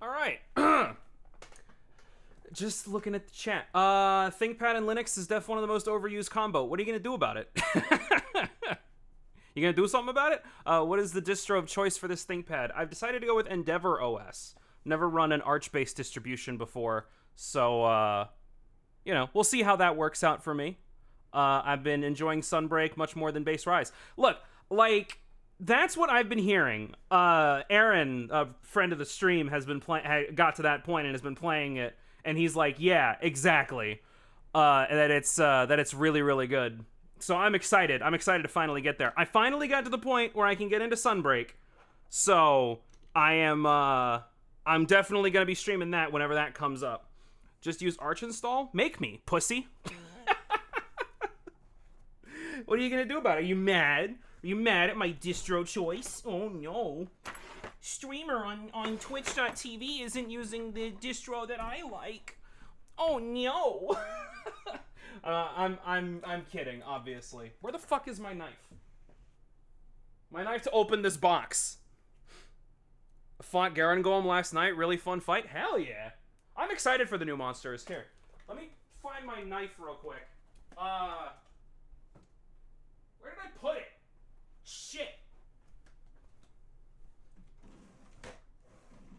All right. Just looking at the chat. ThinkPad and Linux is definitely one of the most overused combo. What are you gonna do about it? You gonna do something about it? What is the distro of choice for this ThinkPad? I've decided to go with Endeavor OS. Never run an Arch-based distribution before, so we'll see how that works out for me. I've been enjoying Sunbreak much more than Base Rise. Look, like, that's what I've been hearing. Aaron, a friend of the stream, has been got to that point and has been playing it, and he's like, yeah, exactly. That it's really, really good. So I'm excited. I'm excited to finally get there. I finally got to the point where I can get into Sunbreak. So I'm definitely gonna be streaming that whenever that comes up. Just use Arch install? Make me, pussy. What are you gonna do about it? Are you mad? Are you mad at my distro choice? Oh no. Streamer on twitch.tv isn't using the distro that I like. Oh no. I'm kidding, obviously. Where the fuck is my knife? My knife to open this box. I fought Garen Golem last night. Really fun fight. Hell yeah. I'm excited for the new monsters. Here, let me find my knife real quick. Where did I put it? Shit.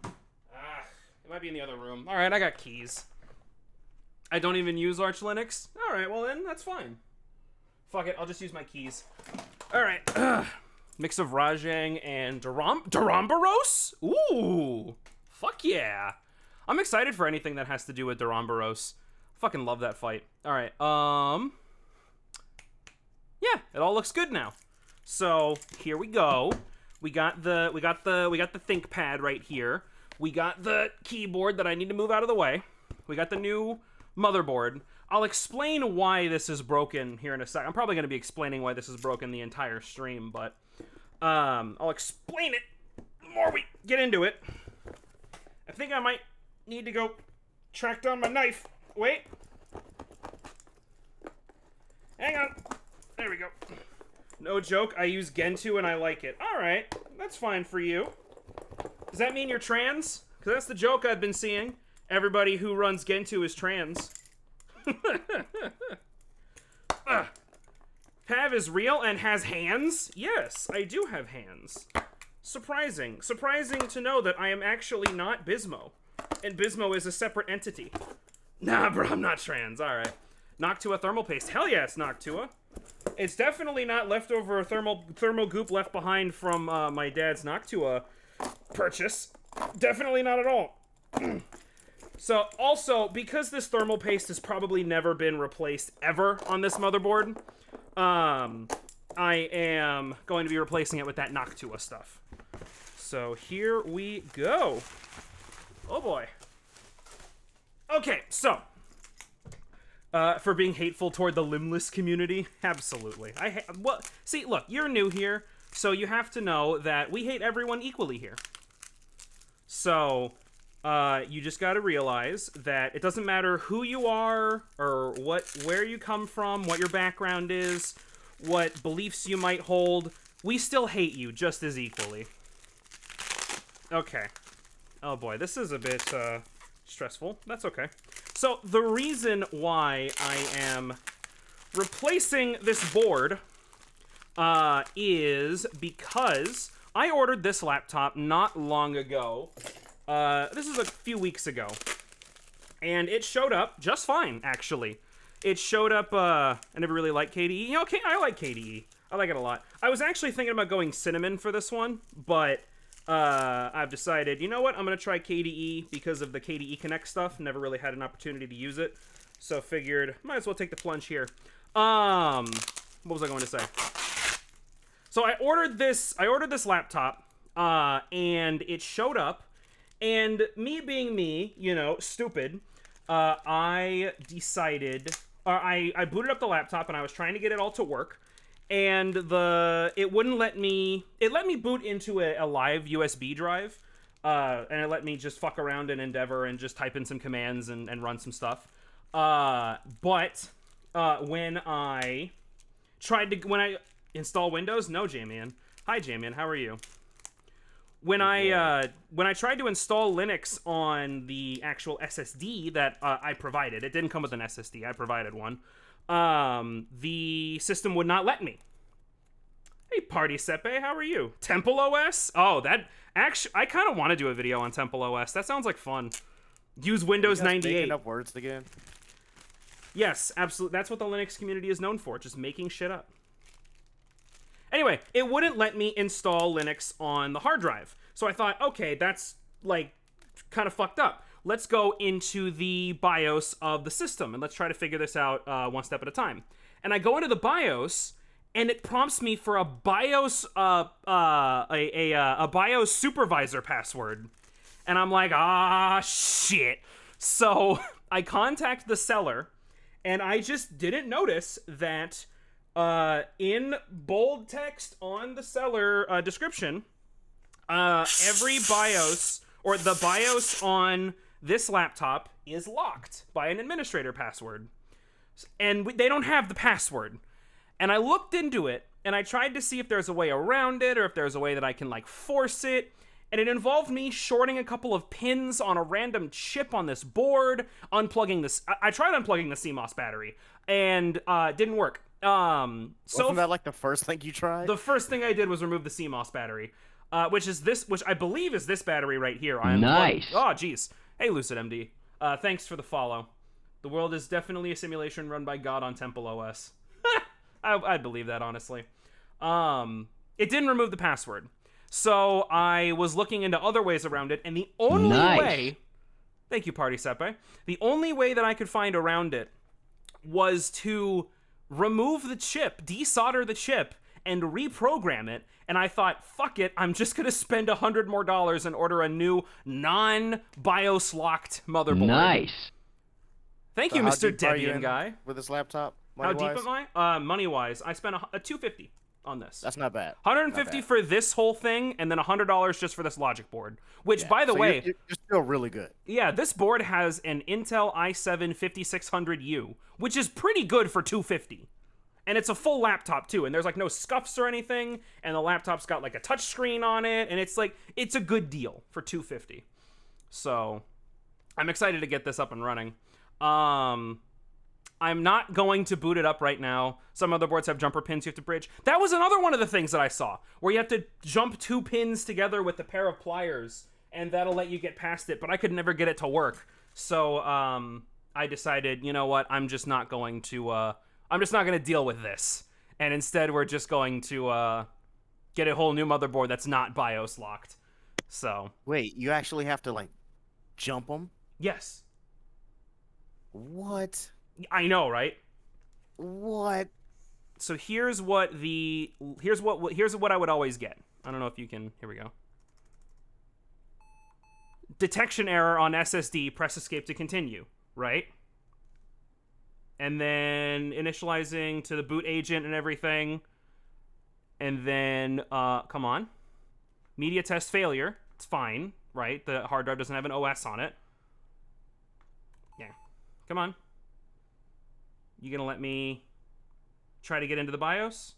It might be in the other room. All right, I got keys. I don't even use Arch Linux. All right, well then, that's fine. Fuck it, I'll just use my keys. All right. Mix of Rajang and Durambaros? Ooh. Fuck yeah. I'm excited for anything that has to do with Durambaros. Fucking love that fight. All right. Yeah, it all looks good now. So, here we go. We got the ThinkPad right here. We got the keyboard that I need to move out of the way. We got the new motherboard. I'll explain why this is broken here in a sec. I'm probably going to be explaining why this is broken the entire stream, but I'll explain it the more we get into it. I think I might need to go track down my knife. Wait. Hang on. There we go. No joke, I use Gentoo and I like it. Alright, that's fine for you. Does that mean you're trans? Because that's the joke I've been seeing. Everybody who runs Gentoo is trans. Pav is real and has hands? Yes, I do have hands. Surprising. Surprising to know that I am actually not Bismo. And Bismo is a separate entity. Nah, bro, I'm not trans. Alright. Noctua thermal paste. Hell yeah, it's Noctua. It's definitely not leftover thermal goop left behind from my dad's Noctua purchase. Definitely not at all. So, also, because this thermal paste has probably never been replaced ever on this motherboard, I am going to be replacing it with that Noctua stuff. So, here we go. Oh boy. Okay, so, for being hateful toward the limbless community, absolutely. Well, see, look, you're new here, so you have to know that we hate everyone equally here. So, you just got to realize that it doesn't matter who you are or where you come from, what your background is, what beliefs you might hold. We still hate you just as equally. Okay. Oh boy, this is a bit stressful. That's okay. So the reason why I am replacing this board is because I ordered this laptop not long ago. This is a few weeks ago. And it showed up just fine, actually. It showed up, I never really liked KDE. You know, I like KDE. I like it a lot. I was actually thinking about going Cinnamon for this one, but I've decided, you know what, I'm going to try KDE because of the KDE Connect stuff. Never really had an opportunity to use it. So figured, might as well take the plunge here. What was I going to say? So I ordered this laptop, and it showed up. And me being me, you know, stupid, I decided, I booted up the laptop and I was trying to get it all to work. And it wouldn't let me, it let me boot into a live USB drive. And it let me just fuck around in Endeavor and just type in some commands and run some stuff. But when I install Windows, no, Jamian. Hi, Jamian, how are you? when I tried to install Linux on the actual SSD that I provided, it didn't come with an SSD. I provided one. The system would not let me. Hey, Party Sepe, how are you? Temple OS? Oh, that actually, I kind of want to do a video on Temple OS. That sounds like fun. Use Windows 98. Making up words again? Yes, absolutely. That's what the Linux community is known for, just making shit up. Anyway, it wouldn't let me install Linux on the hard drive. So I thought, okay, that's like kind of fucked up. Let's go into the BIOS of the system and let's try to figure this out one step at a time. And I go into the BIOS and it prompts me for a BIOS a BIOS supervisor password. And I'm like, shit. So I contact the seller and I just didn't notice that in bold text on the seller description, every BIOS, or the BIOS on this laptop, is locked by an administrator password. And they don't have the password. And I looked into it, and I tried to see if there's a way around it, or if there's a way that I can, like, force it. And it involved me shorting a couple of pins on a random chip on this board, unplugging this. I tried unplugging the CMOS battery, and didn't work. Wasn't that like the first thing you tried? The first thing I did was remove the CMOS battery, which I believe is this battery right here. Nice. Oh, geez. Hey, Lucid MD. Thanks for the follow. The world is definitely a simulation run by God on Temple OS. I'd believe that, honestly. It didn't remove the password. So I was looking into other ways around it, and the only way... Thank you, Party Sepe. The only way that I could find around it was to remove the chip, desolder the chip, and reprogram it. And I thought, fuck it, I'm just going to spend $100 more and order a new non-BIOS locked motherboard. Nice. Thank you, Mr. Debian guy. With this laptop, how deep am I? Money-wise, I spent a $250 on this. That's not bad. $150 for this whole thing, and then $100 just for this logic board. Which, by the way, you're still really good. Yeah, this board has an Intel i7 5600U, which is pretty good for $250. And it's a full laptop too, and there's like no scuffs or anything, and the laptop's got like a touch screen on it, and it's like, it's a good deal for $250. So I'm excited to get this up and running. I'm not going to boot it up right now. Some other boards have jumper pins you have to bridge. That was another one of the things that I saw, where you have to jump 2 pins together with a pair of pliers, and that'll let you get past it, but I could never get it to work. So I decided, you know what, I'm just not going to deal with this. And instead, we're just going to get a whole new motherboard that's not BIOS locked. So. Wait, you actually have to, like, jump them? Yes. What? I know, right? What? So here's what I would always get. I don't know if you can. Here we go. Detection error on SSD. Press escape to continue. Right? And then initializing to the boot agent and everything. And then, come on. Media test failure. It's fine, right? The hard drive doesn't have an OS on it. Yeah. Come on. You gonna let me try to get into the BIOS?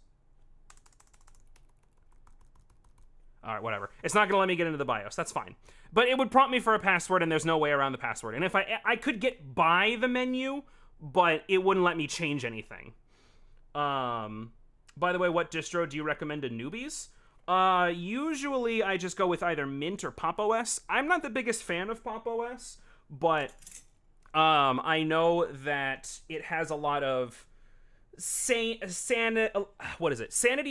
Alright, whatever. It's not gonna let me get into the BIOS. That's fine. But it would prompt me for a password, and there's no way around the password. And if I could get by the menu, but it wouldn't let me change anything. By the way, what distro do you recommend to newbies? Usually I just go with either Mint or Pop! OS. I'm not the biggest fan of Pop! OS, but I know that it has a lot of sanity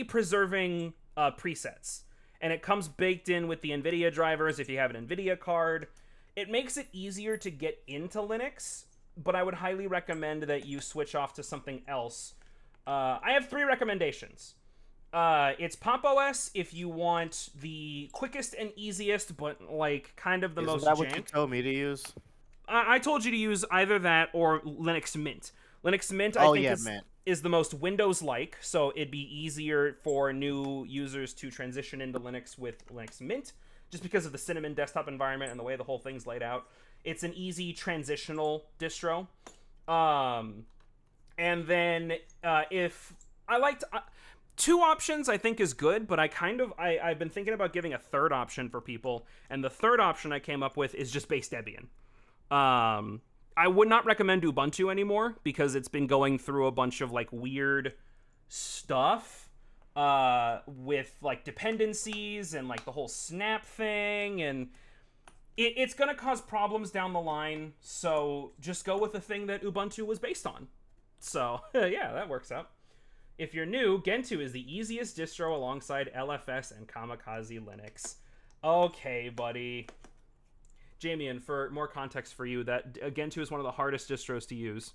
preserving presets, and it comes baked in with the NVIDIA drivers if you have an NVIDIA card. It makes it easier to get into Linux, but I would highly recommend that you switch off to something else. I have 3 recommendations. It's Pop! OS if you want the quickest and easiest, but like kind of the most jank. Is that what you told me to use? I told you to use either that or Linux Mint. Linux Mint, I think, is the most Windows-like, so it'd be easier for new users to transition into Linux with Linux Mint, just because of the Cinnamon desktop environment and the way the whole thing's laid out. It's an easy transitional distro. And then if I liked... 2 options I think is good, but I've been thinking about giving a third option for people, and the third option I came up with is just base Debian. I would not recommend Ubuntu anymore because it's been going through a bunch of like weird stuff with like dependencies and like the whole snap thing, and it's gonna cause problems down the line. So just go with the thing that Ubuntu was based on. So yeah, that works out. If you're new, Gentoo is the easiest distro alongside LFS and Kamikaze Linux. Okay, buddy. Jamian, for more context for you, that Gentoo is one of the hardest distros to use.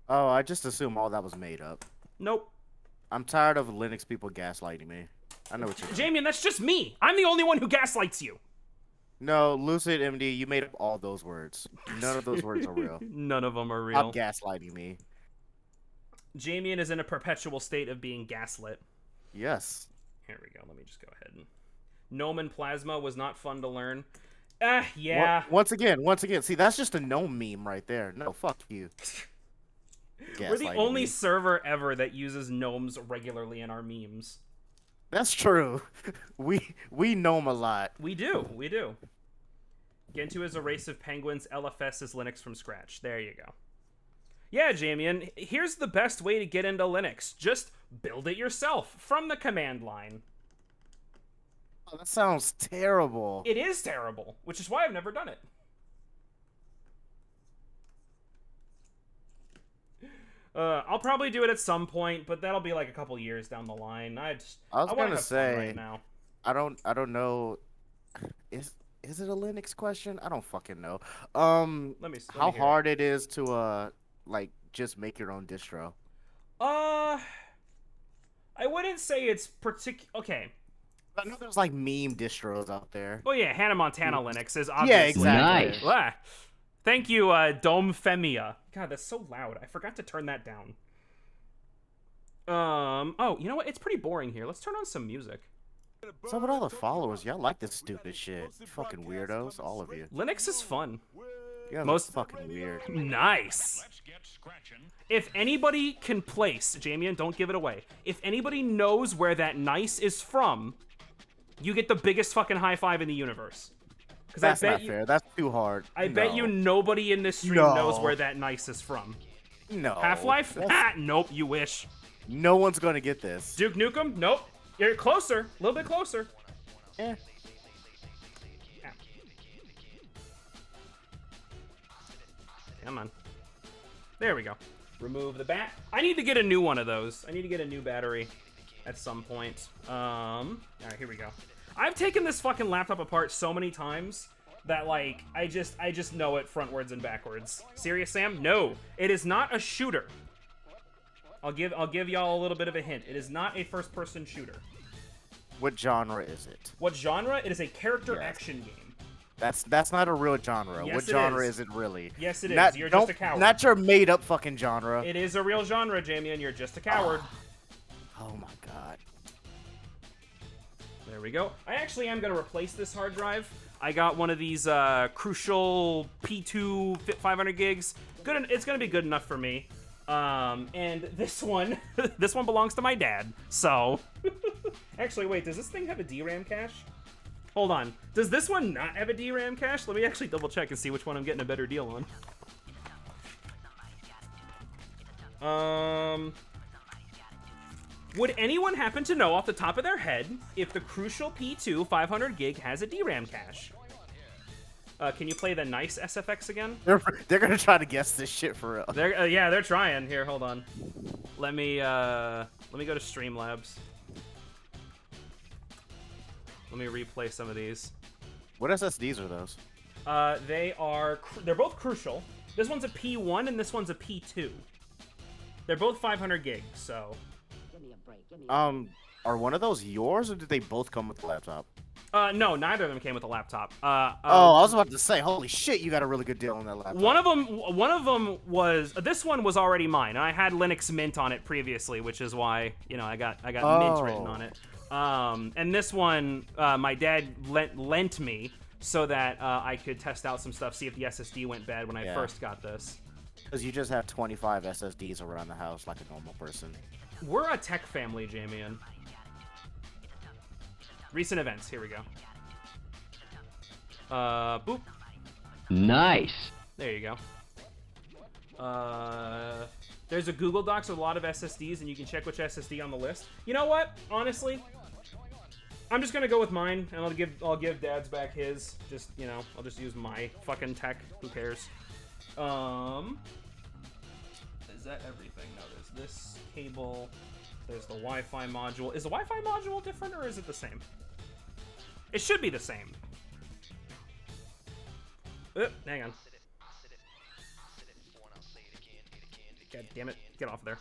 Oh, I just assume all that was made up. Nope. I'm tired of Linux people gaslighting me. I know what you're saying. Jamian, that's just me. I'm the only one who gaslights you. No, Lucid MD, you made up all those words. None of those words are real. None of them are real. Stop gaslighting me. Jamian is in a perpetual state of being gaslit. Yes. Here we go. Let me just go ahead and... Gnome and Plasma was not fun to learn. Yeah. Once again. See, that's just a gnome meme right there. No, fuck you. We're the only server ever that uses gnomes regularly in our memes. That's true. We gnome a lot. We do. Gentoo is a race of penguins. LFS is Linux from scratch. There you go. Yeah, Jamian, here's the best way to get into Linux. Just build it yourself from the command line. Oh, that sounds terrible. It is terrible, which is why I've never done it. I'll probably do it at some point, but that'll be like a couple years down the line. I was gonna have say fun right now. I don't know. Is it a Linux question? I don't fucking know. How hard it is to like just make your own distro? I wouldn't say it's okay. I know there's like meme distros out there. Well, yeah, Hannah Montana Linux is obviously. Yeah, exactly. Nice. Thank you, Dome Femia. God, that's so loud. I forgot to turn that down. Oh, you know what? It's pretty boring here. Let's turn on some music. What's up with all the followers? Y'all like this stupid shit. Fucking weirdos, all of you. Linux is fun. Yeah, most fucking weird. Nice. If anybody can place, Jamian, don't give it away. If anybody knows where that nice is from, you get the biggest fucking high five in the universe. That's not fair. That's too hard. I bet you nobody in this stream knows where that nice is from. No. Half-Life? Nope, you wish. No one's gonna get this. Duke Nukem? Nope. You're closer. A little bit closer. Yeah. Come on. There we go. Remove the bat. I need to get a new one of those. I need to get a new battery at some point. Alright, here we go. I've taken this fucking laptop apart so many times that, like, I just know it frontwards and backwards. Serious, Sam? No. It is not a shooter. I'll give y'all a little bit of a hint. It is not a first-person shooter. What genre is it? What genre? It is a character action game. That's not a real genre. Yes, what genre is it really? Yes, it is. You're just a coward. Not your made-up fucking genre. It is a real genre, Jamie, and you're just a coward. Oh my god. There we go. I actually am going to replace this hard drive. I got one of these Crucial P2 500 gigs. It's going to be good enough for me. And this one, this one belongs to my dad. So, actually, wait, does this thing have a DRAM cache? Hold on. Does this one not have a DRAM cache? Let me actually double check and see which one I'm getting a better deal on. Would anyone happen to know off the top of their head if the Crucial P2 500 gig has a DRAM cache? Can you play the nice SFX again? They're gonna try to guess this shit for real. Yeah, they're trying. Here, hold on. Let me go to Streamlabs. Let me replay some of these. What SSDs are those? They're both Crucial. This one's a P1 and this one's a P2. They're both 500 gigs, so. Are one of those yours, or did they both come with the laptop? No, neither of them came with a laptop. I was about to say, holy shit, you got a really good deal on that laptop. One of them was, this one was already mine, and I had Linux Mint on it previously, which is why, you know, I got Mint written on it. And this one, my dad lent me so that I could test out some stuff, see if the SSD went bad when I first got this. Because you just have 25 SSDs around the house like a normal person. We're a tech family, Jamian. Recent events. Here we go. Boop. Nice. There you go. There's a Google Docs with a lot of SSDs, and you can check which SSD on the list. You know what? Honestly, I'm just gonna go with mine, and I'll give Dad's back his. Just, you know, I'll just use my fucking tech. Who cares? Is that everything? No, there's this cable. There's the Wi-Fi module. Is the Wi-Fi module different, or is it the same? It should be the same. Hang on. God damn it. Get off there.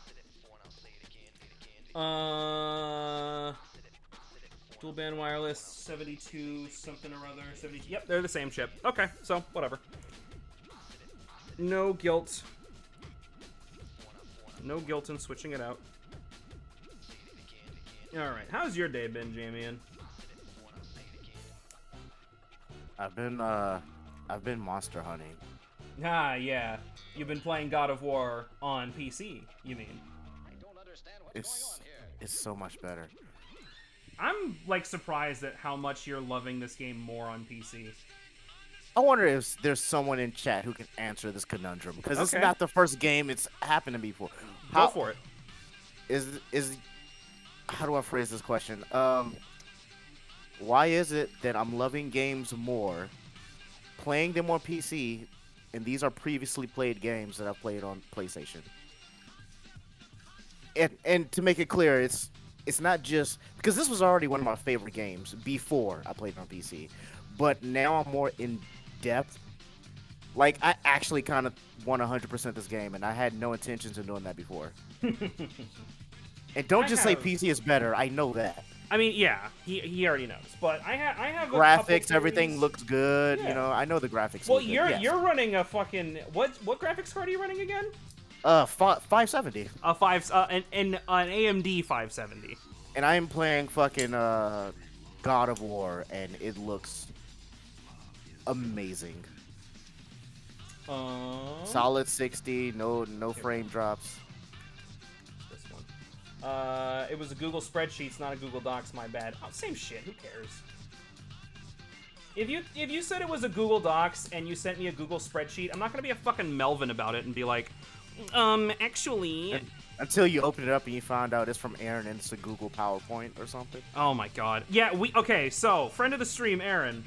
Dual band wireless, 72 something or other. 72. Yep, they're the same chip. Okay, so whatever. No guilt. No guilt in switching it out. Alright, how's your day been, Jamian? I've been monster hunting. Ah, yeah. You've been playing God of War on PC, you mean? It's so much better. I'm, like, surprised at how much you're loving this game more on PC. I wonder if there's someone in chat who can answer this conundrum, because this is not the first game it's happened to me before. Go for it. How do I phrase this question? Why is it that I'm loving games more, playing them on PC, and these are previously played games that I've played on PlayStation? And to make it clear, it's not just because this was already one of my favorite games before I played it on PC, but now I'm more in depth. Like, I actually kind of want 100% this game, and I had no intentions of doing that before. And don't just say PC is better. I know that. I mean, yeah, he already knows. But I have graphics, everything looks good. Yeah. You know, I know the graphics. Well, you're running a fucking what graphics card are you running again? 570. An AMD 570. And I am playing fucking God of War, and it looks amazing. Solid 60, no frame drops. This one. It was a Google Spreadsheets, not a Google Docs. My bad. Oh, same shit. Who cares? If you said it was a Google Docs and you sent me a Google Spreadsheet, I'm not gonna be a fucking Melvin about it and be like, actually. Until you open it up and you find out it's from Aaron and it's a Google PowerPoint or something. Oh my god. Yeah, okay, so, friend of the stream, Aaron.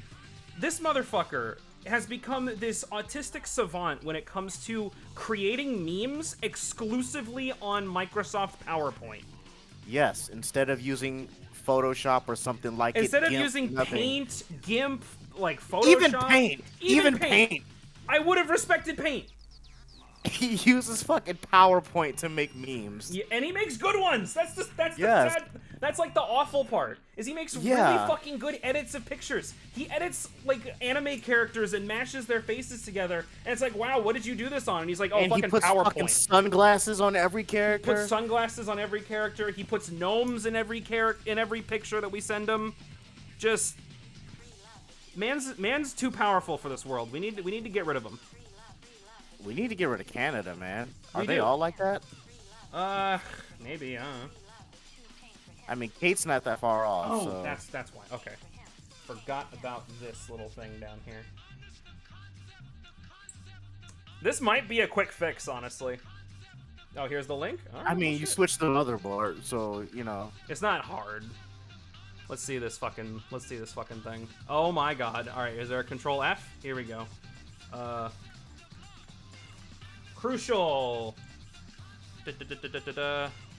This motherfucker has become this autistic savant when it comes to creating memes exclusively on Microsoft PowerPoint. Yes, instead of using Photoshop or something like Instead of GIMP, using nothing. Paint, GIMP, like Photoshop. Even Paint. I would have respected Paint. He uses fucking PowerPoint to make memes. Yeah, and he makes good ones. That's like the awful part. Is he makes really fucking good edits of pictures. He edits like anime characters and mashes their faces together, and it's like, wow, what did you do this on? And he's like, oh, and fucking he puts PowerPoint. Fucking sunglasses on every character. He puts sunglasses on every character. He puts gnomes in every picture that we send him. Just man's too powerful for this world. We need to get rid of him. We need to get rid of Canada, man. Are they all like that? Maybe, I mean, Kate's not that far off. Oh, so. that's why. Okay. Forgot about this little thing down here. This might be a quick fix, honestly. Oh, here's the link? I mean, you switched the motherboard, so, you know. It's not hard. Let's see this fucking thing. Oh my god. Alright, is there a Control F? Here we go. Crucial.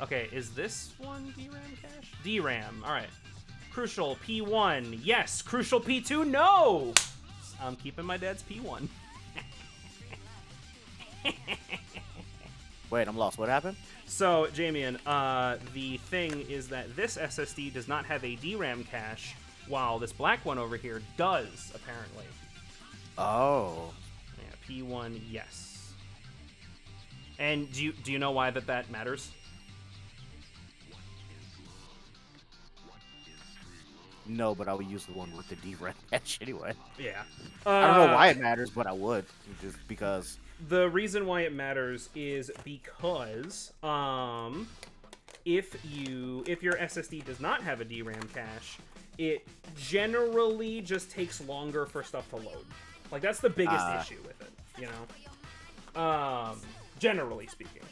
Okay, is this one DRAM cache? DRAM. All right. Crucial P1. Yes. Crucial P2. No. I'm keeping my dad's P1. Wait, I'm lost. What happened? So, Jamian, the thing is that this SSD does not have a DRAM cache, while this black one over here does, apparently. Oh. Yeah, P1, yes. And do you know why that matters? No, but I would use the one with the DRAM cache anyway. Yeah. I don't know why it matters, but I would. Just because. The reason why it matters is because, if your SSD does not have a DRAM cache, it generally just takes longer for stuff to load. Like, that's the biggest issue with it, you know? Generally speaking.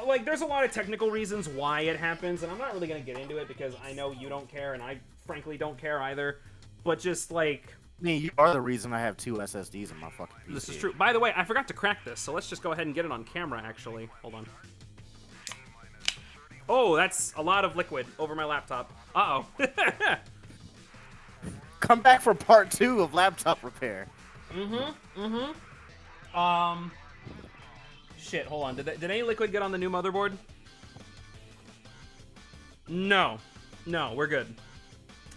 Like, there's a lot of technical reasons why it happens, and I'm not really going to get into it because I know you don't care, and I frankly don't care either. But just, like... I mean, you are the reason I have 2 SSDs in my fucking PC. This is true. By the way, I forgot to crack this, so let's just go ahead and get it on camera, actually. Hold on. Oh, that's a lot of liquid over my laptop. Uh-oh. Come back for part 2 of laptop repair. Shit, hold on. Did any liquid get on the new motherboard? No. No, we're good.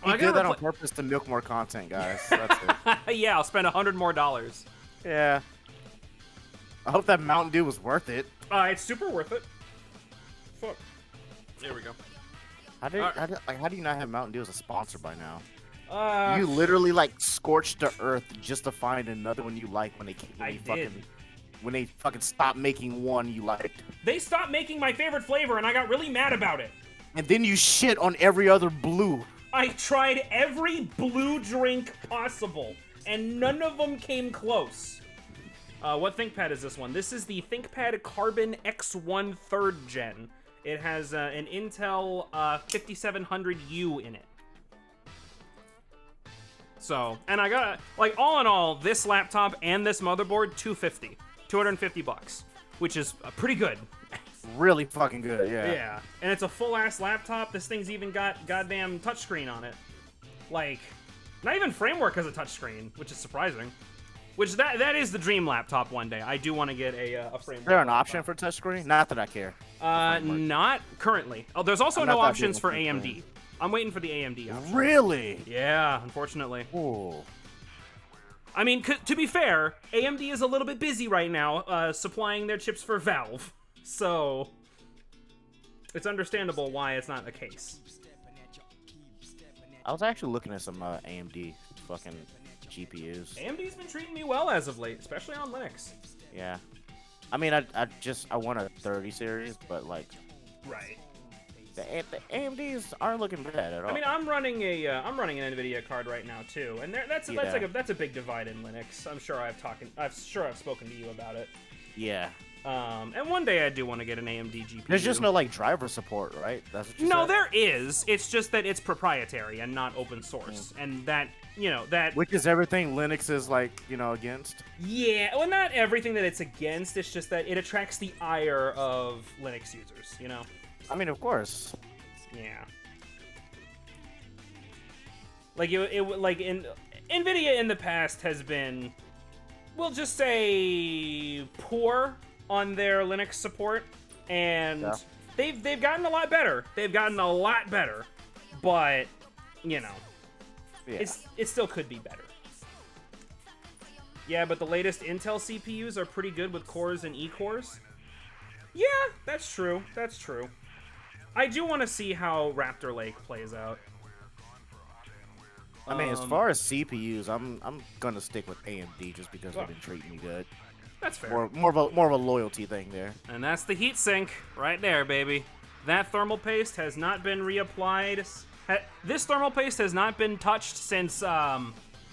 He did that on purpose to milk more content, guys. That's it. Yeah, I'll spend $100 more. Yeah. I hope that Mountain Dew was worth it. It's super worth it. Fuck. There we go. How do you not have Mountain Dew as a sponsor by now? Uh, You literally like scorched the earth just to find another one you like when they fucking stopped making one you liked. They stopped making my favorite flavor, and I got really mad about it. And then you shit on every other blue. I tried every blue drink possible, and none of them came close. What ThinkPad is this one? This is the ThinkPad Carbon X1 3rd Gen. It has an Intel 5700U in it. So, and I got, like, all in all, this laptop and this motherboard, $250, which is pretty good. Really fucking good, yeah. Yeah, and it's a full-ass laptop. This thing's even got goddamn touchscreen on it. Like, not even Framework has a touchscreen, which is surprising. Which, that is the dream laptop one day. I do want to get a Framework. Is there an laptop. option for touchscreen? Not that I care. Not currently. Oh, there's also I'm no not that options big for of a fan. AMD. I'm waiting for the AMD option. Really? Yeah, unfortunately. Ooh. I mean, to be fair, AMD is a little bit busy right now, supplying their chips for Valve. So, it's understandable why it's not the case. I was actually looking at some AMD fucking GPUs. AMD's been treating me well as of late, especially on Linux. Yeah. I mean, I want a 30 series, but like, Right. the AMDs aren't looking bad at all. I mean, I'm running an NVIDIA card right now too, and that's a big divide in Linux. I'm sure I've spoken to you about it. yeah. And one day I do want to get an AMD GPU. There's just no like driver support, right? That's what you No, said? there is. It's just that it's proprietary and not open source, and that Which is everything Linux is like, against. Yeah, well, not everything that it's against. It's just that it attracts the ire of Linux users. I mean, of course. Yeah. Like NVIDIA in the past has been, we'll just say, poor on their Linux support, and Yeah. they've gotten a lot better. But Yeah. it still could be better. Yeah, but the latest Intel CPUs are pretty good with cores and E-cores. Yeah, that's true. I do want to see how Raptor Lake plays out. I mean, as far as CPUs, I'm gonna stick with AMD just because they've been treating me good. That's fair. More of a loyalty thing there. And that's the heatsink right there, baby. That thermal paste has not been reapplied. This thermal paste has not been touched since.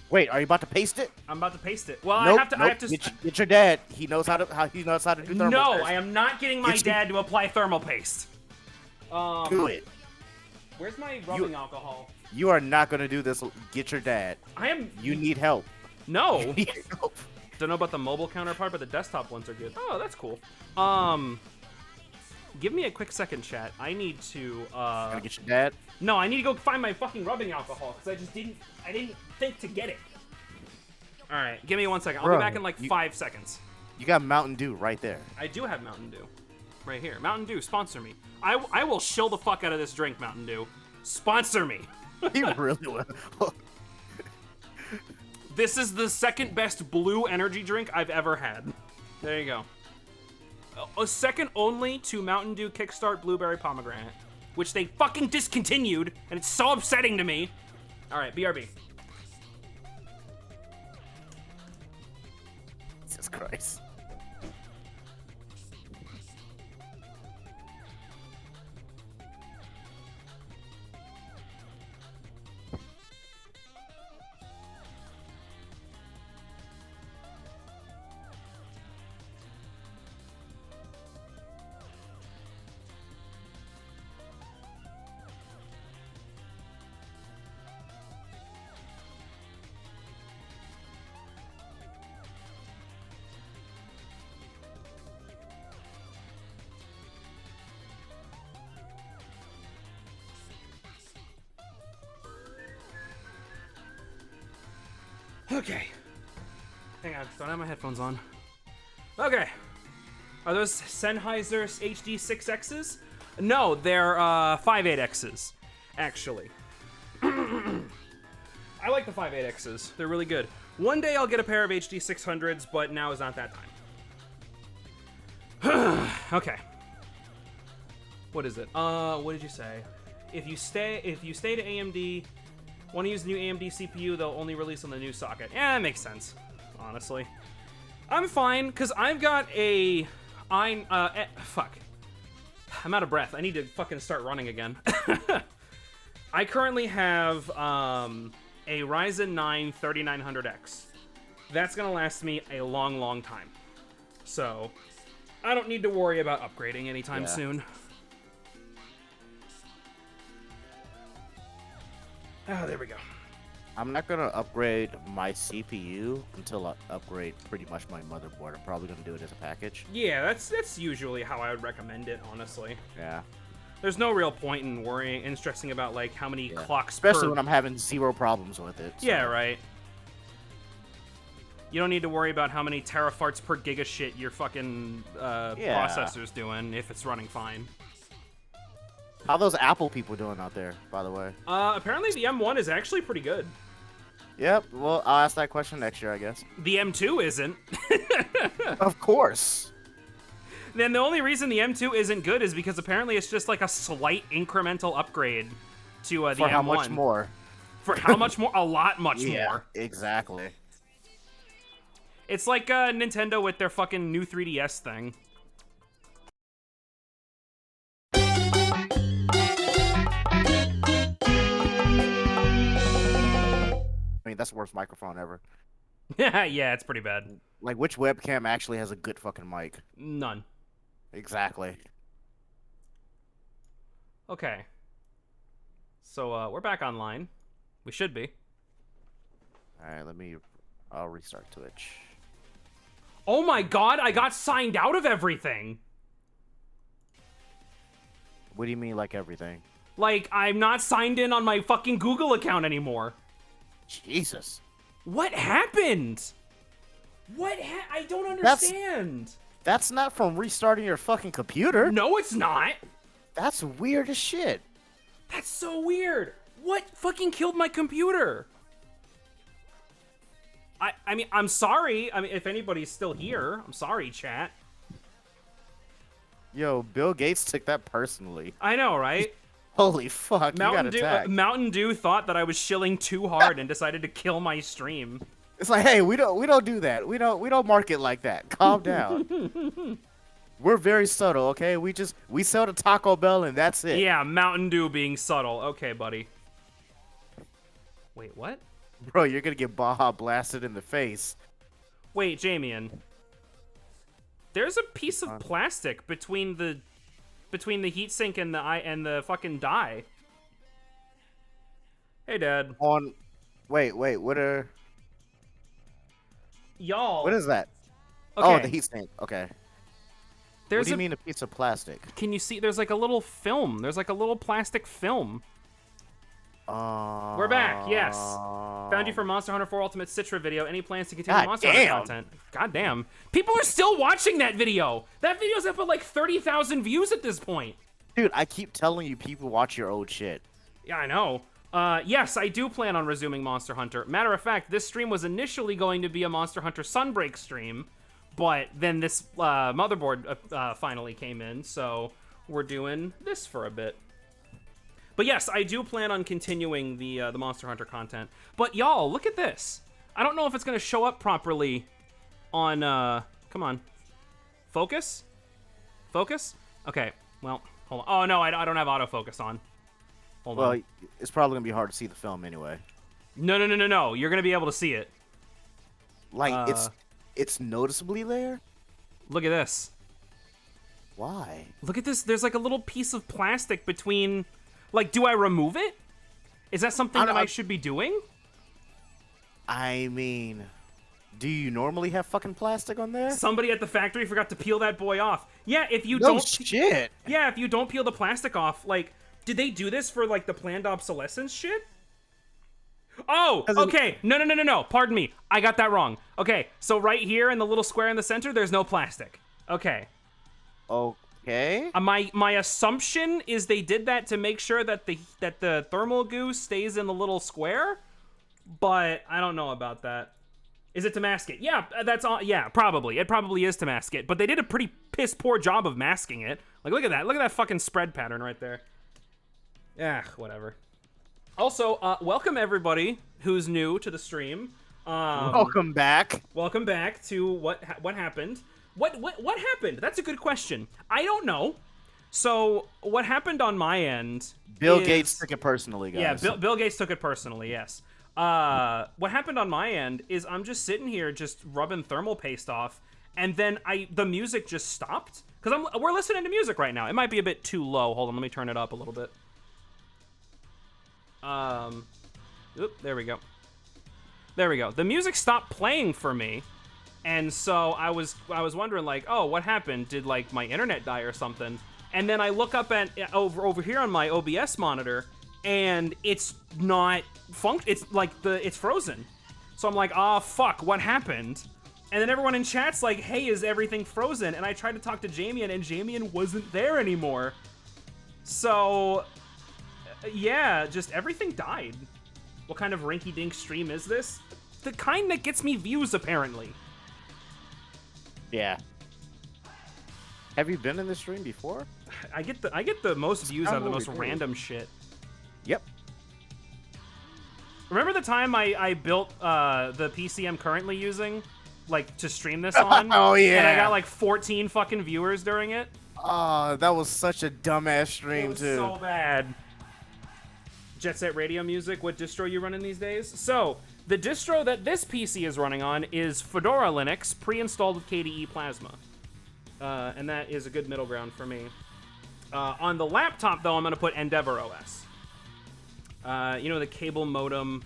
Wait, are you about to paste it? I'm about to paste it. Well, Nope, I have to. Get your dad. He knows how to do thermal. No, paste. I am not getting my dad to apply thermal paste. Do it. Where's my rubbing alcohol? You are not gonna do this. Get your dad. I am. You need help. No. You need help. Don't know about the mobile counterpart, but the desktop ones are good. Oh, that's cool. Give me a quick second, chat. I need to, Gotta get your dad. No, I need to go find my fucking rubbing alcohol, because I didn't think to get it. Alright, give me 1 second. I'll Bro, be back in like 5 seconds. You got Mountain Dew right there. I do have Mountain Dew. Right here. Mountain Dew, sponsor me. I will shill the fuck out of this drink, Mountain Dew. Sponsor me. He really will. This is the second best blue energy drink I've ever had. There you go. A second only to Mountain Dew Kickstart Blueberry Pomegranate, which they fucking discontinued, and it's so upsetting to me. All right, BRB. Jesus Christ. Okay. Hang on, don't have my headphones on. Okay. Are those Sennheiser HD6Xs? No, they're 58Xs, actually. I like the 58Xs. They're really good. One day I'll get a pair of HD600s, but now is not that time. Okay. What is it? What did you say? If you stay to AMD, want to use the new AMD CPU, they'll only release on the new socket. Yeah, that makes sense. Honestly, I'm fine because I've got a fuck. I'm out of breath. I need to fucking start running again. I currently have a Ryzen 9 3900X. That's gonna last me a long, long time. So I don't need to worry about upgrading anytime soon. Oh, there we go. I'm not gonna upgrade my CPU until I upgrade pretty much my motherboard. I'm probably gonna do it as a package. Yeah, that's usually how I would recommend it, honestly. Yeah. There's no real point in worrying and stressing about like how many clocks especially per... when I'm having zero problems with it. So. Yeah, right. You don't need to worry about how many teraflops per giga shit your fucking processor's doing if it's running fine. How are those Apple people doing out there, by the way? Apparently the M1 is actually pretty good. Yep, well, I'll ask that question next year, I guess. The M2 isn't. Of course. Then the only reason the M2 isn't good is because apparently it's just like a slight incremental upgrade to the M1. For how much more? For how much more? A lot much more. Exactly. It's like Nintendo with their fucking new 3DS thing. I mean, that's the worst microphone ever. Yeah, it's pretty bad. Like, which webcam actually has a good fucking mic? None. Exactly. Okay. So, we're back online. We should be. Alright, I'll restart Twitch. Oh my god, I got signed out of everything! What do you mean, like everything? Like, I'm not signed in on my fucking Google account anymore. Jesus. What happened? I don't understand. That's not from restarting your fucking computer. No, it's not. That's weird as shit. That's so weird. What fucking killed my computer? I mean, I'm sorry. I mean, if anybody's still here, I'm sorry, chat. Yo, Bill Gates took that personally. I know, right? Holy fuck, Mountain Dew thought that I was shilling too hard and decided to kill my stream. It's like, hey, we don't do that. We don't market like that. Calm down. We're very subtle, okay? We sell to Taco Bell and that's it. Yeah, Mountain Dew being subtle. Okay, buddy. Wait, what? Bro, you're gonna get Baja blasted in the face. Wait, Jamian. There's a piece of plastic between the heatsink and the fucking die. Hey, Dad. Wait, what are... Y'all. What is that? Okay. Oh, the heatsink. Okay. What do you mean a piece of plastic? Can you see? There's like a little film. There's like a little plastic film. We're back. Yes. Found you for Monster Hunter 4 Ultimate Citra video. Any plans to continue Monster Hunter content? God damn. People are still watching that video. That video's up at like 30,000 views at this point. Dude, I keep telling you people watch your old shit. Yeah, I know. Yes, I do plan on resuming Monster Hunter. Matter of fact, this stream was initially going to be a Monster Hunter Sunbreak stream, but then this motherboard finally came in, so we're doing this for a bit. But yes, I do plan on continuing the Monster Hunter content. But y'all, look at this. I don't know if it's going to show up properly on... come on. Focus? Focus? Okay, well, hold on. Oh, no, I don't have autofocus on. Hold on. Well, it's probably going to be hard to see the film anyway. No. You're going to be able to see it. Like, it's noticeably there? Look at this. Why? Look at this. There's like a little piece of plastic between... Like, do I remove it? Is that something that I should be doing? I mean, do you normally have fucking plastic on there? Somebody at the factory forgot to peel that boy off. Yeah, if you No don't... shit! Yeah, if you don't peel the plastic off, like... Did they do this for, like, the planned obsolescence shit? Oh, Doesn't- okay. No. Pardon me. I got that wrong. Okay, so right here in the little square in the center, there's no plastic. Okay. Okay. My assumption is they did that to make sure that the thermal goo stays in the little square, but I don't know about that. Is it to mask it? Yeah, that's all. Yeah, probably. It probably is to mask it, but they did a pretty piss poor job of masking it. Like, look at that. Look at that fucking spread pattern right there. Whatever. Also, welcome everybody who's new to the stream. Welcome back. Welcome back to what happened. What happened? That's a good question. I don't know. So what happened on my end? Bill Gates took it personally, guys. Yeah, Bill Gates took it personally. Yes. What happened on my end is I'm just sitting here just rubbing thermal paste off, and then the music just stopped because we're listening to music right now. It might be a bit too low. Hold on, let me turn it up a little bit. There we go. There we go. The music stopped playing for me, and so I was wondering like, oh, what happened? Did like my internet die or something? And then I look up at over here on my OBS monitor, and it's not it's like it's frozen. So I'm like, ah, fuck, what happened? And then everyone in chat's like, hey, is everything frozen? And I tried to talk to Jamian, and Jamian wasn't there anymore. So yeah, just everything died. What kind of rinky-dink stream is this? The kind that gets me views, apparently. Yeah. Have you been in the stream before? I get the most views out of the most random shit. Yep. Remember the time I built the PC I'm currently using, like, to stream this on? Oh, yeah. And I got like 14 fucking viewers during it? Oh, that was such a dumbass stream, It was too. so bad. Jet Set Radio Music, what distro you running these days? So, the distro that this PC is running on is Fedora Linux, pre-installed with KDE Plasma. And that is a good middle ground for me. On the laptop, though, I'm going to put Endeavor OS. You know, the cable modem...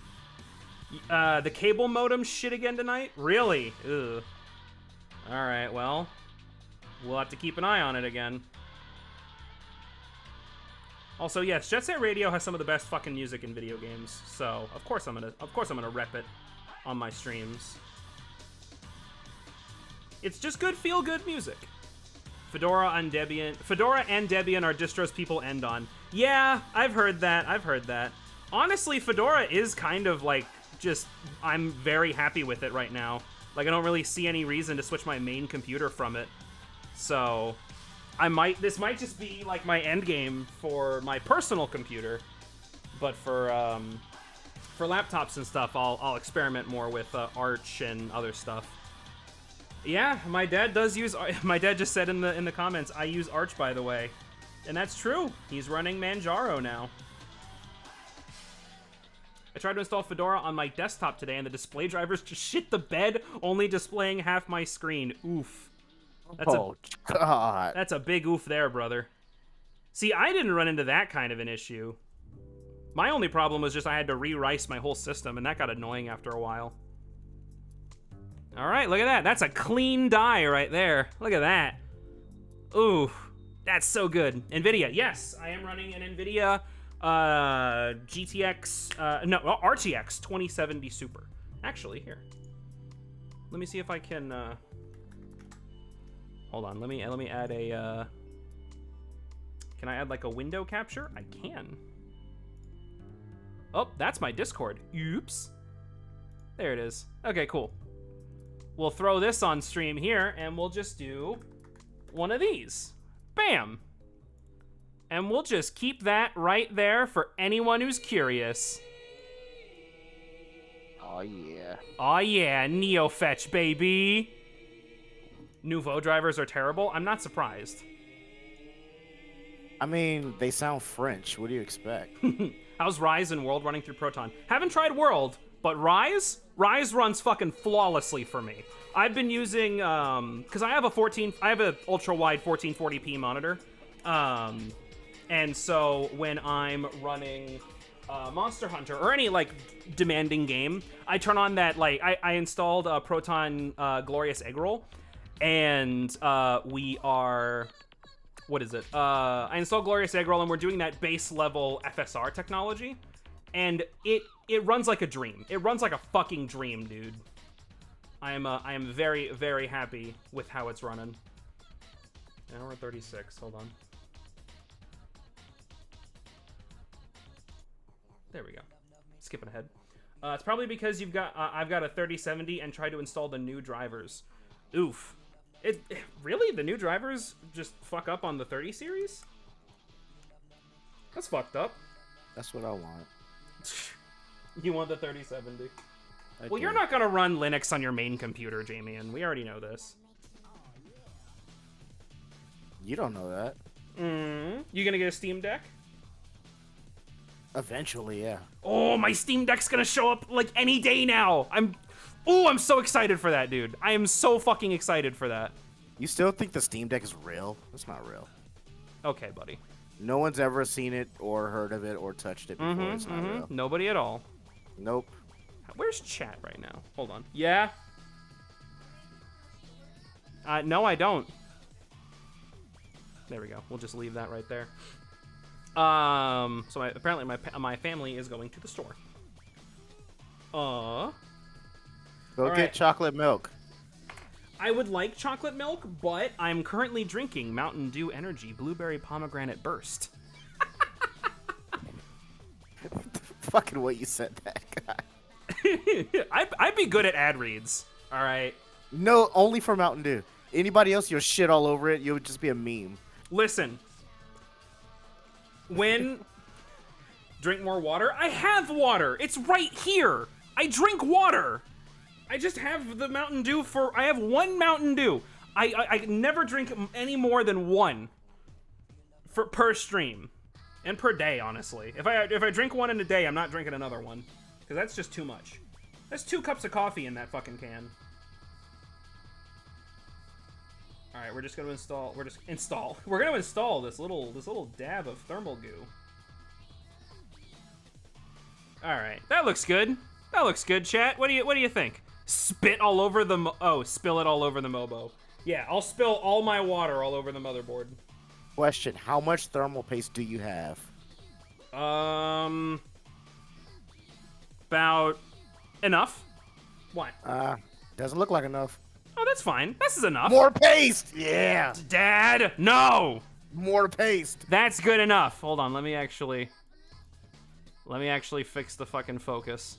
the cable modem shit again tonight? Really? Ugh. Alright, well... we'll have to keep an eye on it again. Also, yes, Jet Set Radio has some of the best fucking music in video games, so of course I'm gonna rep it on my streams. It's just good, feel-good music. Fedora and Debian are distros people end on. Yeah, I've heard that. Honestly, Fedora is kind of like I'm very happy with it right now. Like, I don't really see any reason to switch my main computer from it. So, this might just be like my end game for my personal computer, but for laptops and stuff, I'll experiment more with Arch and other stuff. Yeah, my dad does use. My dad just said in the comments, I use Arch, by the way, and that's true. He's running Manjaro now. I tried to install Fedora on my desktop today, and the display drivers just shit the bed, only displaying half my screen. Oof. God. That's a big oof there, brother. See, I didn't run into that kind of an issue. My only problem was just I had to re-rice my whole system, and that got annoying after a while. All right, look at that. That's a clean die right there. Look at that. Ooh, that's so good. NVIDIA, yes, I am running an NVIDIA RTX 2070 Super. Actually, here. Let me see if I can... Hold on, let me add a, can I add like a window capture? I can. Oh, that's my Discord. Oops. There it is. Okay, cool. We'll throw this on stream here, and we'll just do one of these. Bam! And we'll just keep that right there for anyone who's curious. Oh, yeah. Oh, yeah, NeoFetch, baby! Nouveau drivers are terrible? I'm not surprised. I mean, they sound French. What do you expect? How's Rise and World running through Proton? Haven't tried World, but Rise runs fucking flawlessly for me. I've been using, because I have an ultra-wide 1440p monitor, and so when I'm running Monster Hunter or any, like, demanding game, I turn on that, like, I installed Proton Glorious Eggroll, and we are... What is it? I installed Glorious Eggroll, and we're doing that base level FSR technology. and it runs like a dream. It runs like a fucking dream, dude. I am very, very happy with how it's running. Now we're at 36. Hold on. There we go. Skipping ahead. It's probably because I've got a 3070 and tried to install the new drivers. Oof. Really? The new drivers just fuck up on the 30 series? That's fucked up. That's what I want. You want the 3070? I Well, do. you're not gonna run Linux on your main computer, Jamie, and we already know this. You don't know that. You gonna get a Steam Deck? Eventually, yeah. Oh, my Steam Deck's gonna show up like any day now. I'm so excited for that, dude. I am so fucking excited for that. You still think the Steam Deck is real? It's not real. Okay, buddy. No one's ever seen it or heard of it or touched it before. It's not real. Nobody at all. Nope. Where's chat right now? Hold on. Yeah? No, I don't. There we go. We'll just leave that right there. So apparently my family is going to the store. Go All get right. chocolate milk. I would like chocolate milk, but I'm currently drinking Mountain Dew Energy Blueberry Pomegranate Burst. Fucking what you said that, guy. I'd be good at ad reads. All right. No, only for Mountain Dew. Anybody else, you'll shit all over it. You would just be a meme. Listen. When drink more water, I have water. It's right here. I drink water. I just have the Mountain Dew I have one Mountain Dew. I never drink any more than one per stream and per day, honestly. If I drink one in a day, I'm not drinking another one because that's just too much. That's 2 cups of coffee in that fucking can. All right, we're just gonna install. We're gonna install this little dab of thermal goo. All right, that looks good. That looks good, chat. What do you think? Spit all over the spill it all over the Mobo. Yeah, I'll spill all my water all over the motherboard. Question: how much thermal paste do you have? About enough. What? Doesn't look like enough. Oh, that's fine. This is enough. More paste. Yeah. Dad, no. More paste. That's good enough. Hold on, let me actually fix the fucking focus.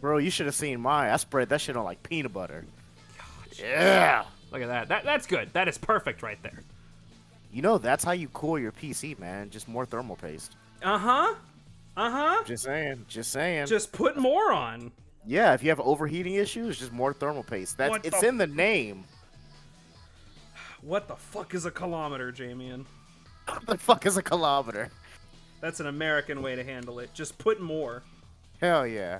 Bro, you should have seen mine. I spread that shit on like peanut butter. Yeah. Look at that. That's good. That is perfect right there. You know, that's how you cool your PC, man. Just more thermal paste. Uh-huh. Just saying. Just saying. Just put more on. Yeah, if you have overheating issues, just more thermal paste. It's in the name. What the fuck is a kilometer, Jamian? What the fuck is a kilometer? That's an American way to handle it. Just put more. Hell yeah.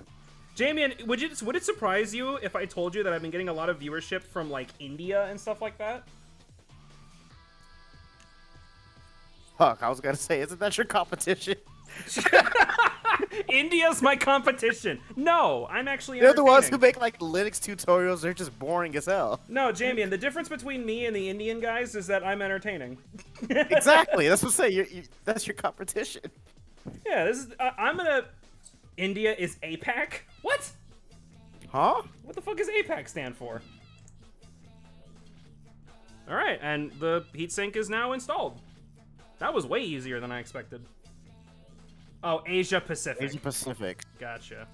Jamian, would it surprise you if I told you that I've been getting a lot of viewership from like India and stuff like that? Fuck, I was gonna say, isn't that your competition? India's my competition. No, I'm actually They're the ones who entertaining. make like Linux tutorials. They're just boring as hell. No, Jamian, the difference between me and the Indian guys is that I'm entertaining. Exactly. That's what I'm saying. That's your competition. Yeah, this is. India is APAC? What? Huh? What the fuck does APAC stand for? Alright, and the heatsink is now installed. That was way easier than I expected. Oh, Asia Pacific. Asia Pacific. Gotcha.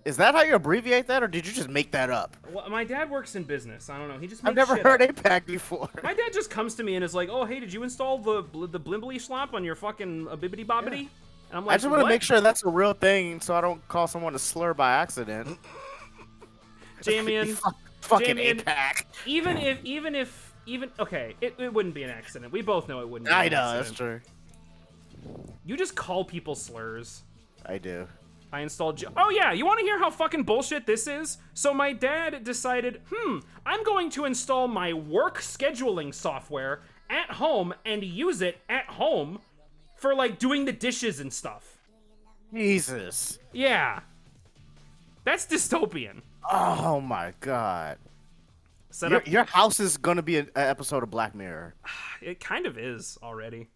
Is that how you abbreviate that, or did you just make that up? Well, my dad works in business. I don't know. He just makes I've never shit heard up. APAC before. My dad just comes to me and is like, "Oh, hey, did you install the blimbly slop on your fucking bibbity bobbity?" Yeah. And I'm like, I just want to "What?" make sure that's a real thing, so I don't call someone a slur by accident. Jamian, Fucking Jamian, APAC. even okay, it wouldn't be an accident. We both know it wouldn't. Be I an know, accident. that's true. You just call people slurs. I do. I installed. Oh yeah, you want to hear how fucking bullshit this is? So my dad decided, I'm going to install my work scheduling software at home and use it at home for like doing the dishes and stuff. Jesus. Yeah, that's dystopian. Oh my god. Set up. Your house is gonna be an episode of Black Mirror. It kind of is already.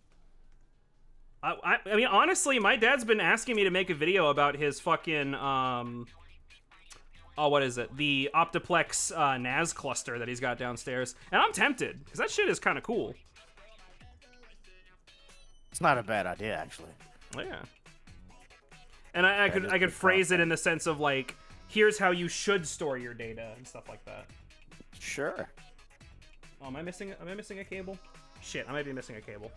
I mean, honestly, my dad's been asking me to make a video about his fucking, oh, what is it? The Optiplex NAS cluster that he's got downstairs. And I'm tempted, because that shit is kind of cool. It's not a bad idea, actually. Yeah. And I could phrase it in the sense of, like, here's how you should store your data and stuff like that. Sure. Oh, am I missing a cable? Shit, I might be missing a cable.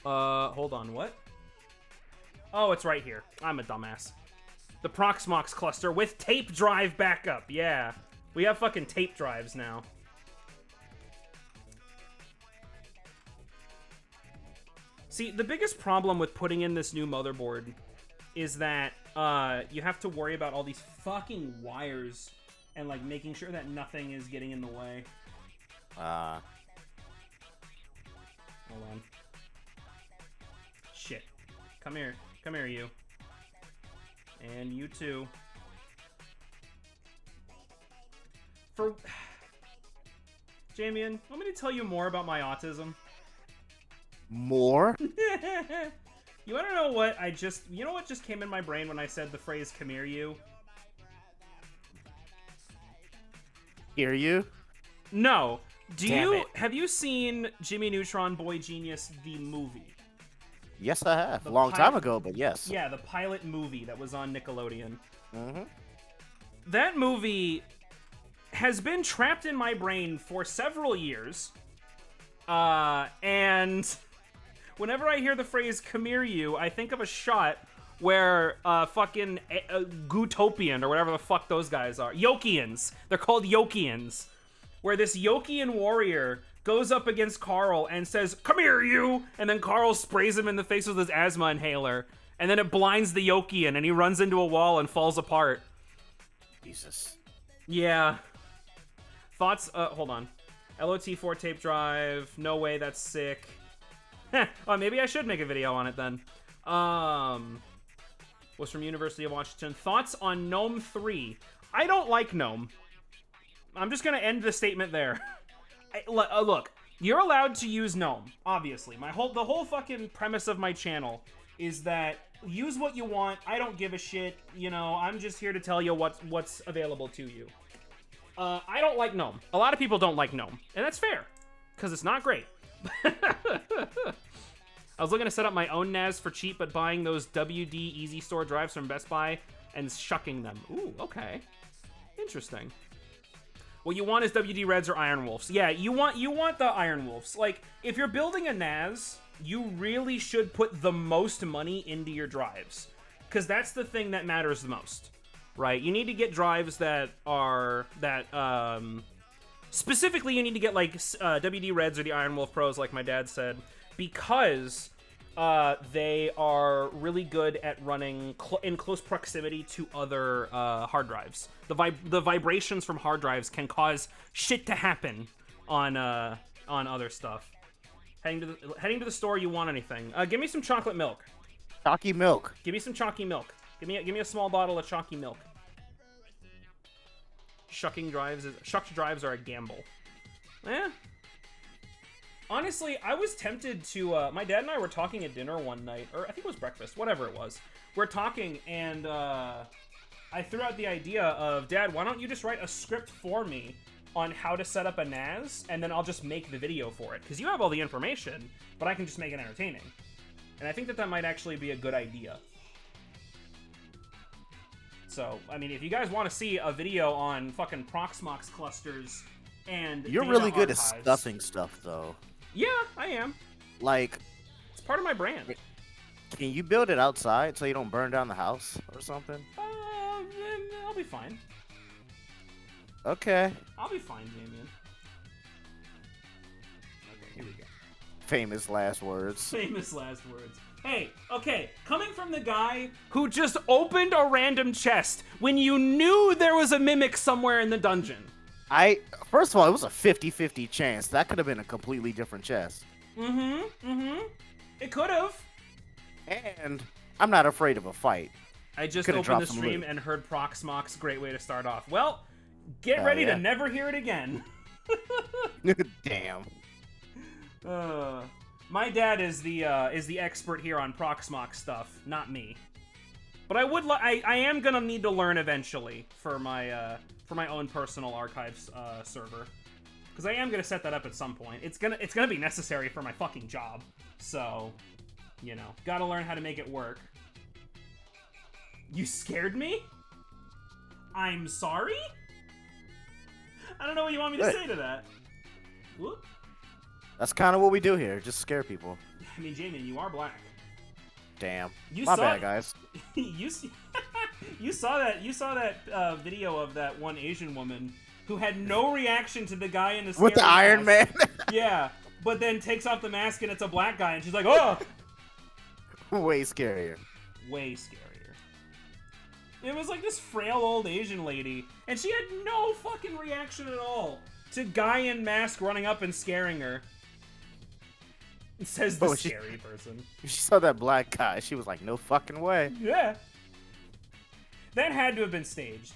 Hold on, what? Oh, it's right here. I'm a dumbass. The Proxmox cluster with tape drive backup. Yeah. We have fucking tape drives now. See, the biggest problem with putting in this new motherboard is that you have to worry about all these fucking wires and, like, making sure that nothing is getting in the way. Hold on. Shit. Come here. Come here, you. And you too. Jamian, want me to tell you more about my autism? More? You wanna know what you know what just came in my brain when I said the phrase "come here, you"? Hear you? No. Damn it. Have you seen Jimmy Neutron Boy Genius, the movie? Yes, I have. The A long time ago, but yes. Yeah, the pilot movie that was on Nickelodeon. Mm-hmm. That movie has been trapped in my brain for several years. And whenever I hear the phrase "come here, you," I think of a shot where fucking Gootopian, or whatever the fuck those guys are. Yokians. They're called Yokians. Where this Yokian warrior goes up against Carl and says, "Come here, you!" And then Carl sprays him in the face with his asthma inhaler. And then it blinds the Yokian, and he runs into a wall and falls apart. Jesus. Yeah. Thoughts? Hold on. LOT4 tape drive. No way, that's sick. Oh, maybe I should make a video on it then. Was from University of Washington. Thoughts on GNOME 3? I don't like GNOME. I'm just gonna end the statement there. Look, you're allowed to use GNOME, obviously. The whole fucking premise of my channel is that use what you want. I don't give a shit. You know, I'm just here to tell you what's available to you. I don't like GNOME. A lot of people don't like GNOME, and that's fair, because it's not great. I was looking to set up my own NAS for cheap, but buying those WD Easy Store drives from Best Buy and shucking them. Ooh, okay. Interesting. What you want is WD Reds or Iron Wolves. Yeah, you want the Iron Wolves. Like, if you're building a NAS, you really should put the most money into your drives, because that's the thing that matters the most, right? You need to get drives that are specifically you need to get like WD Reds or the Iron Wolf Pros, like my dad said, because they are really good at running in close proximity to other hard drives. The vibrations from hard drives can cause shit to happen on other stuff. Heading to the store. You want anything? Give me some chocolate milk. Chalky milk. Give me some chalky milk. Give me a small bottle of chalky milk. Shucked drives are a gamble. Honestly, I was tempted to, my dad and I were talking at dinner one night, or I think it was breakfast, whatever it was. We're talking, and I threw out the idea of, Dad, why don't you just write a script for me on how to set up a NAS, and then I'll just make the video for it. Because you have all the information, but I can just make it entertaining. And I think that might actually be a good idea. So, I mean, if you guys want to see a video on fucking Proxmox clusters and You're data really good archives, at stuffing stuff, though. Yeah, I am. Like, it's part of my brand. Can you build it outside so you don't burn down the house or something? I'll be fine. Okay. I'll be fine, Damien. Okay, here we go. Famous last words. Famous last words. Hey, okay, coming from the guy who just opened a random chest when you knew there was a mimic somewhere in the dungeon. First of all, it was a 50-50 chance. That could have been a completely different chest. It could have. And I'm not afraid of a fight. I just Could've opened dropped the some stream loot. and heard Proxmox. Great way to start off. Well, get Hell ready yeah. to never hear it again. Damn. My dad is the expert here on Proxmox stuff, not me. But I am gonna need to learn eventually for my own personal archives server, because I am gonna set that up at some point. It's gonna be necessary for my fucking job, so you know, gotta learn how to make it work. You scared me? I'm sorry? I don't know what you want me to say to that. Whoop. That's kind of what we do here. Just scare people. I mean, Jamie, you are black. Damn. You My saw bad, guys. you saw that video of that one Asian woman who had no reaction to the guy in the With the scary Iron Man. Yeah, but then takes off the mask and it's a black guy and she's like, oh! Way scarier. Way scarier. It was like this frail old Asian lady, and she had no fucking reaction at all to guy in mask running up and scaring her. It says the scary person. She saw that black guy. She was like, no fucking way. Yeah. That had to have been staged.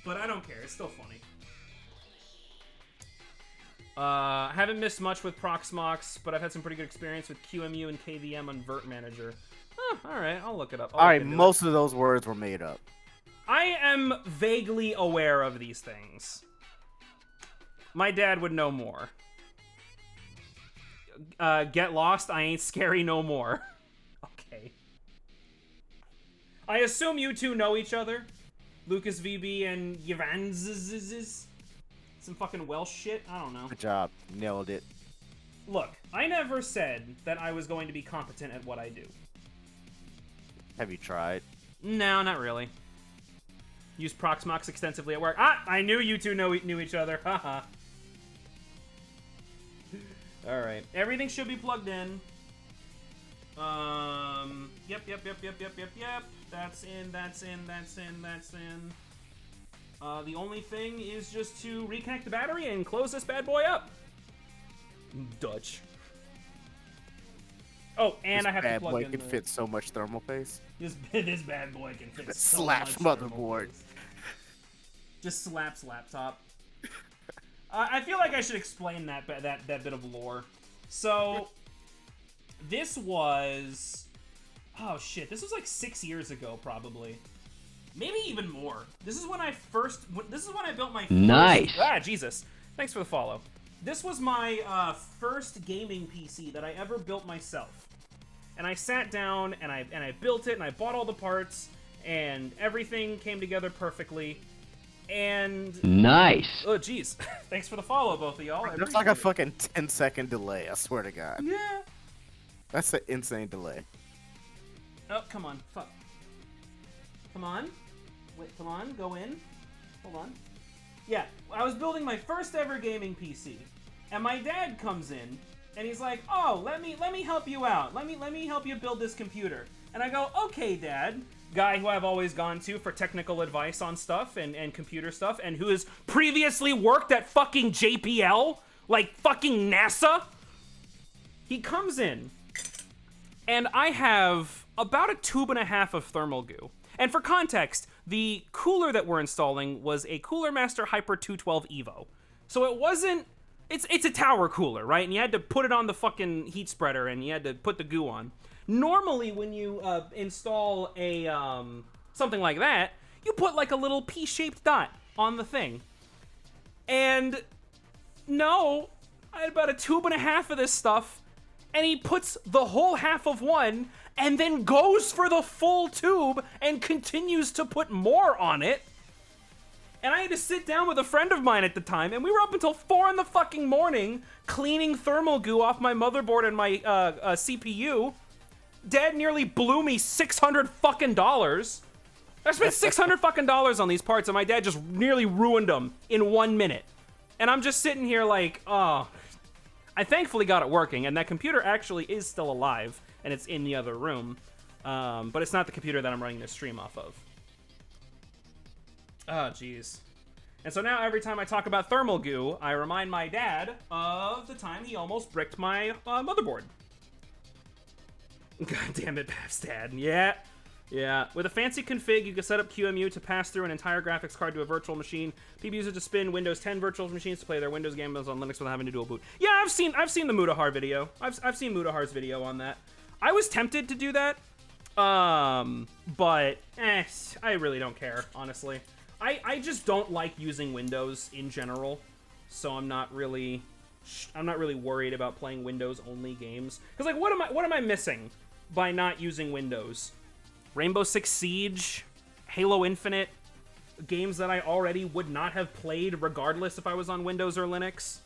But I don't care. It's still funny. Haven't missed much with Proxmox, but I've had some pretty good experience with QEMU and KVM on Vert Manager. Oh, alright. I'll look it up. Alright, most of those words were made up. I am vaguely aware of these things. My dad would know more. Get lost, I ain't scary no more. Okay. I assume you two know each other? Lucas VB and Yvanzizis? Some fucking Welsh shit? I don't know. Good job. Nailed it. Look, I never said that I was going to be competent at what I do. Have you tried? No, not really. Use Proxmox extensively at work. Ah! I knew you two knew each other. Haha. Alright. Everything should be plugged in. Yep. That's in. The only thing is just to reconnect the battery and close this bad boy up. Dutch. Oh, and I have to plug in. Bad boy can fit so much thermal paste. This bad boy can fit so Slaps much motherboard. Just slaps laptop. I feel like I should explain that bit of lore. So, this was... Oh, shit. This was like 6 years ago, probably. Maybe even more. This is when I built my first... Nice! Ah, Jesus. Thanks for the follow. This was my first gaming PC that I ever built myself. And I sat down, and I built it, and I bought all the parts, and everything came together perfectly. And... Nice! Oh, jeez. Thanks for the follow, both of y'all. There's like a fucking 10-second delay, I swear to God. Yeah. That's an insane delay. Oh, come on. Fuck. Come on. Wait, come on. Go in. Hold on. Yeah, I was building my first ever gaming PC. And my dad comes in, and he's like, oh, let me help you out. Let me help you build this computer. And I go, okay, Dad. Guy who I've always gone to for technical advice on stuff and computer stuff, and who has previously worked at fucking JPL, like fucking NASA. He comes in, and I have about a tube and a half of thermal goo. And for context, the cooler that we're installing was a Cooler Master Hyper 212 Evo. So it wasn't... It's a tower cooler, right? And you had to put it on the fucking heat spreader, and you had to put the goo on. Normally, when you install a something like that, you put like a little pea-shaped dot on the thing. And no, I had about a tube and a half of this stuff, and he puts the whole half of one, and then goes for the full tube and continues to put more on it. And I had to sit down with a friend of mine at the time, and we were up until 4 in the fucking morning cleaning thermal goo off my motherboard and my CPU. Dad nearly blew me $600 fucking dollars. I spent $600 fucking dollars on these parts, and my dad just nearly ruined them in 1 minute. And I'm just sitting here like, oh. I thankfully got it working, and that computer actually is still alive, and it's in the other room. But it's not the computer that I'm running this stream off of. Oh, jeez. And so now every time I talk about thermal goo, I remind my dad of the time he almost bricked my motherboard. God damn it, Babs Dad. Yeah. Yeah, with a fancy config, you can set up QEMU to pass through an entire graphics card to a virtual machine. People use it to spin Windows 10 virtual machines to play their Windows games on Linux without having to dual boot. Yeah, I've seen the Mutahar video. I've seen Mutahar's video on that. I was tempted to do that, but I really don't care, honestly. I just don't like using Windows in general, so I'm not really worried about playing Windows only games. Cause like, what am I missing by not using Windows? Rainbow Six Siege, Halo Infinite, games that I already would not have played regardless if I was on Windows or Linux.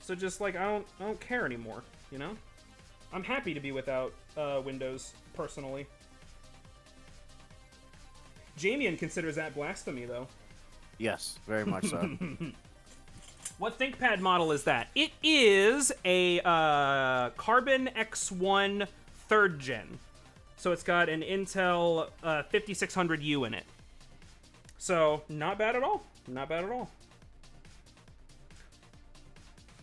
So just like, I don't care anymore, you know? I'm happy to be without Windows, personally. Jamian considers that blasphemy, though. Yes, very much so. What ThinkPad model is that? It is a Carbon X1 3rd gen. So it's got an Intel 5600U in it. So, not bad at all. Not bad at all.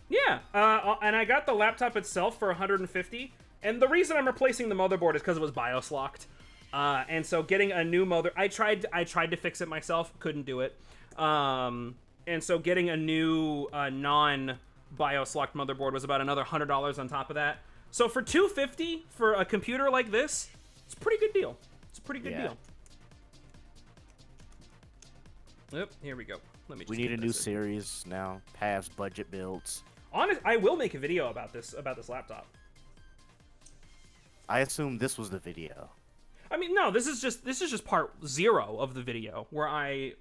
Yeah, and I got the laptop itself for $150. And the reason I'm replacing the motherboard is because it was BIOS locked. And so getting a new I tried to fix it myself, couldn't do it. And so getting a new non-BIOS locked motherboard was about another $100 on top of that. So for $250 for a computer like this, it's a pretty good deal. It's a pretty good deal. Yep, here we go. Let me just we need a new series now. Pav's budget builds. I will make a video about this laptop. I assume this was the video. I mean, no, this is just part 0 of the video where I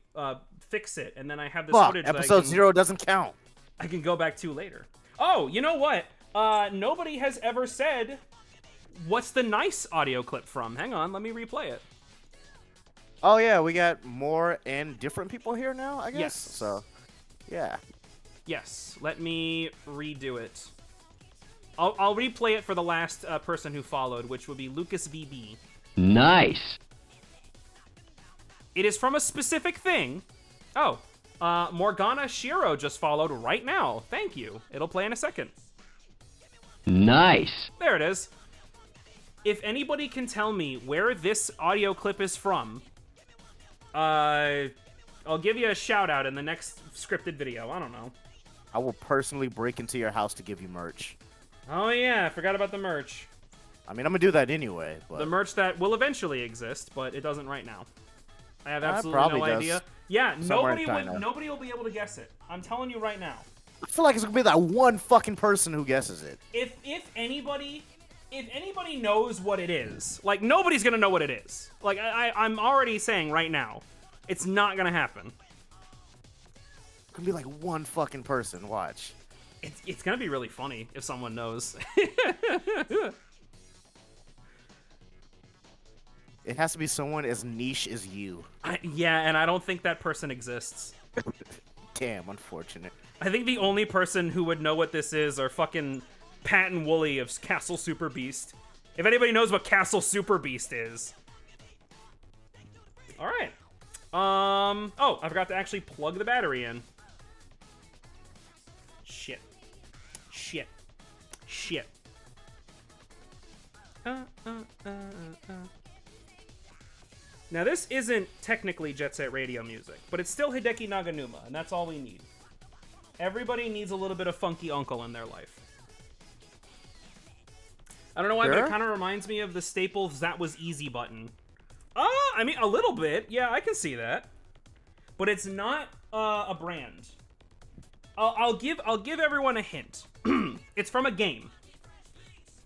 fix it, and then I have this footage. Episode 0 doesn't count. I can go back to later. Oh, you know what? Nobody has ever said what's the nice audio clip from. Hang on, let me replay it. Oh yeah, we got more and different people here now, I guess. Yes. So, yeah. Yes, let me redo it. I'll replay it for the last person who followed, which would be Lucas VB. Nice. It is from a specific thing. Oh, Morgana Shiro just followed right now. Thank you. It'll play in a second. Nice. There it is. If anybody can tell me where this audio clip is from, I'll give you a shout out in the next scripted video. I don't know. I will personally break into your house to give you merch. Oh yeah, I forgot about the merch. I mean, I'm gonna do that anyway. But... The merch that will eventually exist, but it doesn't right now. I have absolutely no does. idea. Yeah, Somewhere nobody will be able to guess it. I'm telling you right now. I feel like it's gonna be that one fucking person who guesses it. If anybody knows what it is, like nobody's gonna know what it is. Like I'm already saying right now, it's not gonna happen. It's gonna be like one fucking person. Watch. It's gonna be really funny if someone knows. It has to be someone as niche as you. Yeah, and I don't think that person exists. Damn, unfortunate. I think the only person who would know what this is are fucking Pat and Wooly of Castle Super Beast. If anybody knows what Castle Super Beast is. Alright. Oh, I forgot to actually plug the battery in. Shit. Now this isn't technically Jet Set Radio music, but it's still Hideki Naganuma, and that's all we need. Everybody needs a little bit of funky uncle in their life. I don't know why, but it kind of reminds me of the Staples That Was Easy button. I mean, a little bit. Yeah, I can see that. But it's not a brand. I'll give everyone a hint. It's from a game.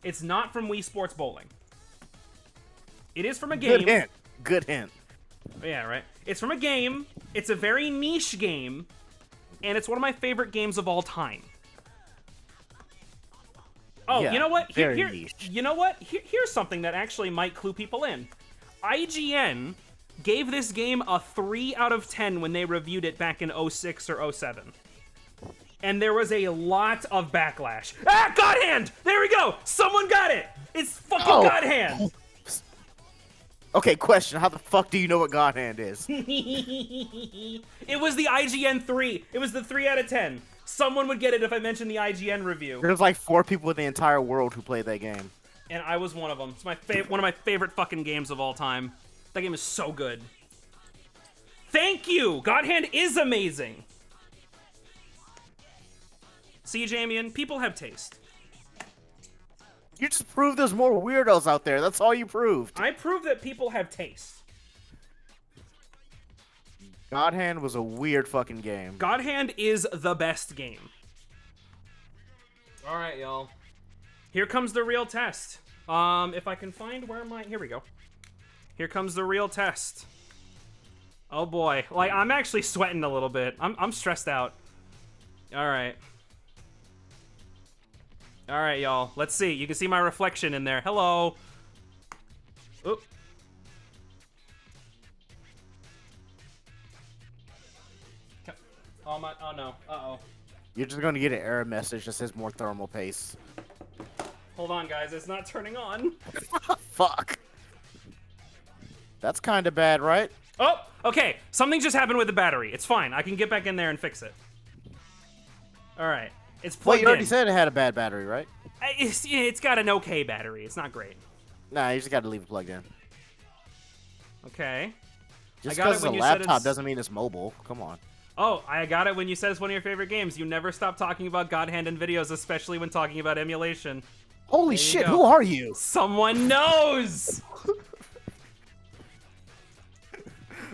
It's not from Wii Sports Bowling. It is from a game. Good hint. Yeah, right. It's from a game. It's a very niche game, and it's one of my favorite games of all time. Oh, Yeah, you know what? very niche. You know what? Here's something that actually might clue people in. IGN gave this game a 3 out of 10 when they reviewed it back in 06 or 07. And there was a lot of backlash. Ah, God Hand! There we go! Someone got it! It's fucking God Hand! Okay, question. How the fuck do you know what God Hand is? It was the IGN 3. It was the 3 out of 10. Someone would get it if I mentioned the IGN review. There's like 4 people in the entire world who play that game. And I was one of them. It's one of my favorite fucking games of all time. That game is so good. Thank you! God Hand is amazing! See, Jamian, people have taste. You just proved there's more weirdos out there. That's all you proved. I proved that people have taste. God Hand was a weird fucking game. God Hand is the best game. Alright, y'all. Here comes the real test. If I can find where my... Here we go. Here comes the real test. Oh boy. Like, I'm actually sweating a little bit. I'm stressed out. Alright. Alright, y'all. Let's see. You can see my reflection in there. Hello. Oop. Oh no. Uh-oh. You're just going to get an error message that says more thermal paste. Hold on, guys. It's not turning on. Fuck. That's kind of bad, right? Oh, okay. Something just happened with the battery. It's fine. I can get back in there and fix it. All right. It's plugged Well, you already in. said it had a bad battery, right? It's got an okay battery. It's not great. Nah, you just got to leave it plugged in. Okay. Just I got it because it's a when you said laptop it's- doesn't mean it's mobile. Come on. Oh, I got it when you said it's one of your favorite games. You never stop talking about God Hand in videos, especially when talking about emulation. Holy There you shit, go. who are you? Someone knows!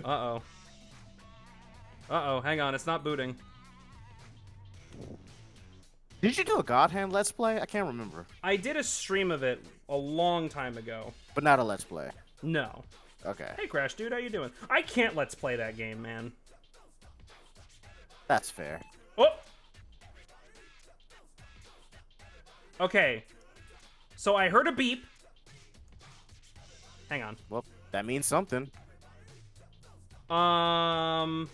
Uh-oh. Uh-oh, hang on, it's not booting. Did you do a God Hand Let's Play? I can't remember. I did a stream of it a long time ago. But not a Let's Play. No. Okay. Hey, Crash Dude, how you doing? I can't Let's Play that game, man. That's fair. Oh! Okay. So I heard a beep. Hang on. Well, that means something. Top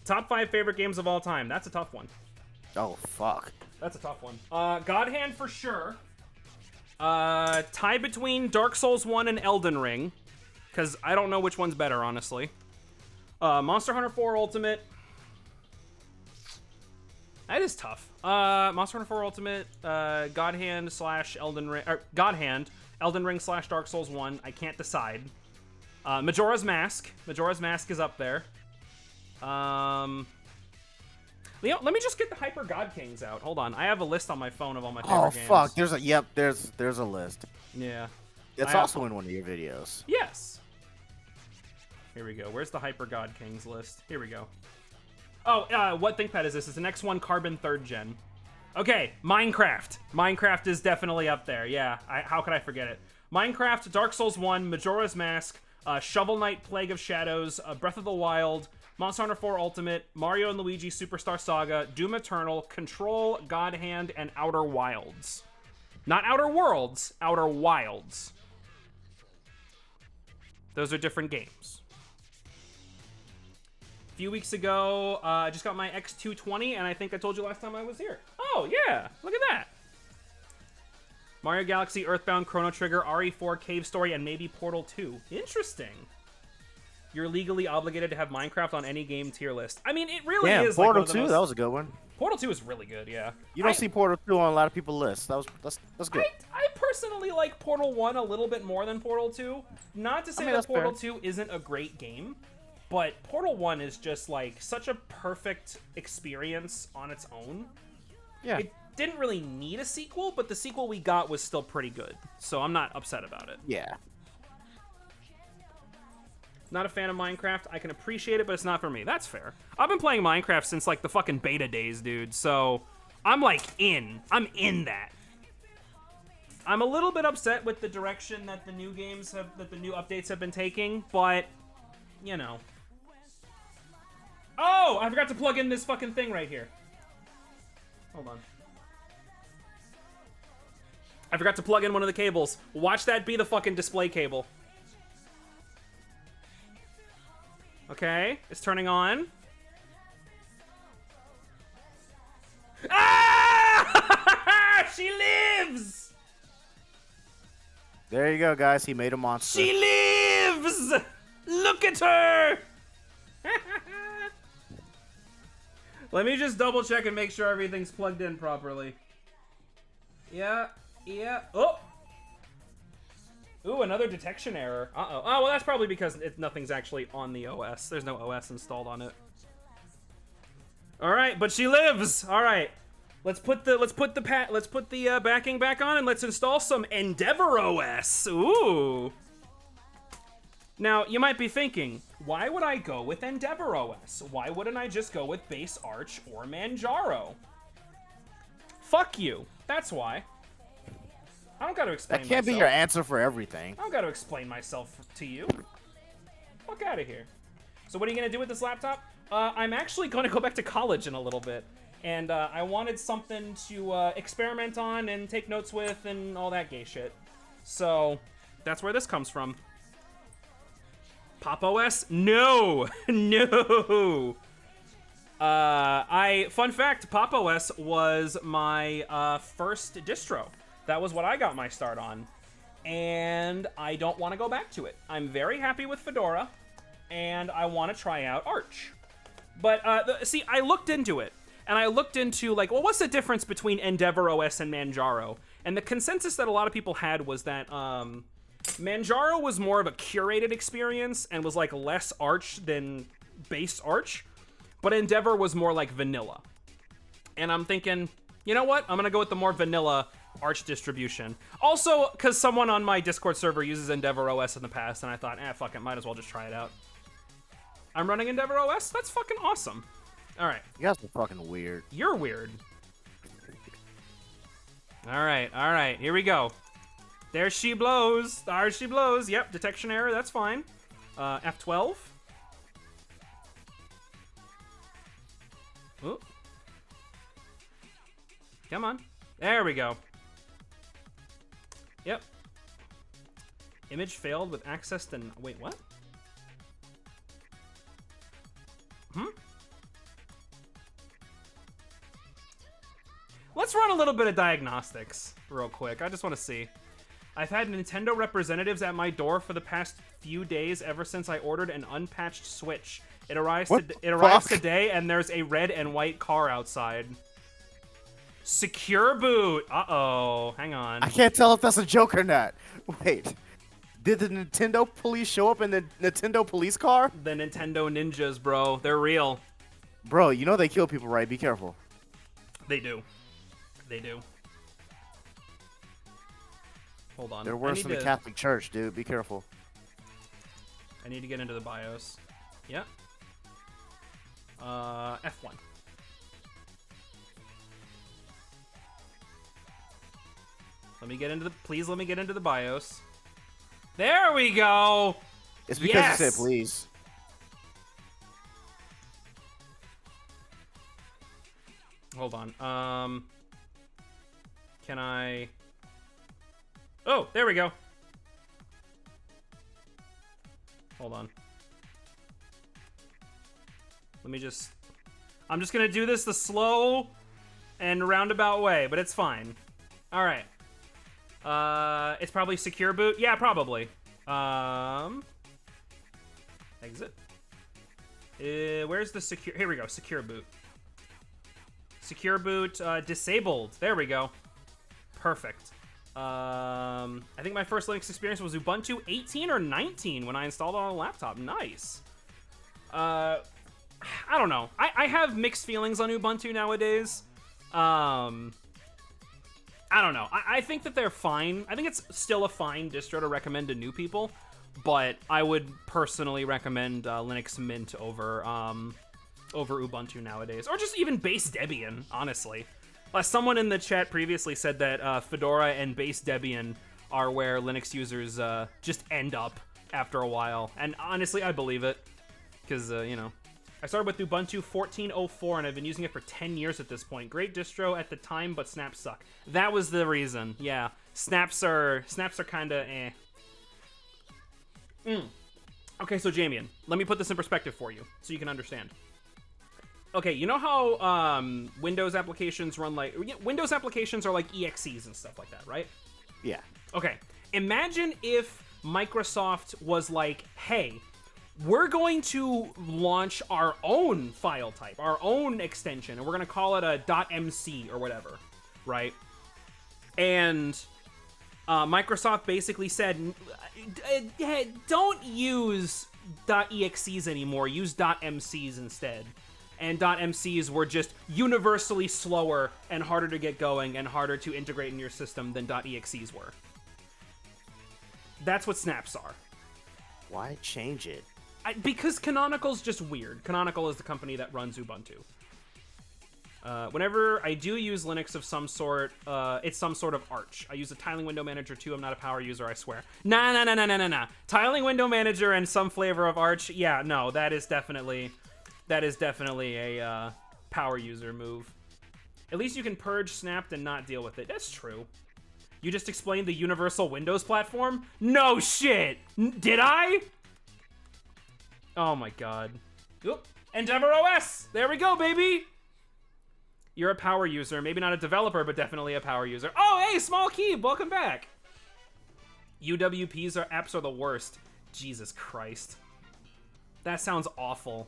5 favorite games of all time. That's a tough one. Oh, fuck. That's a tough one. God Hand for sure. Tie between Dark Souls 1 and Elden Ring. Because I don't know which one's better, honestly. Monster Hunter 4 Ultimate. That is tough. Monster Hunter 4 Ultimate, God Hand / Elden Ring, or God Hand, Elden Ring / Dark Souls 1. I can't decide. Majora's Mask. Majora's Mask is up there. Leo, let me just get the Hyper God Kings out. Hold on. I have a list on my phone of all my favorite Oh, games. fuck. There's a list. Yeah. It's I also in one of your videos. Yes. Here we go. Where's the Hyper God Kings list? Here we go. Oh, what ThinkPad is this? It's an X1 Carbon 3rd Gen. Okay, Minecraft. Minecraft is definitely up there. Yeah, how could I forget it? Minecraft, Dark Souls 1, Majora's Mask, Shovel Knight, Plague of Shadows, Breath of the Wild, Monster Hunter 4 Ultimate, Mario and Luigi Superstar Saga, Doom Eternal, Control, God Hand, and Outer Wilds. Not Outer Worlds, Outer Wilds. Those are different games. A few weeks ago, I just got my X220, and I think I told you last time I was here. Oh, yeah. Look at that. Mario Galaxy, Earthbound, Chrono Trigger, RE4, Cave Story, and maybe Portal 2. Interesting. You're legally obligated to have Minecraft on any game tier list. I mean, it really Damn, is like Portal one of the 2, most... that was a good one. Portal 2 is really good, yeah. You don't see Portal 2 on a lot of people's lists. That's good. I personally like Portal 1 a little bit more than Portal 2. Not to say that that's Portal fair. 2 isn't a great game, but Portal 1 is just like such a perfect experience on its own. Yeah. It didn't really need a sequel, but the sequel we got was still pretty good, so I'm not upset about it. Yeah. Not a fan of Minecraft. I can appreciate it, but it's not for me. That's fair. I've been playing Minecraft since like the fucking beta days, dude, so I'm like in. I'm in that. I'm a little bit upset with the direction that the new games have, that the new updates have been taking, but, you know. Oh, I forgot to plug in this fucking thing right here. Hold on. I forgot to plug in one of the cables. Watch that be the fucking display cable. Okay, it's turning on. Ah! She lives! There you go, guys. He made a monster. She lives! Look at her! Let me just double check and make sure everything's plugged in properly. Yeah. Oh! Ooh, another detection error. Uh-oh. Oh, well, that's probably because nothing's actually on the OS. There's no OS installed on it. All right, but she lives. All right. Let's put the backing back on and let's install some Endeavor OS. Ooh. Now, you might be thinking, why would I go with Endeavor OS? Why wouldn't I just go with Base Arch or Manjaro? Fuck you. That's why. I don't gotta explain That can't myself. be your answer for everything. I don't gotta explain myself to you. Fuck out of here. So what are you gonna do with this laptop? I'm actually gonna go back to college in a little bit. And I wanted something to experiment on and take notes with and all that gay shit. So that's where this comes from. Pop OS? No! No! Fun fact, Pop OS was my first distro. That was what I got my start on. And I don't want to go back to it. I'm very happy with Fedora, and I want to try out Arch. But, see, I looked into it. And I looked into, like, well, what's the difference between Endeavor OS and Manjaro? And the consensus that a lot of people had was that Manjaro was more of a curated experience and was, like, less Arch than base Arch. But Endeavor was more like vanilla. And I'm thinking, you know what? I'm going to go with the more vanilla Arch distribution. Also, because someone on my Discord server uses Endeavor OS in the past, and I thought, fuck it, might as well just try it out. I'm running Endeavor OS? That's fucking awesome. All right. You guys are fucking weird. You're weird. All right. Here we go. There she blows. There she blows. Yep, detection error. That's fine. F12. Ooh. Come on. There we go. Yep. Image failed with access to... Wait, what? Let's run a little bit of diagnostics real quick. I just want to see. I've had Nintendo representatives at my door for the past few days ever since I ordered an unpatched Switch. It arrives today, and there's a red and white car outside. Secure boot. Uh-oh. Hang on. I can't tell if that's a joke or not. Wait. Did the Nintendo police show up in the Nintendo police car? The Nintendo ninjas, bro. They're real. Bro, you know they kill people, right? Be careful. They do. They do. Hold on. They're worse than the Catholic Church, dude. Be careful. I need to get into the BIOS. Yeah. F1. Please let me get into the BIOS. There we go! It's because you said please. Hold on. Can I... Oh, there we go. Hold on. I'm just gonna do this the slow and roundabout way, but it's fine. All right. It's probably secure boot. Yeah, probably. Exit. Where's the secure? Here we go. Secure boot. Secure boot disabled. There we go. Perfect. I think my first Linux experience was Ubuntu 18 or 19 when I installed it on a laptop. Nice. I don't know. I have mixed feelings on Ubuntu nowadays. I don't know. I think that they're fine. I think it's still a fine distro to recommend to new people, but I would personally recommend Linux Mint over Ubuntu nowadays, or just even base Debian, honestly. Someone in the chat previously said that Fedora and base Debian are where Linux users just end up after a while, and honestly, I believe it, because, you know, I started with Ubuntu 14.04, and I've been using it for 10 years at this point. Great distro at the time, but snaps suck. That was the reason, yeah. Snaps are kinda eh. Okay, so Jamian, let me put this in perspective for you, so you can understand. Okay, you know how Windows applications run like... Windows applications are like EXEs and stuff like that, right? Yeah. Okay, imagine if Microsoft was like, hey, we're going to launch our own file type, our own extension, and we're going to call it a .mc or whatever, right? And Microsoft basically said, don't use .exes anymore, use .mcs instead. And .mcs were just universally slower and harder to get going and harder to integrate in your system than .exes were. That's what snaps are. Why change it? Because Canonical's just weird. Canonical is the company that runs Ubuntu. Whenever I do use Linux of some sort, it's some sort of Arch. I use a tiling window manager too. I'm not a power user, I swear. Nah. Tiling window manager and some flavor of Arch. Yeah, no, that is definitely a power user move. At least you can purge snapped and not deal with it. That's true. You just explained the universal Windows platform? No shit! Did I? Oh my god. Oop. Endeavor OS! There we go, baby! You're a power user. Maybe not a developer, but definitely a power user. Oh, hey, Small Key, welcome back. Apps are the worst. Jesus Christ. That sounds awful.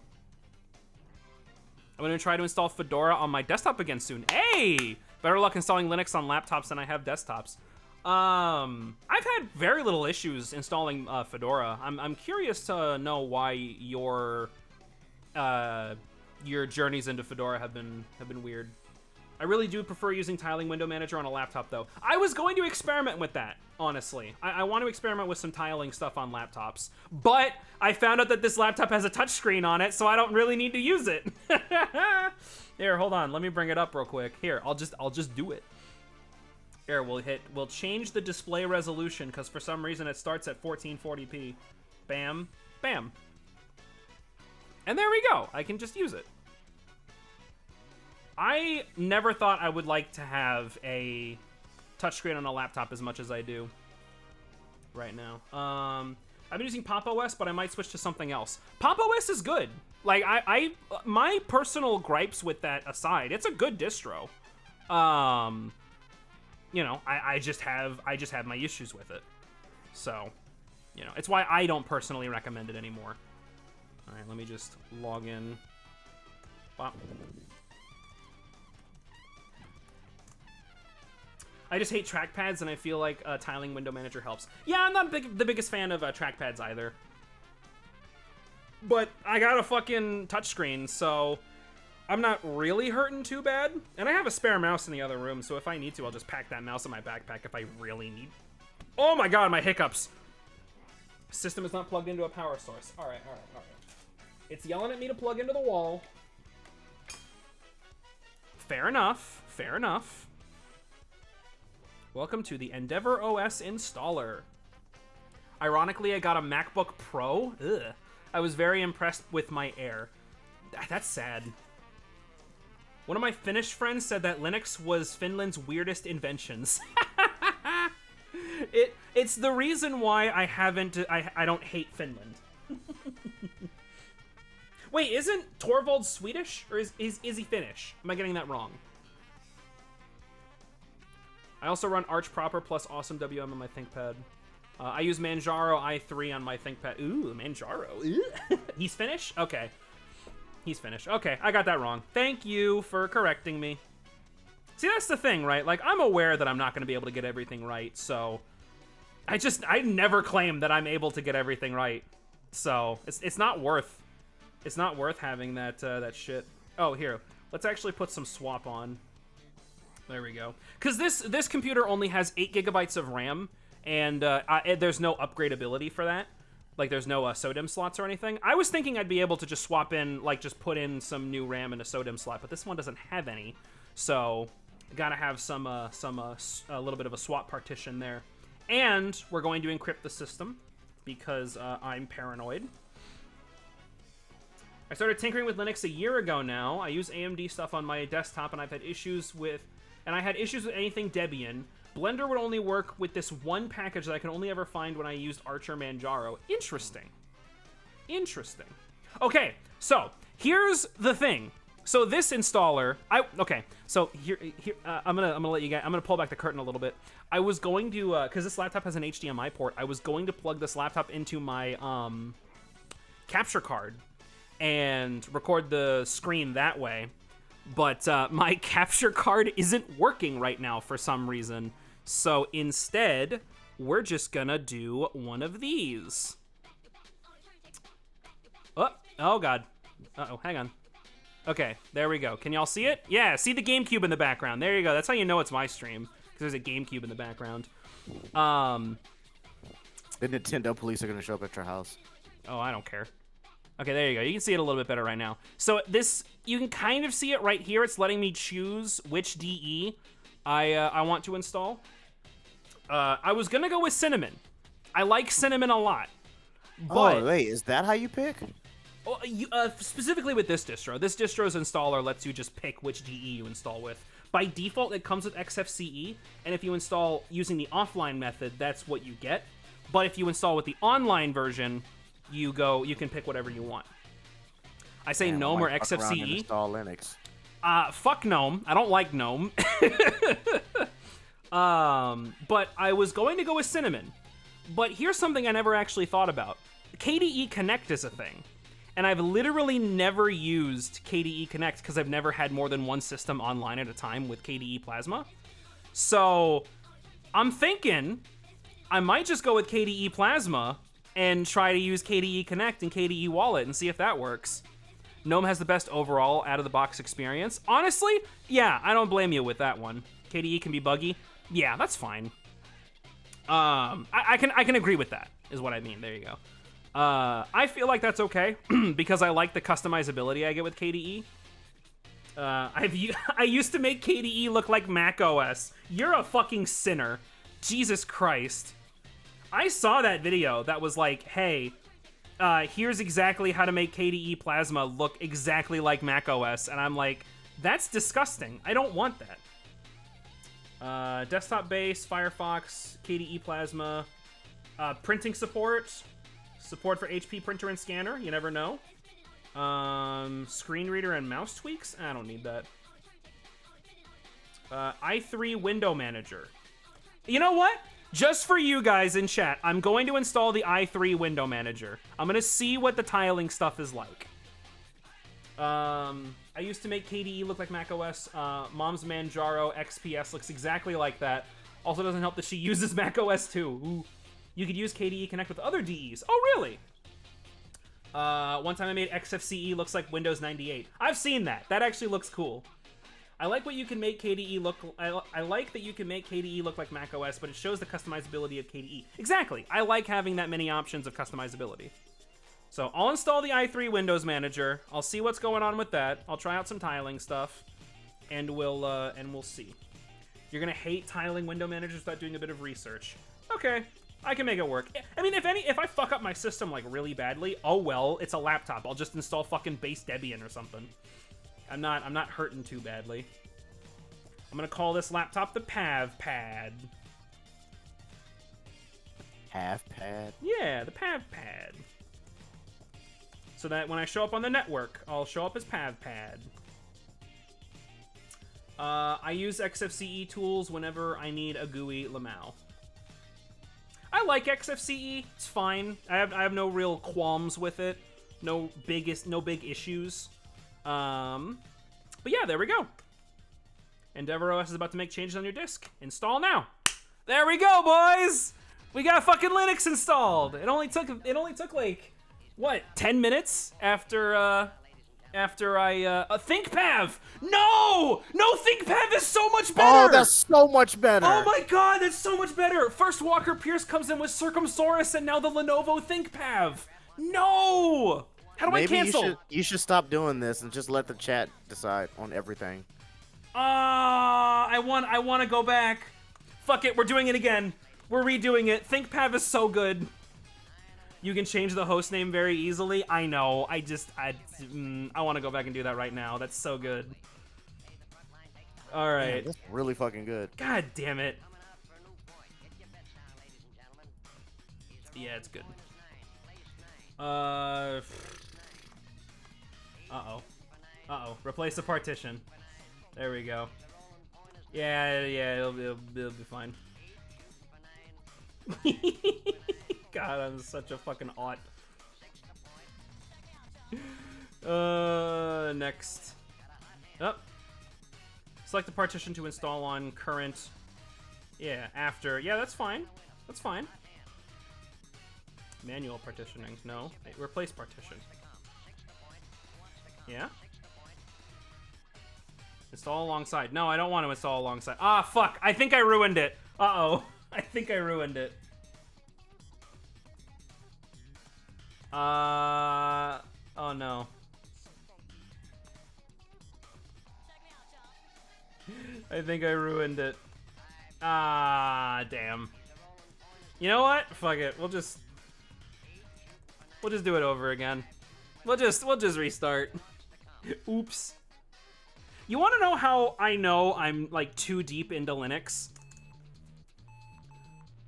I'm gonna try to install Fedora on my desktop again soon. Hey! Better luck installing Linux on laptops than I have desktops. I've had very little issues installing Fedora. I'm curious to know why your journeys into Fedora have been weird. I really do prefer using Tiling Window Manager on a laptop, though. I was going to experiment with that, honestly. I want to experiment with some tiling stuff on laptops, but I found out that this laptop has a touchscreen on it, so I don't really need to use it. Here, hold on. Let me bring it up real quick. Here, I'll just do it. Here, we'll change the display resolution because for some reason it starts at 1440p. Bam, bam. And there we go. I can just use it. I never thought I would like to have a touchscreen on a laptop as much as I do right now. I've been using Pop! OS, but I might switch to something else. Pop! OS is good. Like, my personal gripes with that aside, it's a good distro. You know, I just have my issues with it. So, you know, it's why I don't personally recommend it anymore. All right, let me just log in. Bop. I just hate trackpads, and I feel like Tiling Window Manager helps. Yeah, I'm not the biggest fan of trackpads either. But I got a fucking touchscreen, so I'm not really hurting too bad. And I have a spare mouse in the other room, so if I need to, I'll just pack that mouse in my backpack if I really need. Oh my god, my hiccups. System is not plugged into a power source. All right. It's yelling at me to plug into the wall. Fair enough. Welcome to the Endeavor OS installer. Ironically, I got a MacBook Pro. Ugh. I was very impressed with my Air. That's sad. One of my Finnish friends said that Linux was Finland's weirdest inventions. It's the reason why I don't hate Finland. Wait, isn't Torvald Swedish? Or is he Finnish? Am I getting that wrong? I also run Arch Proper plus Awesome WM on my ThinkPad. I use Manjaro i3 on my ThinkPad. Ooh, Manjaro. Ooh. He's Finnish? Okay. He's Finnish. Okay, I got that wrong. Thank you for correcting me. See, that's the thing, right? Like, I'm aware that I'm not going to be able to get everything right, so I never claim that I'm able to get everything right. So, it's not worth having that shit. Oh, here. Let's actually put some swap on. There we go. Because this computer only has 8 gigabytes of RAM, and there's no upgradability for that. Like, there's no SODIMM slots or anything. I was thinking I'd be able to just swap in, like, just put in some new RAM in a SODIMM slot, but this one doesn't have any. So, gotta have a little bit of a swap partition there. And we're going to encrypt the system because I'm paranoid. I started tinkering with Linux a year ago now. I use AMD stuff on my desktop, and I had issues with anything Debian. Blender would only work with this one package that I can only ever find when I used Archer Manjaro. Interesting. Okay, so here's the thing. So this installer, So here, I'm gonna let you guys. I'm gonna pull back the curtain a little bit. I was going to, because this laptop has an HDMI port. I was going to plug this laptop into my capture card and record the screen that way. But my capture card isn't working right now for some reason. So instead, we're just gonna do one of these. Oh god. Uh-oh, hang on. Okay, there we go. Can y'all see it? Yeah, see the GameCube in the background. There you go. That's how you know it's my stream, because there's a GameCube in the background. The Nintendo police are gonna show up at your house. Oh, I don't care. Okay, there you go. You can see it a little bit better right now. So this, you can kind of see it right here. It's letting me choose which DE I want to install. I was gonna go with Cinnamon. I like Cinnamon a lot. But, oh, wait, is that how you pick? Specifically with this distro. This distro's installer lets you just pick which DE you install with. By default, it comes with XFCE, and if you install using the offline method, that's what you get. But if you install with the online version, you can pick whatever you want. I say GNOME or XFCE. Install Linux. Fuck GNOME. I don't like GNOME. But I was going to go with Cinnamon. But here's something I never actually thought about. KDE Connect is a thing. And I've literally never used KDE Connect because I've never had more than one system online at a time with KDE Plasma. So I'm thinking I might just go with KDE Plasma and try to use KDE Connect and KDE Wallet and see if that works. GNOME has the best overall out-of-the-box experience. Honestly, yeah, I don't blame you with that one. KDE can be buggy. Yeah, that's fine. I can agree with that, is what I mean. There you go. I feel like that's okay because I like the customizability I get with KDE. I used to make KDE look like Mac OS. You're a fucking sinner. Jesus Christ. I saw that video that was like, hey, here's exactly how to make KDE Plasma look exactly like Mac OS. And I'm like, that's disgusting. I don't want that. Desktop base, Firefox, KDE Plasma, printing support for HP printer and scanner, you never know. Screen reader and mouse tweaks, I don't need that. i3 window manager. You know what? Just for you guys in chat, I'm going to install the i3 window manager. I'm gonna see what the tiling stuff is like. I used to make KDE look like macOS. Mom's Manjaro XPS looks exactly like that. Also doesn't help that she uses macOS too. Ooh. You could use KDE Connect with other DEs. Oh, really? One time I made XFCE looks like Windows 98. I've seen that. That actually looks cool. I like what you can make KDE look. I like that you can make KDE look like macOS, but it shows the customizability of KDE. Exactly. I like having that many options of customizability. So I'll install the i3 Windows Manager. I'll see what's going on with that. I'll try out some tiling stuff, and we'll see. You're gonna hate tiling window managers without doing a bit of research. Okay. I can make it work. I mean, if I fuck up my system, like, really badly, oh well, it's a laptop. I'll just install fucking base Debian or something. I'm not hurting too badly. I'm gonna call this laptop the PAV Pad. Half pad? Yeah, the PAV Pad. So that when I show up on the network, I'll show up as PAV Pad. I use XFCE tools whenever I need a GUI Lamau. I like XFCE. It's fine. I have no real qualms with it. No big issues. But yeah, there we go. EndeavourOS is about to make changes on your disk. Install now. There we go, boys. We got fucking Linux installed. It only took like what, 10 minutes after I ThinkPAV. No, ThinkPAV is so much better. Oh, that's so much better. Oh my god, that's so much better. First Walker Pierce comes in with Circumsaurus and now the Lenovo ThinkPAV. No. How do I cancel? You should stop doing this and just let the chat decide on everything. I want to go back. Fuck it, we're doing it again. We're redoing it. ThinkPAV is so good. You can change the host name very easily. I know. I want to go back and do that right now. That's so good. All right. Man, that's really fucking good. God damn it. Yeah, it's good. Uh-oh. Replace the partition. There we go. Yeah, it'll be fine. God, I'm such a fucking aught. Next. Oh. Select the partition to install on current Yeah, after. Yeah, that's fine. That's fine. Manual partitioning. No. Replace partition. Yeah? Install alongside. No, I don't want to install alongside. Ah, fuck. I think I ruined it. Uh-oh. I think I ruined it. Oh no. I think I ruined it. Ah, damn. You know what? Fuck it. We'll just do it over again. We'll just restart. Oops. You want to know how I know I'm like too deep into Linux?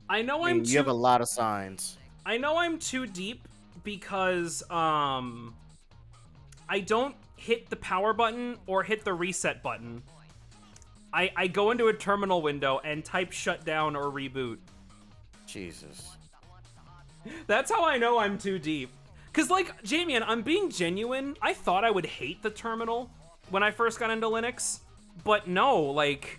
I know I'm too... You have a lot of signs. I know I'm too deep because I don't hit the power button or hit the reset button. I go into a terminal window and type shutdown or reboot. Jesus. That's how I know I'm too deep. Cause like, Jamian, I'm being genuine. I thought I would hate the terminal when I first got into Linux, but no, like,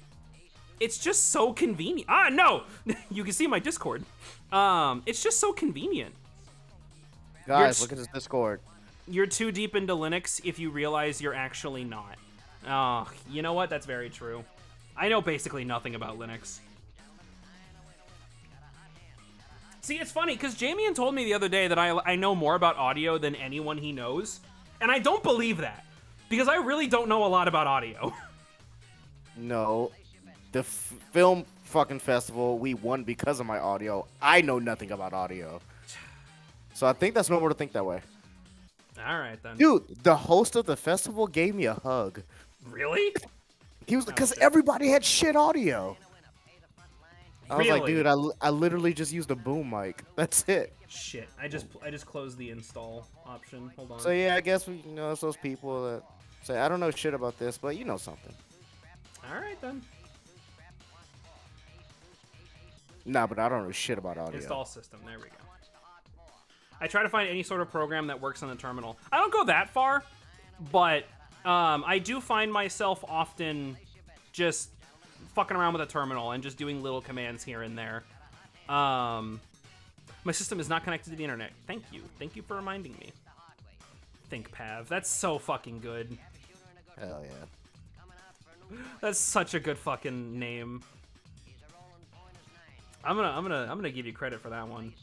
it's just so convenient. Ah, no! You can see my Discord. It's just so convenient. Guys, look at this Discord. You're too deep into Linux if you realize you're actually not. Oh, you know what? That's very true. I know basically nothing about Linux. See, it's funny, because Jamian told me the other day that I know more about audio than anyone he knows, and I don't believe that, because I really don't know a lot about audio. No. The film fucking festival, we won because of my audio. I know nothing about audio. So I think that's normal to think that way. All right, then. Dude, the host of the festival gave me a hug. Really? He was because everybody had shit audio. I was like, dude, I literally just used a boom mic. That's it. Shit, I just closed the install option. Hold on. So yeah, I guess we know it's those people that say, I don't know shit about this, but you know something. All right, then. Nah, but I don't know shit about audio. Install system. There we go. I try to find any sort of program that works on the terminal. I don't go that far, but I do find myself often just fucking around with a terminal and just doing little commands here and there. My system is not connected to the internet. Thank you. Thank you for reminding me. ThinkPav. That's so fucking good. Hell yeah. That's such a good fucking name. I'm gonna give you credit for that one.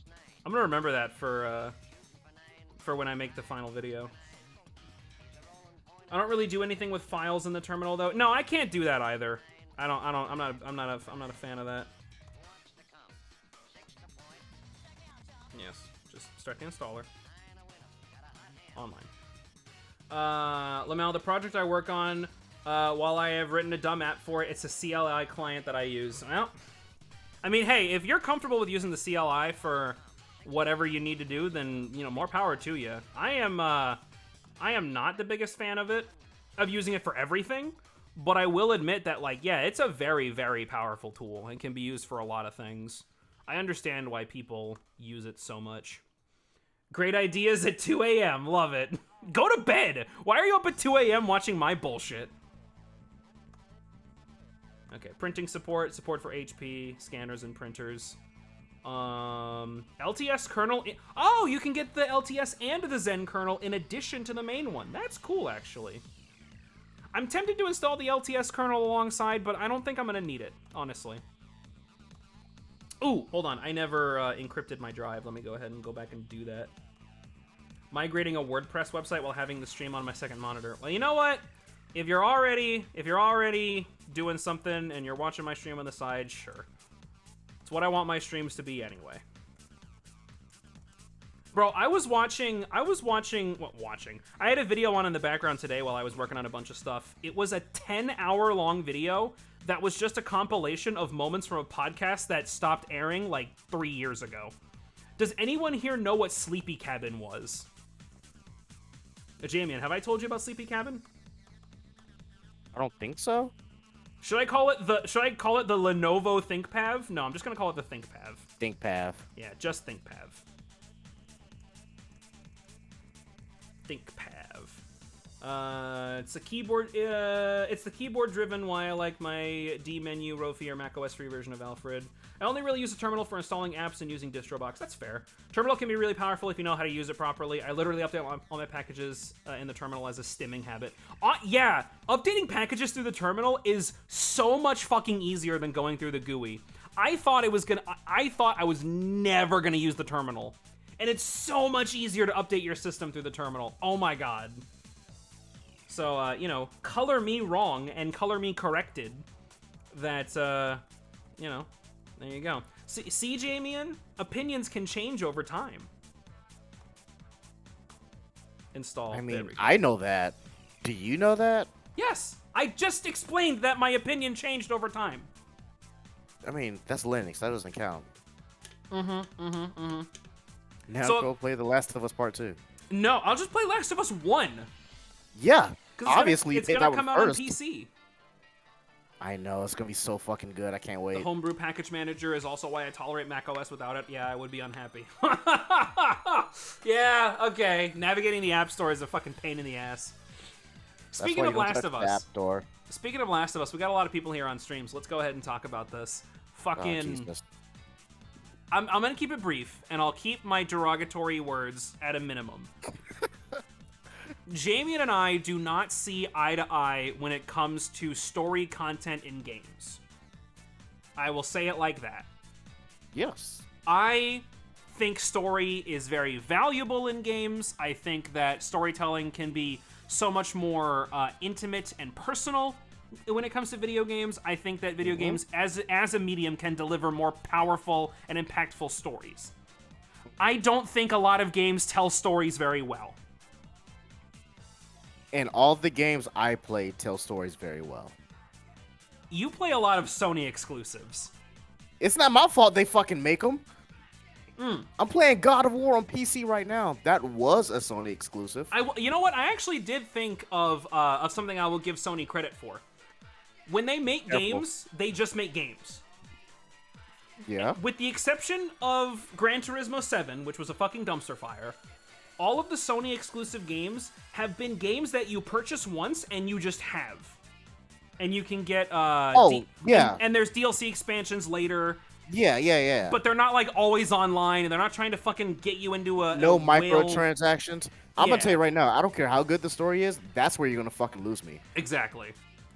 I'm gonna remember that for when I make the final video. I don't really do anything with files in the terminal though. No, I can't do that either. I'm not a fan of that. Yes, just start the installer. Online. Lamel, the project I work on, while I have written a dumb app for it, it's a CLI client that I use. Well, I mean, hey, if you're comfortable with using the CLI for whatever you need to do, then, you know, more power to you. I am not the biggest fan of it, of using it for everything, but I will admit that, like, yeah, it's a very, very powerful tool and can be used for a lot of things. I understand why people use it so much. Great ideas at 2 a.m. Love it. Go to bed. Why are you up at 2 a.m. watching my bullshit? Okay, printing support for HP, scanners and printers. LTS kernel. Oh, you can get the LTS and the Zen kernel in addition to the main one. That's cool, actually. I'm tempted to install the LTS kernel alongside, but I don't think I'm gonna need it, honestly. Ooh, hold on. I never encrypted my drive. Let me go ahead and go back and do that. Migrating a WordPress website while having the stream on my second monitor. Well, you know what? If you're already doing something and you're watching my stream on the side, sure. It's what I want my streams to be anyway. Bro, I had a video on in the background today while I was working on a bunch of stuff. It was a 10-hour-long video that was just a compilation of moments from a podcast that stopped airing like 3 years ago. Does anyone here know what Sleepy Cabin was? Jamian, have I told you about Sleepy Cabin? I don't think so. Should I call it the Lenovo ThinkPav? No, I'm just gonna call it the ThinkPav. ThinkPav. Yeah, just ThinkPav. ThinkPav. It's a keyboard. It's the keyboard-driven why I like my D menu Rofi or macOS free version of Alfred. I only really use the terminal for installing apps and using DistroBox. That's fair. Terminal can be really powerful if you know how to use it properly. I literally update all my packages in the terminal as a stimming habit. Yeah, updating packages through the terminal is so much fucking easier than going through the GUI. I thought I was never gonna use the terminal, and it's so much easier to update your system through the terminal. Oh my god. So, you know, color me wrong and color me corrected. That, you know, there you go. See, Jamian? Opinions can change over time. Install. I mean, I know that. Do you know that? Yes! I just explained that my opinion changed over time. I mean, that's Linux. That doesn't count. Now So- go play The Last of Us Part 2. No, I'll just play Last of Us 1. Yeah. 'Cause Obviously, it's you picked gonna that come one out first. on PC. I know. It's going to be so fucking good. I can't wait. The homebrew package manager is also why I tolerate macOS without it. Yeah, I would be unhappy. Yeah, okay. Navigating the App Store is a fucking pain in the ass. That's Speaking why of you don't Last touch of the Us, App Store. Speaking of Last of Us, we got a lot of people here on stream, so let's go ahead and talk about this. Oh, Jesus. I'm gonna keep it brief, and I'll keep my derogatory words at a minimum. Jamie and I do not see eye to eye when it comes to story content in games. I will say it like that. Yes. I think story is very valuable in games. I think that storytelling can be so much more intimate and personal when it comes to video games. I think that video games as a medium can deliver more powerful and impactful stories. I don't think a lot of games tell stories very well. And all the games I play tell stories very well. You play a lot of Sony exclusives. It's not my fault they fucking make them. I'm playing God of War on PC right now. That was a Sony exclusive. You know what? I actually did think of something I will give Sony credit for. When they make games, they just make games. Yeah. With the exception of Gran Turismo 7, which was a fucking dumpster fire, all of the Sony exclusive games have been games that you purchase once and you just have. And you can get yeah. and there's DLC expansions later. Yeah. But they're not like always online, and they're not trying to fucking get you into no a microtransactions. I'm Yeah. gonna tell you right now, I don't care how good the story is, that's where you're gonna fucking lose me. Exactly.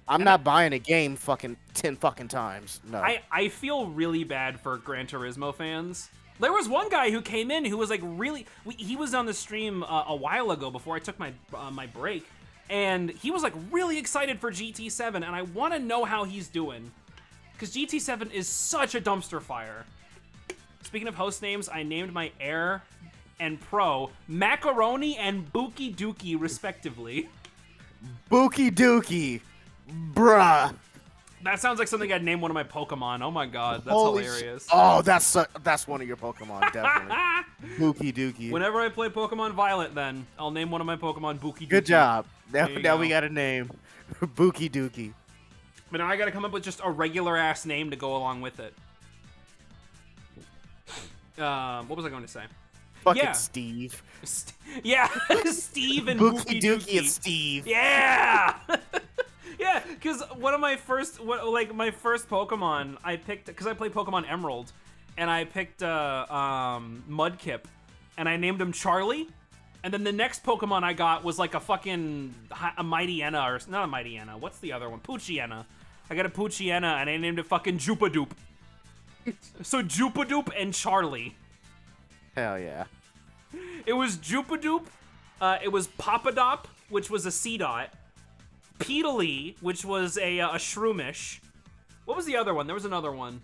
I'm not buying a game fucking 10 fucking times. No. I feel really bad for Gran Turismo fans. There was one guy who came in who was like really... he was on the stream a while ago before I took my my break, and he was like really excited for GT7, and I want to know how he's doing. Because GT7 is such a dumpster fire. Speaking of host names, I named my Air and Pro Macaroni and Bookie Dookie, respectively. Bookie Dookie. Bruh. That sounds like something I'd name one of my Pokemon. Oh my god, that's Holy hilarious. Oh, that's one of your Pokemon, definitely. Bookie Dookie. Whenever I play Pokemon Violet, then, I'll name one of my Pokemon Bookie Dookie. Good job. Now There you go. we got a name. Bookie Dookie. But now I gotta come up with just a regular-ass name to go along with it. What was I going to say? Fucking Yeah. Steve. Yeah, Steve and Bookie Bookie Dookie and Steve. Yeah! Yeah, because one of my first Pokemon I picked, because I play Pokemon Emerald, and I picked Mudkip, and I named him Charlie, and then the next Pokemon I got was like a fucking a Mightyena, or not a Mightyena, what's the other one? Poochyena. I got a Poochyena, and I named it fucking Jupadoop. So Jupadoop and Charlie. Hell yeah. It was Jupadoop, it was Papadop, which was a Seedot, Peedly, which was a Shroomish. What was the other one? There was another one.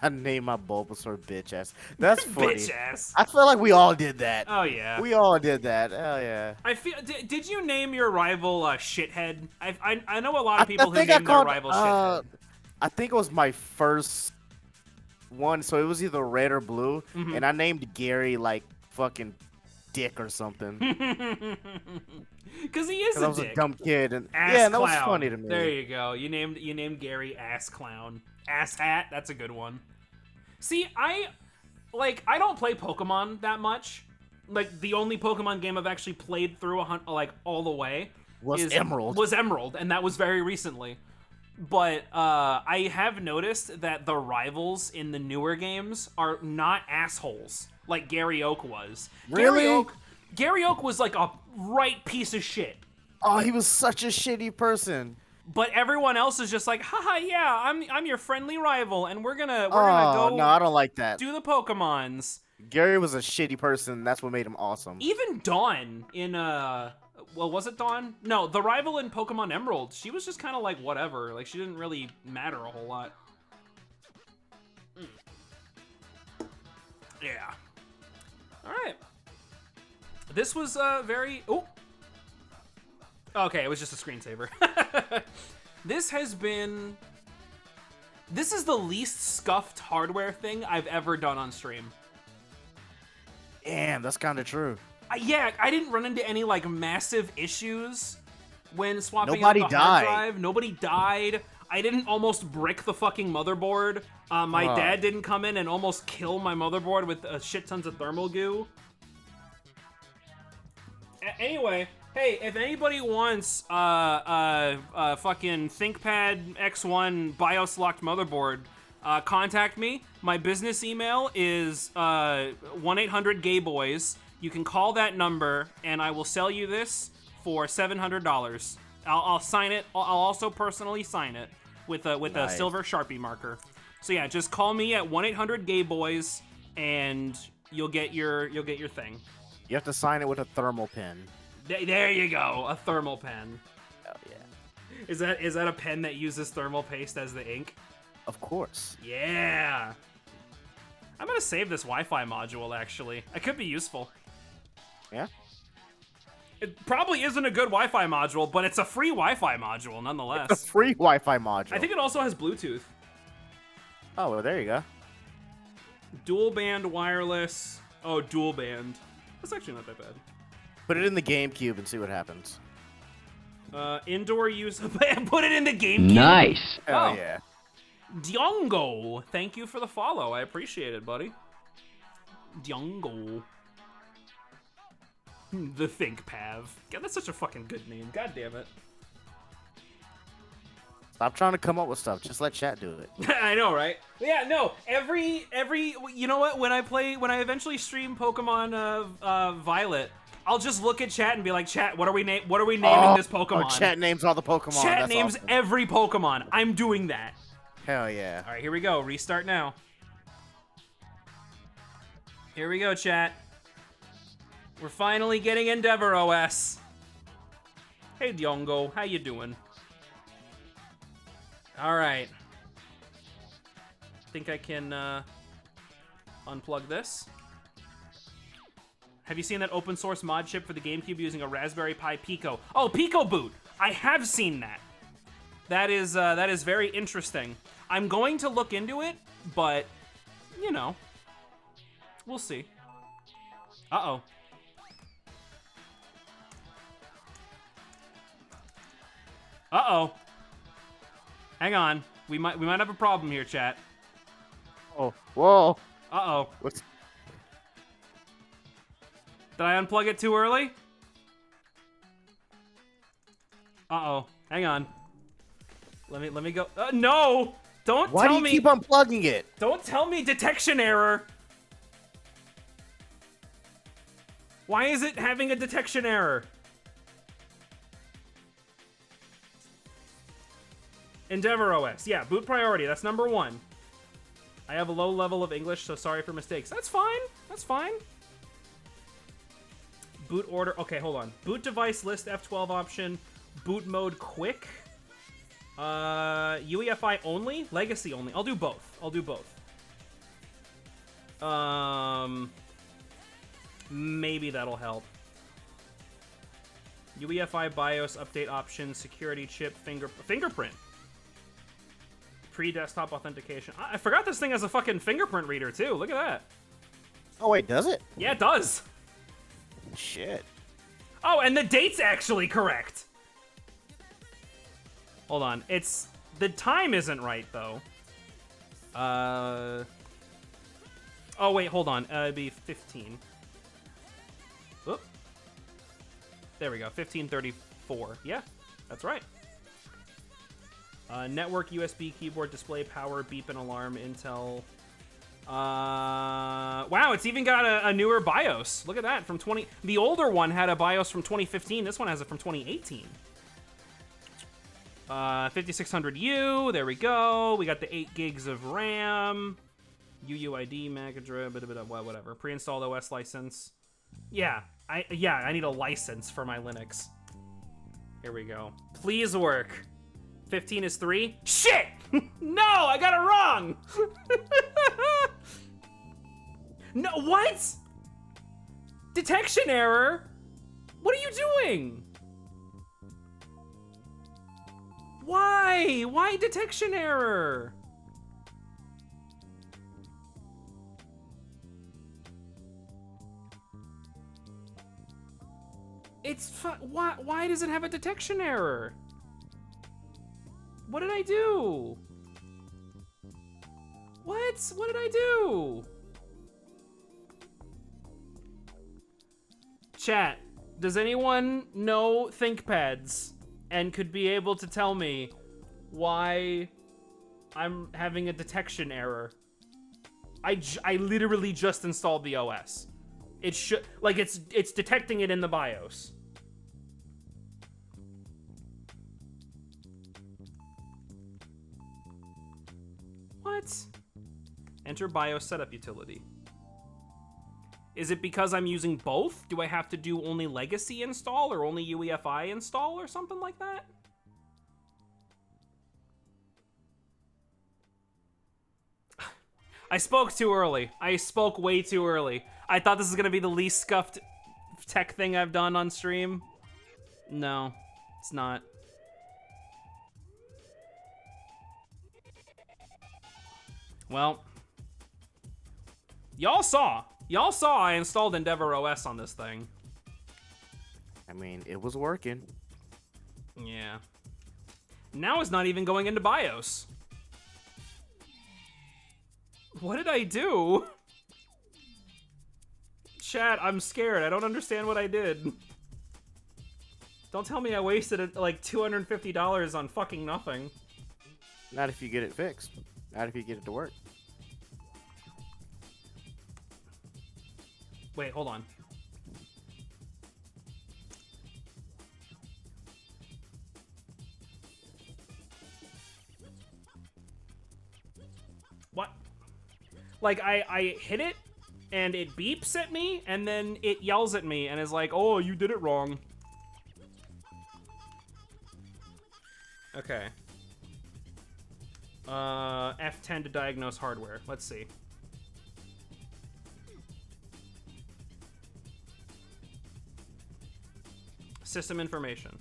I named my Bulbasaur bitch ass. That's funny. Bitch ass. I feel like we all did that. Oh yeah. We all did that. Hell yeah. I feel. Did you name your rival Shithead? I know a lot of people who think named I called, their rival Shithead. I think it was my first one, so it was either red or blue, Mm-hmm. and I named Gary like fucking Dick or something. Because he is I a was dick. a dumb kid, and Ass yeah, and that clown. was funny to me. There you go. You named Gary Ass Clown. Ass Hat. That's a good one. See, I don't play Pokemon that much. like the only Pokemon game I've actually played through like all the way Was Emerald. Was Emerald, and that was very recently. But I have noticed that the rivals in the newer games are not assholes like Gary Oak was. Really? Gary Oak was like a right piece of shit. Oh, he was such a shitty person. But everyone else is just like, haha, yeah, I'm your friendly rival, and we're gonna Oh, go no, I don't like that. do the Pokemons. Gary was a shitty person. That's what made him awesome. Even Dawn in well, was it Dawn? No, the rival in Pokemon Emerald, she was just kind of like whatever. Like she didn't really matter a whole lot. Yeah. All right. This was very. Oh. Okay, it was just a screensaver. This is the least scuffed hardware thing I've ever done on stream. Damn, that's kind of true. Yeah, I didn't run into any like massive issues when swapping Nobody out the hard drive. Nobody died. I didn't almost brick the fucking motherboard. My dad didn't come in and almost kill my motherboard with shit tons of thermal goo. Anyway, hey, if anybody wants fucking ThinkPad X1 BIOS locked motherboard, contact me. My business email is 1-800-GAY-BOYS. You can call that number, and I will sell you this for $700. I'll sign it. I'll also personally sign it with a silver Sharpie marker. So yeah, just call me at 1-800-GAY-BOYS, and you'll get your thing. You have to sign it with a thermal pen. There you go, a thermal pen. Oh yeah. Is that a pen that uses thermal paste as the ink? Of course. Yeah. I'm gonna save this Wi-Fi module. Actually, it could be useful. Yeah. It probably isn't a good Wi-Fi module, but it's a free Wi-Fi module nonetheless. It's a free Wi-Fi module. I think it also has Bluetooth. Oh, well, there you go. Dual band wireless. Oh, dual band. That's actually not that bad. Put it in the GameCube and see what happens. Indoor use. Put it in the GameCube. Nice. Hell Oh. yeah. Diongo, thank you for the follow. I appreciate it, buddy. Diongo. The ThinkPav. God, that's such a fucking good name. God damn it. Stop trying to come up with stuff. Just let chat do it. I know, right? Yeah, no. Every you know what? When I eventually stream Pokemon Violet, I'll just look at chat and be like, chat, what are we naming this Pokemon? Oh, chat names all the Pokemon. Chat That's names awesome. every Pokemon. I'm doing that. Hell yeah. All right, here we go. Restart now. Here we go, chat. We're finally getting Endeavor OS. Hey, Diongo, how you doing? All right. Think I can unplug this. Have you seen that open source mod chip for the GameCube using a Raspberry Pi Pico? Oh, Pico Boot. I have seen that. That is very interesting. I'm going to look into it, but you know, we'll see. Uh-oh. Uh-oh. Hang on. We might have a problem here, chat. Oh, whoa. Uh-oh. What's... Did I unplug it too early? Uh-oh. Hang on. Let me go. No! Don't Why tell do me. you keep unplugging it? Don't tell me detection error. Why is it having a detection error? Endeavor OS. Yeah, boot priority. That's number 1. I have a low level of English, so sorry for mistakes. That's fine. That's fine. Boot order. Okay, hold on. Boot device list F12 option. Boot mode quick. UEFI only? Legacy only. I'll do both. Maybe that'll help. UEFI BIOS update option, security chip, fingerprint. Pre-desktop authentication. I forgot this thing has a fucking fingerprint reader too. Look at that. Oh, wait, does it? Yeah, it does. Shit. Oh, and the date's actually correct. Hold on. The time isn't right though. Oh wait, hold on. It'd be 15. There we go. 1534. Yeah, that's right. Network, USB, keyboard, display, power, beep and alarm, Intel. Wow, it's even got a newer BIOS. Look at that, from 20. The older one had a BIOS from 2015. This one has it from 2018. 5600U. There we go. We got the 8 gigs of RAM. UUID, MAC address, whatever. Pre-installed OS license. Yeah, I need a license for my Linux. Here we go. Please work. 15 is 3. Shit! No, I got it wrong! No, what? Detection error? What are you doing? Why? Why detection error? Why does it have a detection error? What did I do? What did I do? Chat, does anyone know ThinkPads and could be able to tell me why I'm having a detection error? I literally just installed the OS. It should, like, it's detecting it in the BIOS. What? Enter BIOS setup utility. Is it because I'm using both? Do I have to do only legacy install or only UEFI install or something like that? I spoke too early. I spoke way too early. I thought this was gonna be the least scuffed tech thing I've done on stream. No, it's not. Well, y'all saw I installed Endeavor OS on this thing. I mean, it was working. Yeah. Now it's not even going into BIOS. What did I do? Chat, I'm scared. I don't understand what I did. Don't tell me I wasted like $250 on fucking nothing. Not if you get it fixed. Not if you get it to work. Wait, hold on. What? Like, I hit it, and it beeps at me, and then it yells at me, and is like, oh, you did it wrong. Okay. F10 to diagnose hardware. Let's see. System information.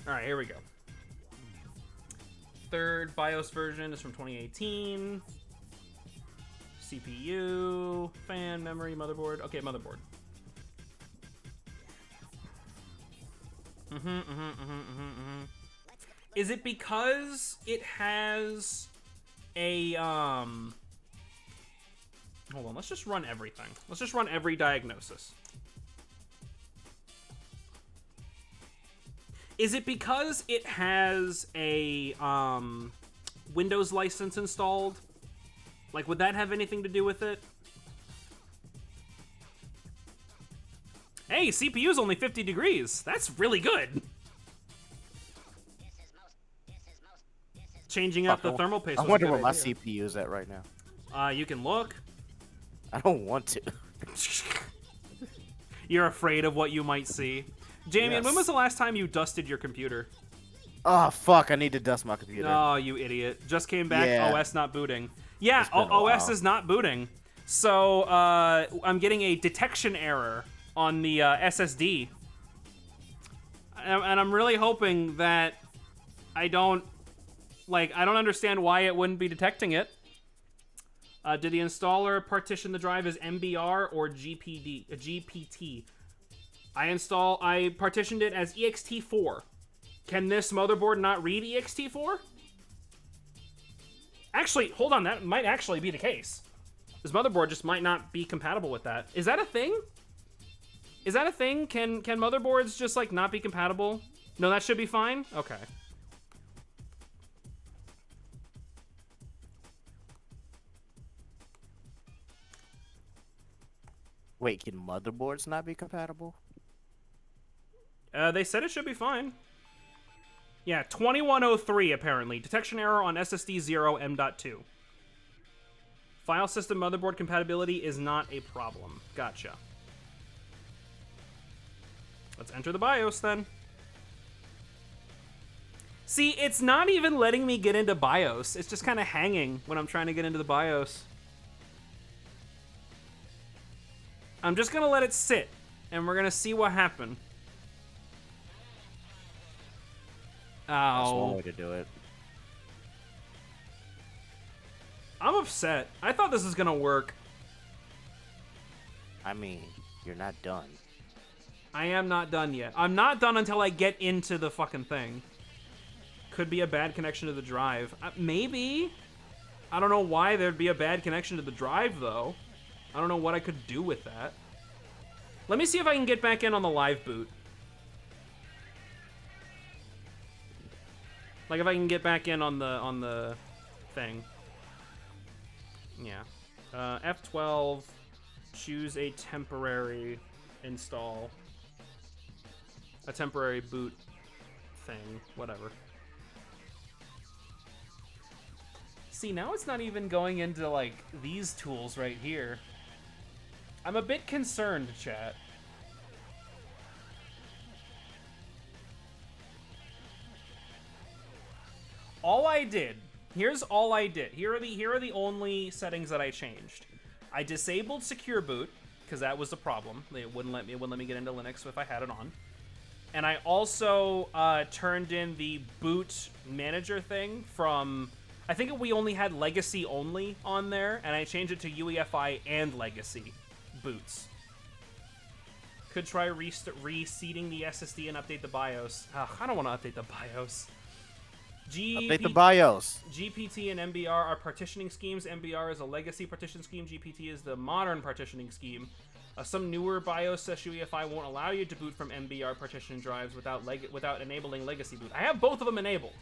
Alright, here we go. Third BIOS version is from 2018. CPU, fan, memory, motherboard. Okay, motherboard. Is it because it has a, hold on, let's just run everything. Let's just run every diagnosis. Is it because it has a, Windows license installed? Like, would that have anything to do with it? Hey, CPU's only 50 degrees. That's really good. Changing up the thermal paste. I wonder where my CPU is at right now. You can look. I don't want to. You're afraid of what you might see. Jamie, Yes. when was the last time you dusted your computer? Oh, fuck. I need to dust my computer. Oh, you idiot. Just came back, Yeah. OS not booting. Yeah, It's been a OS while. is not booting. So, I'm getting a detection error on the SSD. And I'm really hoping that I don't understand why it wouldn't be detecting it. Did the installer partition the drive as MBR or GPT? I partitioned it as ext4. Can this motherboard not read ext4? Actually, hold on, that might actually be the case. This motherboard just might not be compatible with that. Is that a thing? Is that a thing? Can motherboards just, like, not be compatible? No, that should be fine? Okay. Wait, can motherboards not be compatible? They said it should be fine. Yeah, 2103 apparently. Detection error on SSD 0 M.2. File system motherboard compatibility is not a problem. Gotcha. Let's enter the BIOS then. See, it's not even letting me get into BIOS. It's just kind of hanging when I'm trying to get into the BIOS. I'm just gonna let it sit, and we're gonna see what happens. That's Ow. one way to do it. I'm upset. I thought this was gonna work. I mean, you're not done. I am not done yet. I'm not done until I get into the fucking thing. Could be a bad connection to the drive. Maybe. I don't know why there'd be a bad connection to the drive, though. I don't know what I could do with that. Let me see if I can get back in on the live boot. Like if I can get back in on the thing. Yeah. F12. Choose a temporary install. A temporary boot thing. Whatever. See, now it's not even going into, like, these tools right here. I'm a bit concerned, chat. All I did, here's all I did. Here are the only settings that I changed. I disabled secure boot, because that was the problem. It wouldn't let me get into Linux if I had it on. And I also turned in the boot manager thing from... I think we only had Legacy only on there, and I changed it to UEFI and Legacy boots. Could try reseating the SSD and update the BIOS. Ugh, I don't want to update the BIOS. Update the BIOS. GPT and MBR are partitioning schemes. MBR is a legacy partition scheme. GPT is the modern partitioning scheme. Some newer BIOS UEFI won't allow you to boot from MBR partition drives without enabling legacy boot. I have both of them enabled.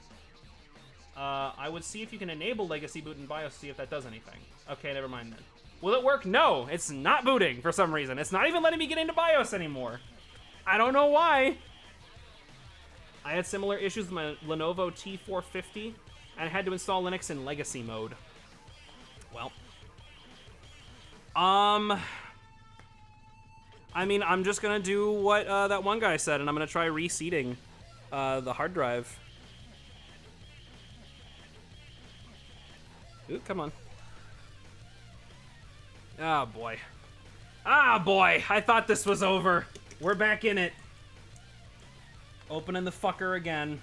I would see if you can enable legacy boot in BIOS, see if that does anything. Okay, never mind then. Will it work? No, it's not booting for some reason. It's not even letting me get into BIOS anymore. I don't know why. I had similar issues with my Lenovo T450, and I had to install Linux in legacy mode. Well. I mean, I'm just gonna do what that one guy said, and I'm gonna try reseating the hard drive. Ooh, come on. Oh, boy. Ah, boy. I thought this was over. We're back in it. Opening the fucker again.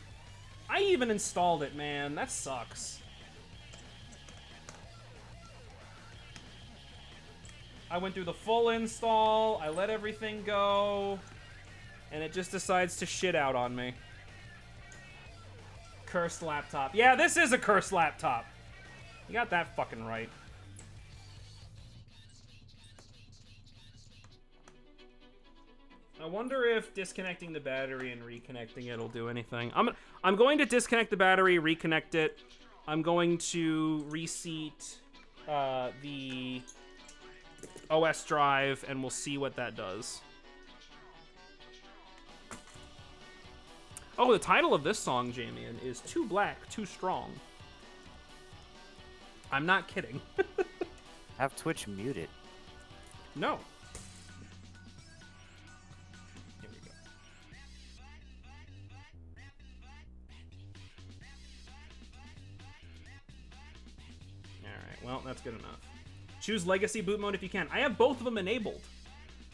I even installed it, man. That sucks. I went through the full install. I let everything go. And it just decides to shit out on me. Cursed laptop. Yeah, this is a cursed laptop. You got that fucking right. I wonder if disconnecting the battery and reconnecting it will do anything. I'm going to disconnect the battery, reconnect it. I'm going to reseat the OS drive, and we'll see what that does. Oh, the title of this song, Jamian, is Too Black, Too Strong. I'm not kidding. Have Twitch muted. No. Here we go. Alright, well, that's good enough. Choose Legacy boot mode if you can. I have both of them enabled.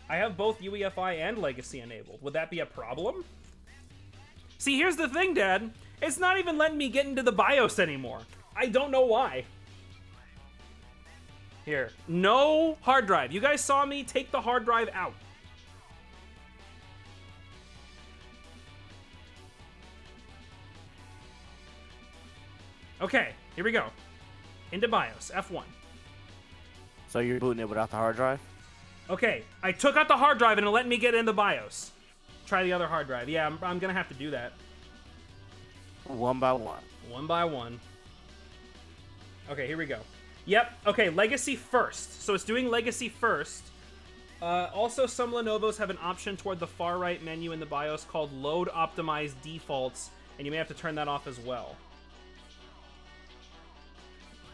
I have both UEFI and Legacy enabled. Would that be a problem? See, here's the thing, Dad. It's not even letting me get into the BIOS anymore. I don't know why. Here. No hard drive. You guys saw me take the hard drive out. Okay, here we go. Into BIOS, F1. So you're booting it without the hard drive? Okay, I took out the hard drive and it let me get in the BIOS. Try the other hard drive. Yeah, I'm gonna have to do that. One by one. One by one. Okay, here we go. Yep, okay, Legacy first. So it's doing Legacy first. Also, some Lenovo's have an option toward the far right menu in the BIOS called Load Optimized Defaults, and you may have to turn that off as well.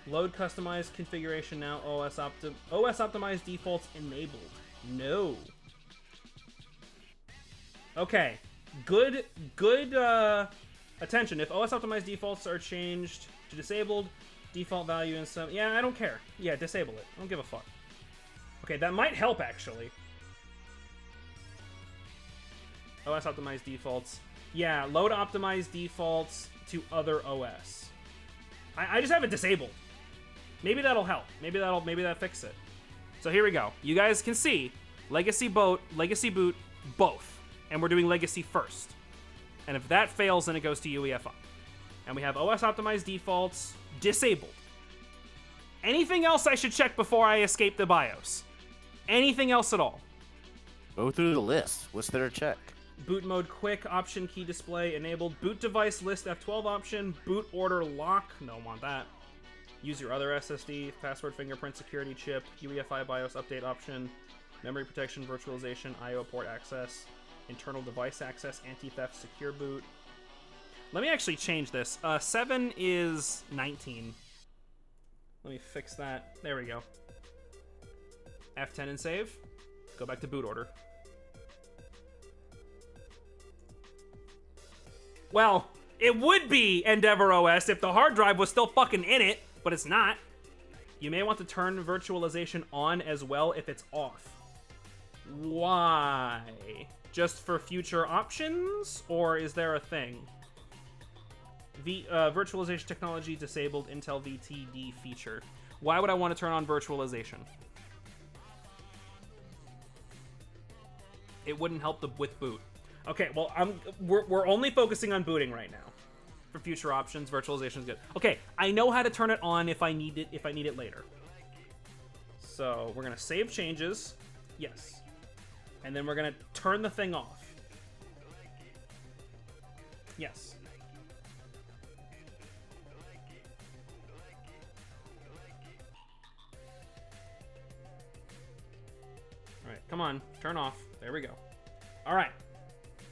Load customized configuration now. OS optimized defaults enabled. No. Okay. Good attention. If OS optimized defaults are changed to disabled, default value in some... Yeah, I don't care. Yeah, disable it. I don't give a fuck. Okay, that might help, actually. OS optimized defaults. Yeah, load optimized defaults to other OS. I just have it disabled. Maybe that'll help. Maybe that'll fix it. So here we go. You guys can see Legacy boot, both. And we're doing Legacy first. And if that fails, then it goes to UEFI. And we have OS optimized defaults disabled. Anything else I should check before I escape the BIOS? Anything else at all? Go through the list. What's there to check? Boot mode quick, option key display enabled. Boot device list F12 option. Boot order lock. Don't want that. Use your other SSD, password fingerprint security chip, UEFI BIOS update option, memory protection, virtualization, IO port access, internal device access, anti-theft, secure boot. Let me actually change this. 7 is 19. Let me fix that. There we go. F10 and save. Go back to boot order. Well, it would be Endeavor OS if the hard drive was still fucking in it, but it's not. You may want to turn virtualization on as well if it's off. Why? Just for future options? Or is there a thing? Virtualization technology disabled, Intel VTD feature. Why would I want to turn on virtualization? It wouldn't help with boot. Okay, well, we're only focusing on booting right now. For future options, virtualization is good. Okay, I know how to turn it on if I need it later. So we're gonna save changes, yes, and then we're gonna turn the thing off. Yes. All right, come on, turn off. There we go. All right.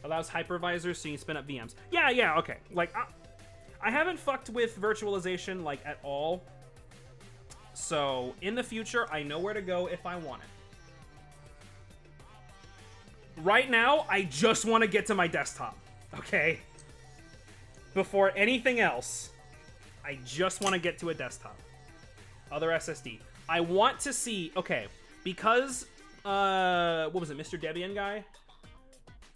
Allows hypervisors so you can spin up VMs. Yeah, okay. Like, I haven't fucked with virtualization, like, at all. So, in the future, I know where to go if I want it. Right now, I just want to get to my desktop, okay? Before anything else, I just want to get to a desktop. Other SSD. I want to see, okay, because, what was it, Mr. Debian guy?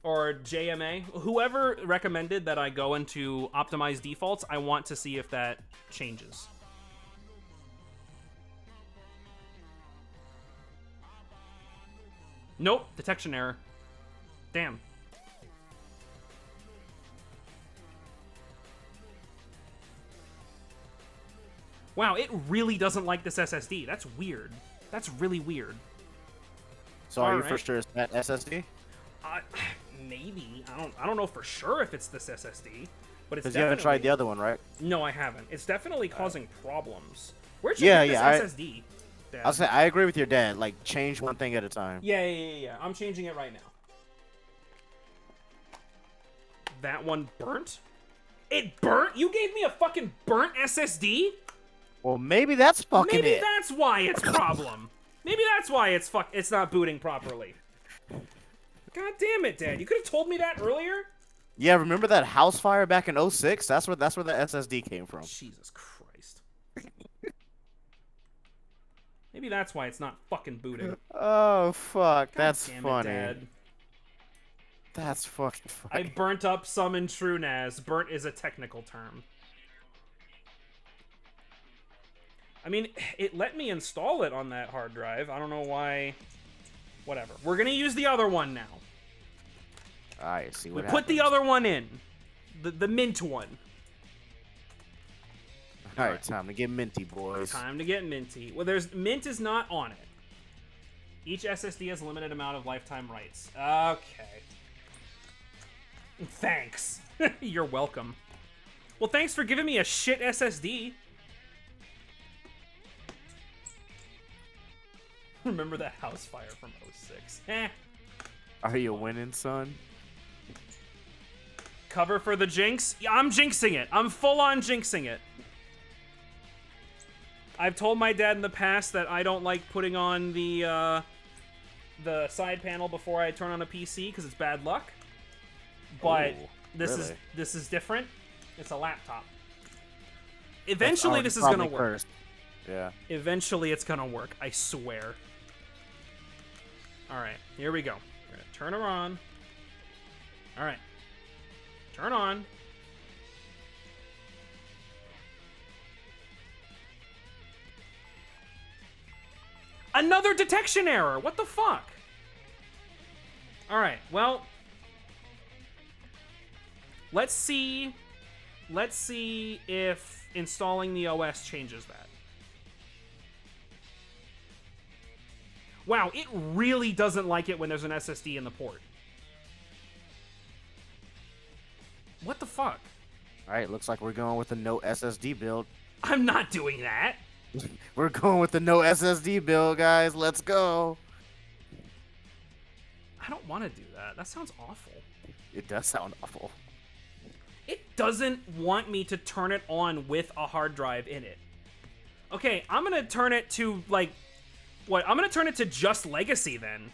Or JMA, whoever recommended that I go into optimized defaults, I want to see if that changes. Nope, detection error. Damn. Wow, it really doesn't like this SSD. That's weird. That's really weird. So are you for sure it's that SSD? Maybe. I don't know for sure if it's this SSD, but it's because you haven't tried the other one, right? No, I haven't. It's definitely causing problems. Where'd you get this SSD? Dad? I'll say I agree with your dad. Like, change one thing at a time. Yeah. I'm changing it right now. That one burnt? It burnt? You gave me a fucking burnt SSD? Well, maybe that's fucking Maybe that's why it's problem. Maybe that's why it's not booting properly. God damn it, Dad. You could have told me that earlier? Yeah, remember that house fire back in 06? That's where the SSD came from. Jesus Christ. Maybe that's why it's not fucking booting. Oh, fuck. That's damn funny. It, Dad. That's fucking funny. I burnt up some in TrueNAS. Burnt is a technical term. I mean, it let me install it on that hard drive. I don't know why. Whatever. We're going to use the other one now. Alright, see what happens. Put the other one in. The mint one. Alright, time to get minty, boys. Time to get minty. Well, mint is not on it. Each SSD has a limited amount of lifetime rights. Okay. Thanks. You're welcome. Well, thanks for giving me a shit SSD. Remember that house fire from 06. Are you winning, son? Cover for the jinx? Yeah, I'm jinxing it. I'm full on jinxing it. I've told my dad in the past that I don't like putting on the side panel before I turn on a PC because it's bad luck. But Ooh, this really? is different. It's a laptop. Eventually this is gonna work. Cursed. Yeah. Eventually it's gonna work. I swear. All right, here we go. We're gonna turn her on. All right, turn on. Another detection error. What the fuck? All right. Well, let's see if installing the OS changes that. Wow, it really doesn't like it when there's an SSD in the port. What the fuck? All right, looks like we're going with the no SSD build. I'm not doing that. We're going with the no SSD build, guys. Let's go. I don't want to do that. That sounds awful. It does sound awful. It doesn't want me to turn it on with a hard drive in it. Okay, I'm gonna turn it to, like, what? I'm gonna turn it to just Legacy, then.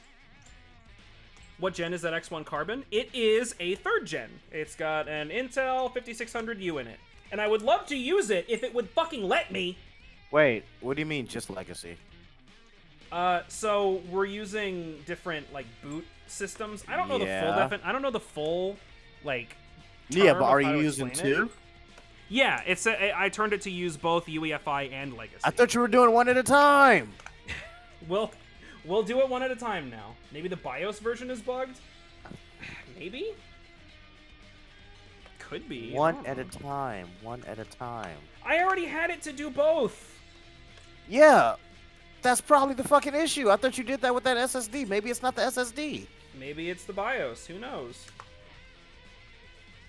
What gen is that X1 Carbon? It is a 3rd gen. It's got an Intel 5600U in it. And I would love to use it if it would fucking let me. Wait, what do you mean just Legacy? So we're using different, like, boot systems. I don't know I don't know the full, like, Yeah, term but of are how you to using explain it. two? Yeah, I turned it to use both UEFI and Legacy. I thought you were doing one at a time. We'll do it one at a time now. Maybe the BIOS version is bugged? Maybe? Could be. One at a time. One at a time. I already had it to do both. Yeah, that's probably the fucking issue. I thought you did that with that SSD. Maybe it's not the SSD. Maybe it's the BIOS. Who knows?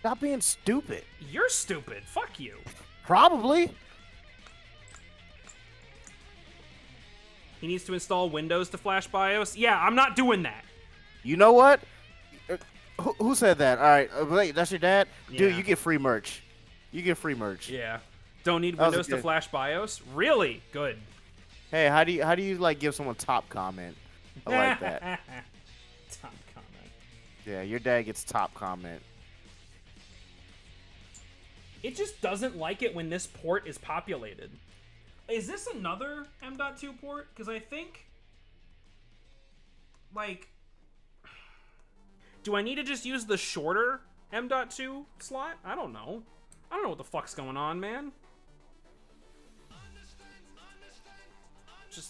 Stop being stupid. You're stupid. Fuck you. Probably. He needs to install Windows to flash BIOS. Yeah, I'm not doing that. You know what? Who said that? All right, wait, that's your dad? Yeah. Dude, you get free merch. You get free merch. Yeah. Don't need That was Windows to good. flash BIOS? Really? Good. Hey, how do you like give someone top comment? I like that. Top comment. Yeah, your dad gets top comment. It just doesn't like it when this port is populated. Is this another M.2 port? Because I think, like, do I need to just use the shorter M.2 slot? I don't know. I don't know what the fuck's going on, man.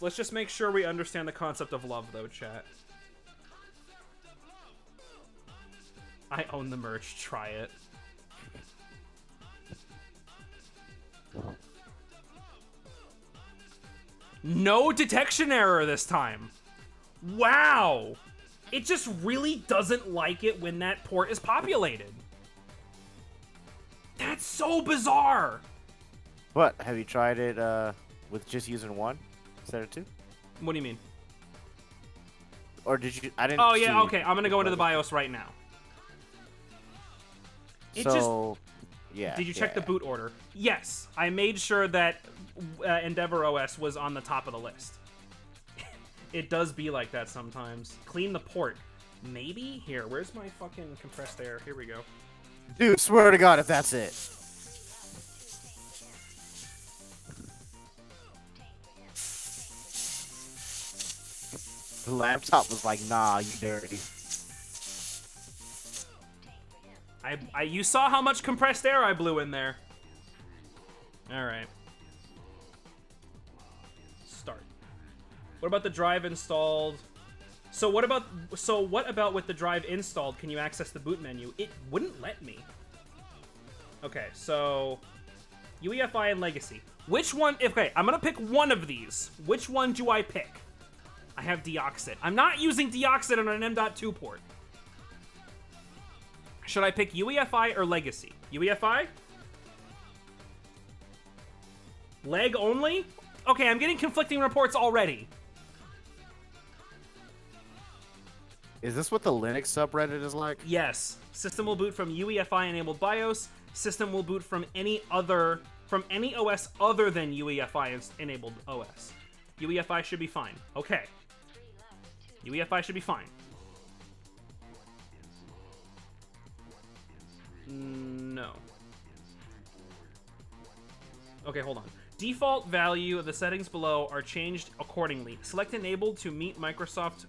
Let's just make sure we understand the concept of love, though, chat. I own the merch. Try it. No detection error this time. Wow. It just really doesn't like it when that port is populated. That's so bizarre. What? Have you tried it with just using one instead of two? What do you mean? Or did you? I didn't. Oh, yeah, see okay. I'm gonna go into the BIOS right now. So, yeah. Did you check yeah. the boot order? Yes. I made sure that Endeavor OS was on the top of the list. It does be like that sometimes. Clean the port. Maybe? Here, where's my fucking compressed air? Here we go. Dude, swear to God, if that's it. The laptop was like, nah, you dirty. You saw how much compressed air I blew in there. Alright. Start. What about the drive installed? So what about with the drive installed, can you access the boot menu? It wouldn't let me. Okay, so UEFI and Legacy. Which one? Okay, I'm gonna pick one of these. Which one do I pick? I have Deoxit. I'm not using Deoxit on an M.2 port. Should I pick UEFI or Legacy? UEFI? Leg only? Okay, I'm getting conflicting reports already. Is this what the Linux subreddit is like? Yes. System will boot from UEFI-enabled BIOS. System will boot from any OS other than UEFI-enabled OS. UEFI should be fine. Okay. UEFI should be fine. No. Okay, hold on. Default value of the settings below are changed accordingly. Select enabled to meet Microsoft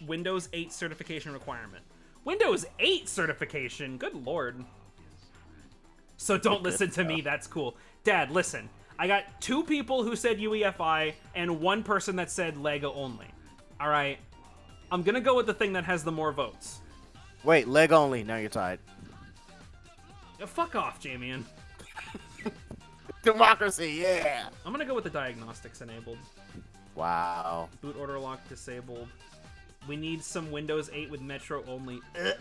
Windows 8 certification requirement. Windows 8 certification? Good lord. So don't listen to me, that's cool. Dad, listen. I got 2 people who said UEFI and 1 person that said Lego only. Alright. I'm gonna go with the thing that has the more votes. Wait, leg only. Now you're tied. Fuck off, Jamian. Democracy, yeah. I'm gonna go with the diagnostics enabled. Wow. Boot order lock disabled. We need some Windows 8 with Metro only. Ugh.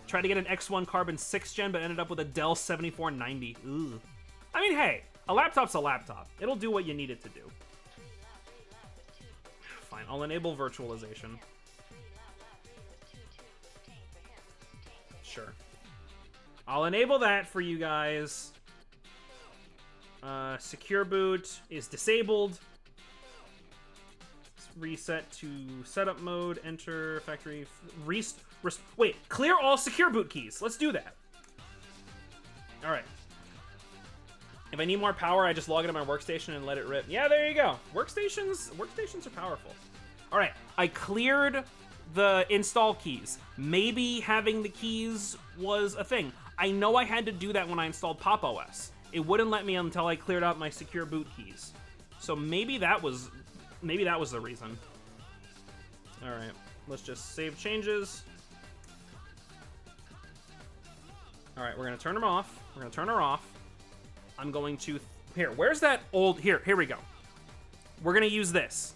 Tried to get an X1 Carbon 6th gen, but ended up with a Dell 7490. Ugh. I mean, hey, a laptop's a laptop. It'll do what you need it to do. Fine, I'll enable virtualization. Sure. I'll enable that for you guys. Secure boot is disabled. Let's reset to setup mode. Enter factory. Wait, clear all secure boot keys. Let's do that. All right. If I need more power, I just log into my workstation and let it rip. Yeah, there you go. Workstations are powerful. All right, I cleared the install keys. Maybe having the keys was a thing. I know I had to do that when I installed Pop! OS. It wouldn't let me until I cleared out my secure boot keys. So maybe that was the reason. All right, let's just save changes. All right, we're gonna turn them off. We're gonna turn her off. I'm going to here. Where's that old? Here we go. We're gonna use this.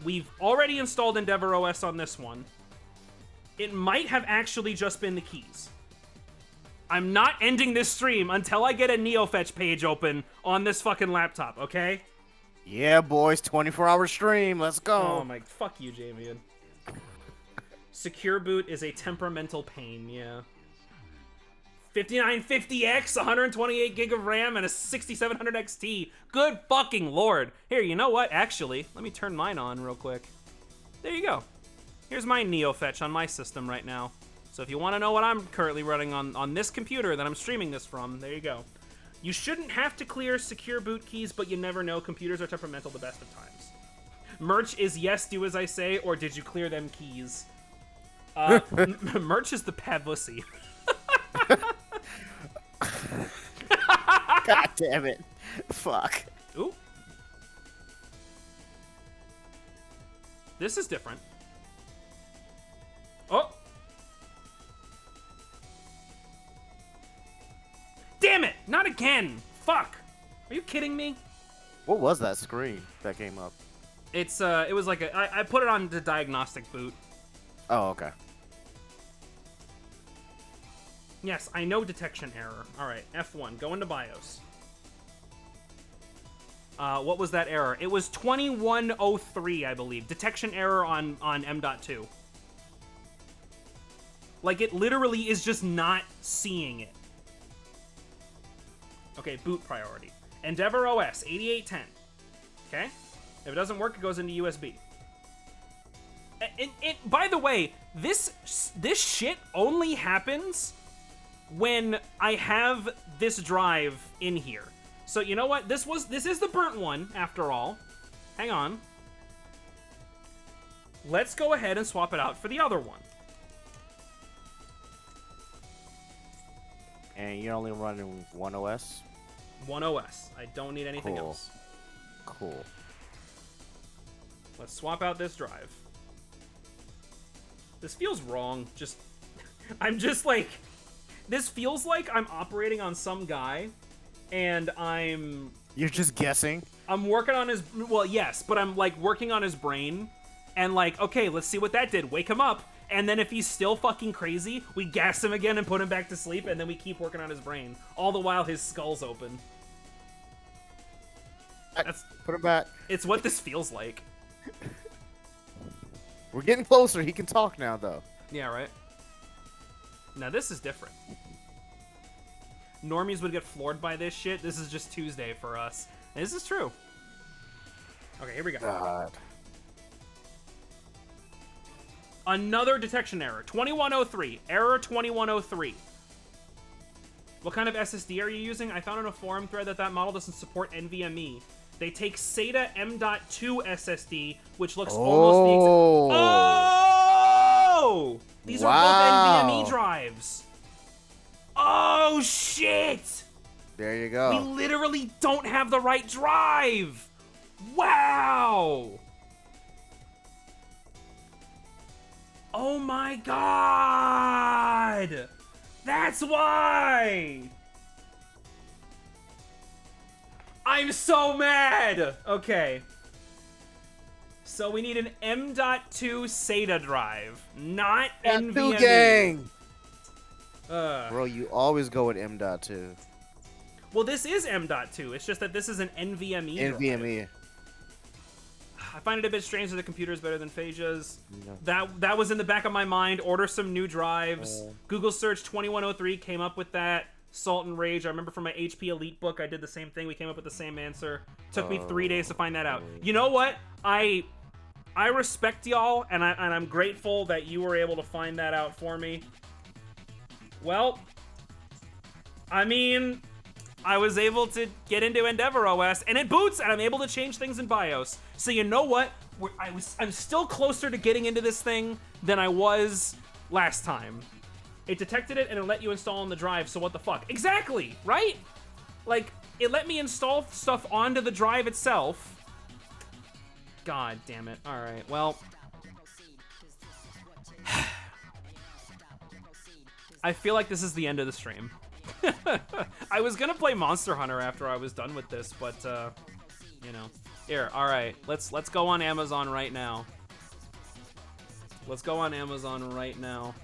We've already installed Endeavor OS on this one. It might have actually just been the keys. I'm not ending this stream until I get a NeoFetch page open on this fucking laptop, okay? Yeah, boys, 24-hour stream. Let's go. Oh my, fuck you, Jamian. Secure boot is a temperamental pain, yeah. 5950X, 128 gig of RAM, and a 6700 XT. Good fucking lord. Here, you know what? Actually, let me turn mine on real quick. There you go. Here's my NeoFetch on my system right now. So if you want to know what I'm currently running on this computer that I'm streaming this from, there you go. You shouldn't have to clear secure boot keys, but you never know. Computers are temperamental the best of times. Merch is yes, do as I say, or did you clear them keys? Merch is the pavussy. God damn it. Fuck. Ooh. This is different. Oh. Damn it! Not again! Fuck! Are you kidding me? What was that screen that came up? It was like I put it on the diagnostic boot. Oh, okay. Yes, I know detection error. Alright, F1, go into BIOS. What was that error? It was 2103, I believe. Detection error on M.2. Like, it literally is just not seeing it. Okay, boot priority. Endeavor OS, 8810. Okay? If it doesn't work, it goes into USB. By the way, this shit only happens when I have this drive in here. So you know what? This is the burnt one, after all. Hang on. Let's go ahead and swap it out for the other one. And you're only running one OS? One OS. I don't need anything Cool. else. Cool. Let's swap out this drive. This feels wrong. I'm just like, this feels like I'm operating on some guy, and You're just guessing? I'm working on his, well, yes, but I'm like working on his brain, and like, okay, let's see what that did. Wake him up. And then if he's still fucking crazy, we gas him again and put him back to sleep, and then we keep working on his brain. All the while his skull's open. That's, Put him back. it's what this feels like. We're getting closer. He can talk now, though. Yeah, right? Now this is different. Normies would get floored by this shit. This is just Tuesday for us. And this is true. Okay, here we go. God. Another detection error. 2103. Error 2103. What kind of SSD are you using? I found in a forum thread that model doesn't support NVMe. They take SATA M.2 SSD, which looks almost the exact... Oh! These are both NVMe drives. Oh, shit! There you go. We literally don't have the right drive! Wow! Oh my god! That's why! I'm so mad! Okay. So we need an M.2 SATA drive, not NVMe. Gang! Ugh. Bro, you always go with M.2. Well, this is M.2. It's just that this is an NVMe drive. NVMe. I find it a bit strange that the computer is better than Phaedra's. Yeah. That was in the back of my mind. Order some new drives. Google search 2103 came up with that. Salt and Rage. I remember from my HP Elite book, I did the same thing. We came up with the same answer. Took me 3 days to find that out. You know what? I respect y'all, and I'm grateful that you were able to find that out for me. Well, I mean, I was able to get into Endeavor OS, and it boots, and I'm able to change things in BIOS. So you know what? I'm still closer to getting into this thing than I was last time. It detected it, and it let you install on the drive, so what the fuck? Exactly, right? Like, it let me install stuff onto the drive itself. God damn it. Alright, well... I feel like this is the end of the stream. I was gonna play Monster Hunter after I was done with this, but, you know. Here, alright, let's go on Amazon right now. Let's go on Amazon right now.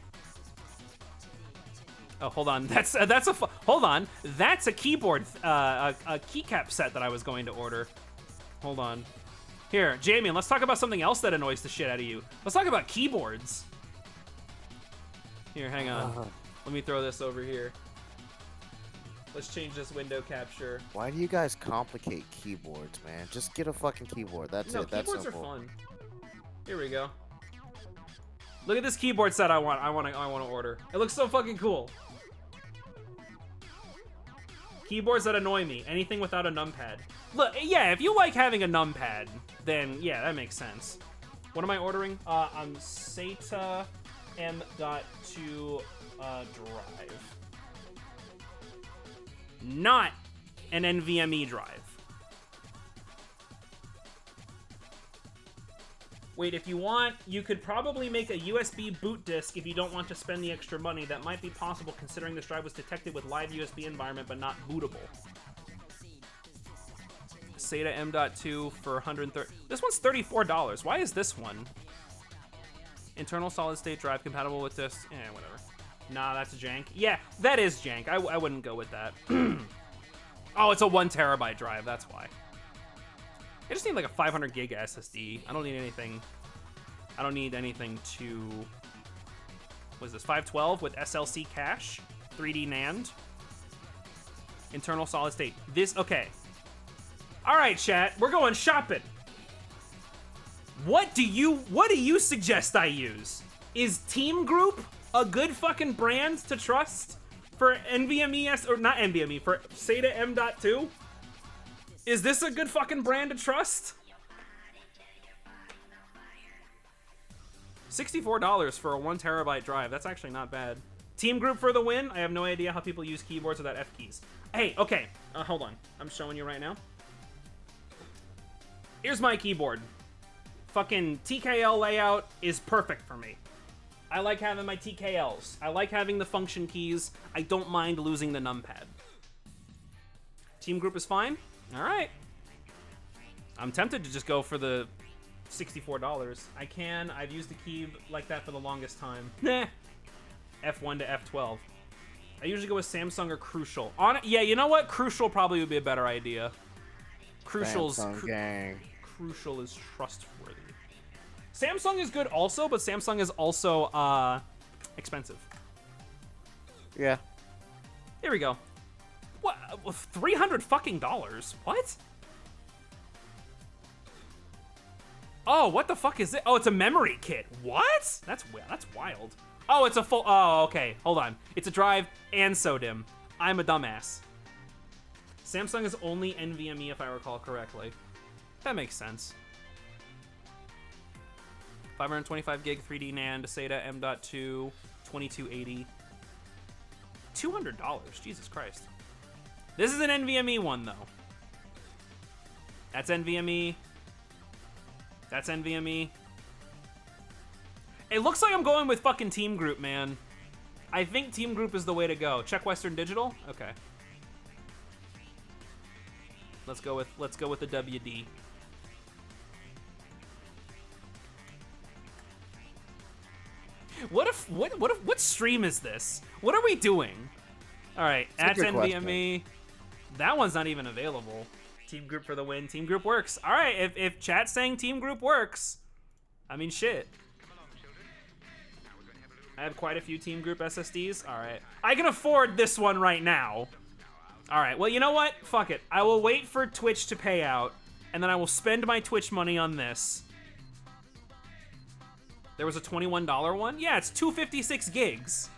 Oh, hold on. Hold on. That's a keyboard, a keycap set that I was going to order. Hold on. Here, Jamie, let's talk about something else that annoys the shit out of you. Let's talk about keyboards. Here, hang on. Let me throw this over here. Let's change this window capture. Why do you guys complicate keyboards, man? Just get a fucking keyboard. That's it. That's keyboards simple. are fun. Here we go. Look at this keyboard set I want to order. It looks so fucking cool. Keyboards that annoy me. Anything without a numpad. Look, yeah, if you like having a numpad, then yeah, that makes sense. What am I ordering? I'm SATA M.2 drive. Not an NVMe drive. Wait, if you want, you could probably make a USB boot disk if you don't want to spend the extra money. That might be possible considering this drive was detected with live USB environment but not bootable. SATA M.2 for 130. This one's $34. Why is this one? Internal solid state drive compatible with this. Whatever. Nah, that's jank. Yeah, that is jank. I wouldn't go with that. Oh, it's a 1 terabyte drive. That's why. I just need like a 500 gig SSD. I don't need anything. I don't need anything to... What is this? 512 with SLC cache, 3D NAND, internal solid state. This, okay. All right, chat. We're going shopping. What do you suggest I use? Is Team Group a good fucking brand to trust for NVMe or not NVMe for SATA M.2? Is this a good fucking brand to trust? $64 for a 1 terabyte drive. That's actually not bad. Team Group for the win. I have no idea how people use keyboards without F keys. Hey, okay. Hold on. I'm showing you right now. Here's my keyboard. Fucking TKL layout is perfect for me. I like having my TKLs. I like having the function keys. I don't mind losing the numpad. Team Group is fine. All right. I'm tempted to just go for the $64. I can. I've used a key like that for the longest time. Nah. F1 to F12. I usually go with Samsung or Crucial. Yeah, you know what? Crucial probably would be a better idea. Samsung gang. Crucial is trustworthy. Samsung is good also, but Samsung is also expensive. Yeah. Here we go. What? $300 fucking dollars? What? Oh, what the fuck is it? Oh, it's a memory kit. What? That's wild. Oh, it's a full. Oh, okay. Hold on. It's a drive and SODIMM. I'm a dumbass. Samsung is only NVMe if I recall correctly. That makes sense. 525 gig 3D NAND, SATA M.2, 2280. $200. Jesus Christ. This is an NVMe one though. That's NVMe. That's NVMe. It looks like I'm going with fucking Team Group, man. I think Team Group is the way to go. Check Western Digital? Okay. Let's go with the WD. What stream is this? What are we doing? All right, that's NVMe. That one's not even available. Team Group for the win. Team Group works. All right, if chat's saying Team Group works, I mean shit. I have quite a few Team Group SSDs. All right, I can afford this one right now. All right, well, you know what? Fuck it. I will wait for Twitch to pay out, and then I will spend my Twitch money on this. There was a $21 one? Yeah, it's 256 gigs.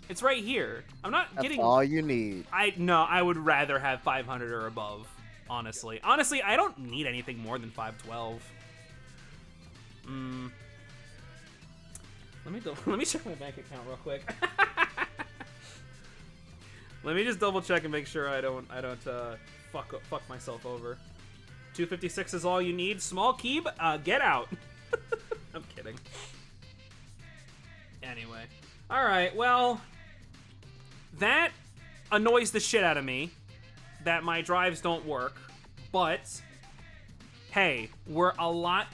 It's right here. I'm not getting... That's all you need. No, I would rather have 500 or above, honestly. Honestly, I don't need anything more than 512. Let me check my bank account real quick. Let me just double check and make sure I don't fuck myself over. 256 is all you need. Small Keeb, get out. I'm kidding. Anyway. Alright, well, that annoys the shit out of me that my drives don't work, but hey, we're a lot,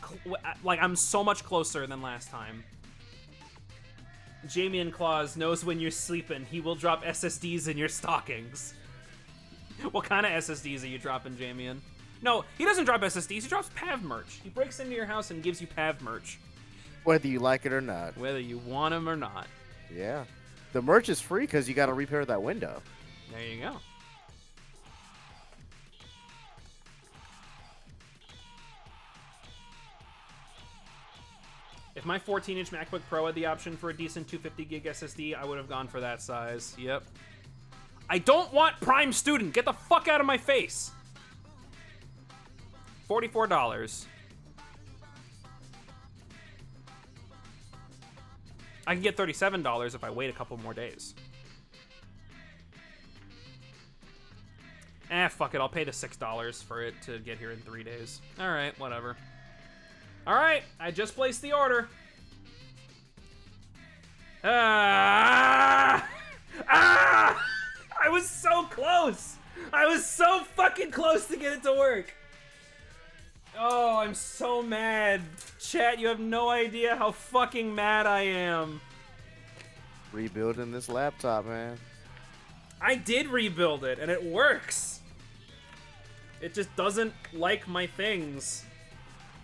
I'm so much closer than last time. Jamie and Claus knows when you're sleeping. He will drop SSDs in your stockings. What kind of SSDs are you dropping, Jamian? No, he doesn't drop SSDs. He drops PAV merch. He breaks into your house and gives you PAV merch. Whether you like it or not. Whether you want them or not. Yeah. The merch is free because you got to repair that window. There you go. If my 14-inch MacBook Pro had the option for a decent 250 gig SSD, I would have gone for that size. Yep. I don't want Prime Student. Get the fuck out of my face. $44. I can get $37 if I wait a couple more days. Fuck it. I'll pay the $6 for it to get here in 3 days. All right, whatever. All right, I just placed the order. I was so close. I was so fucking close to get it to work. Oh, I'm so mad. Chat, you have no idea how fucking mad I am. Rebuilding this laptop, man. I did rebuild it, and it works. It just doesn't like my things.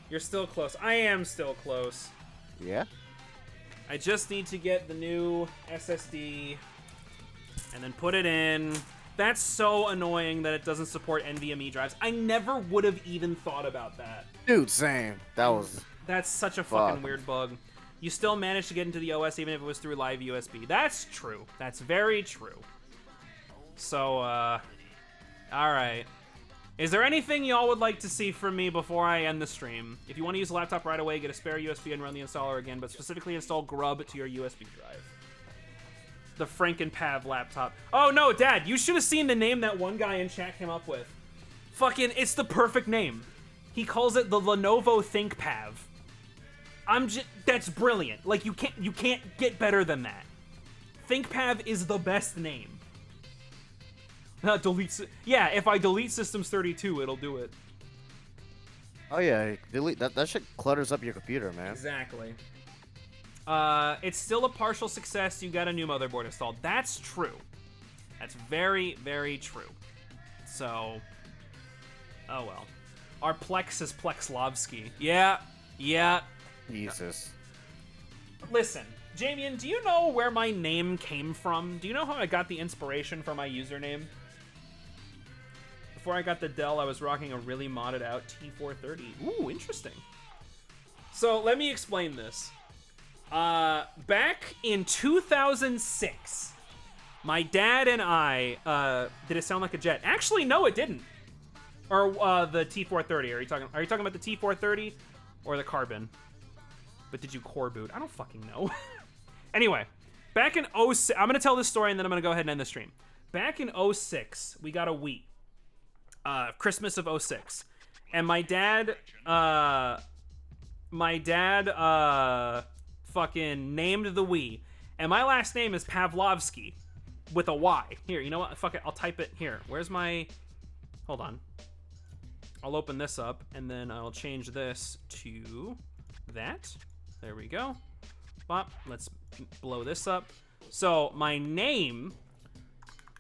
You're still close. I am still close. Yeah? I just need to get the new SSD and then put it in. That's so annoying that it doesn't support NVMe drives. I never would have even thought about that. Dude, same. That's such a fucking weird bug. You still managed to get into the OS even if it was through live USB. That's true. That's very true. So, alright. Is there anything y'all would like to see from me before I end the stream? If you want to use a laptop right away, get a spare USB and run the installer again, but specifically install Grub to your USB drive. The ThinkPAV laptop. Oh no, Dad, you should have seen the name that one guy in chat came up with. Fucking, it's the perfect name. He calls it the Lenovo ThinkPAV. That's brilliant. Like, you can't get better than that. ThinkPAV is the best name. Yeah, if I delete Systems 32, it'll do it. Oh yeah, delete that. That shit clutters up your computer, man. Exactly. It's still a partial success. You got a new motherboard installed. That's true. That's very, very true. So, oh well. Our Plex is Plexlovsky. Yeah. Jesus. Listen, Jamian, do you know where my name came from? Do you know how I got the inspiration for my username? Before I got the Dell, I was rocking a really modded out T430. Ooh, interesting. So, let me explain this. Back in 2006, my dad and I, did it sound like a jet? Actually, no, it didn't. Or, the T430. Are you talking about the T430 or the Carbon? But did you core boot? I don't fucking know. Anyway, back in 06, I'm gonna tell this story and then I'm gonna go ahead and end the stream. Back in 06, we got a Wii. Christmas of 06. And my dad fucking named the Wii. And my last name is Pavlovsky with a Y. Here, you know what? Fuck it. I'll type it here. Where's my... Hold on. I'll open this up and then I'll change this to that. There we go. Bop. Let's blow this up. So my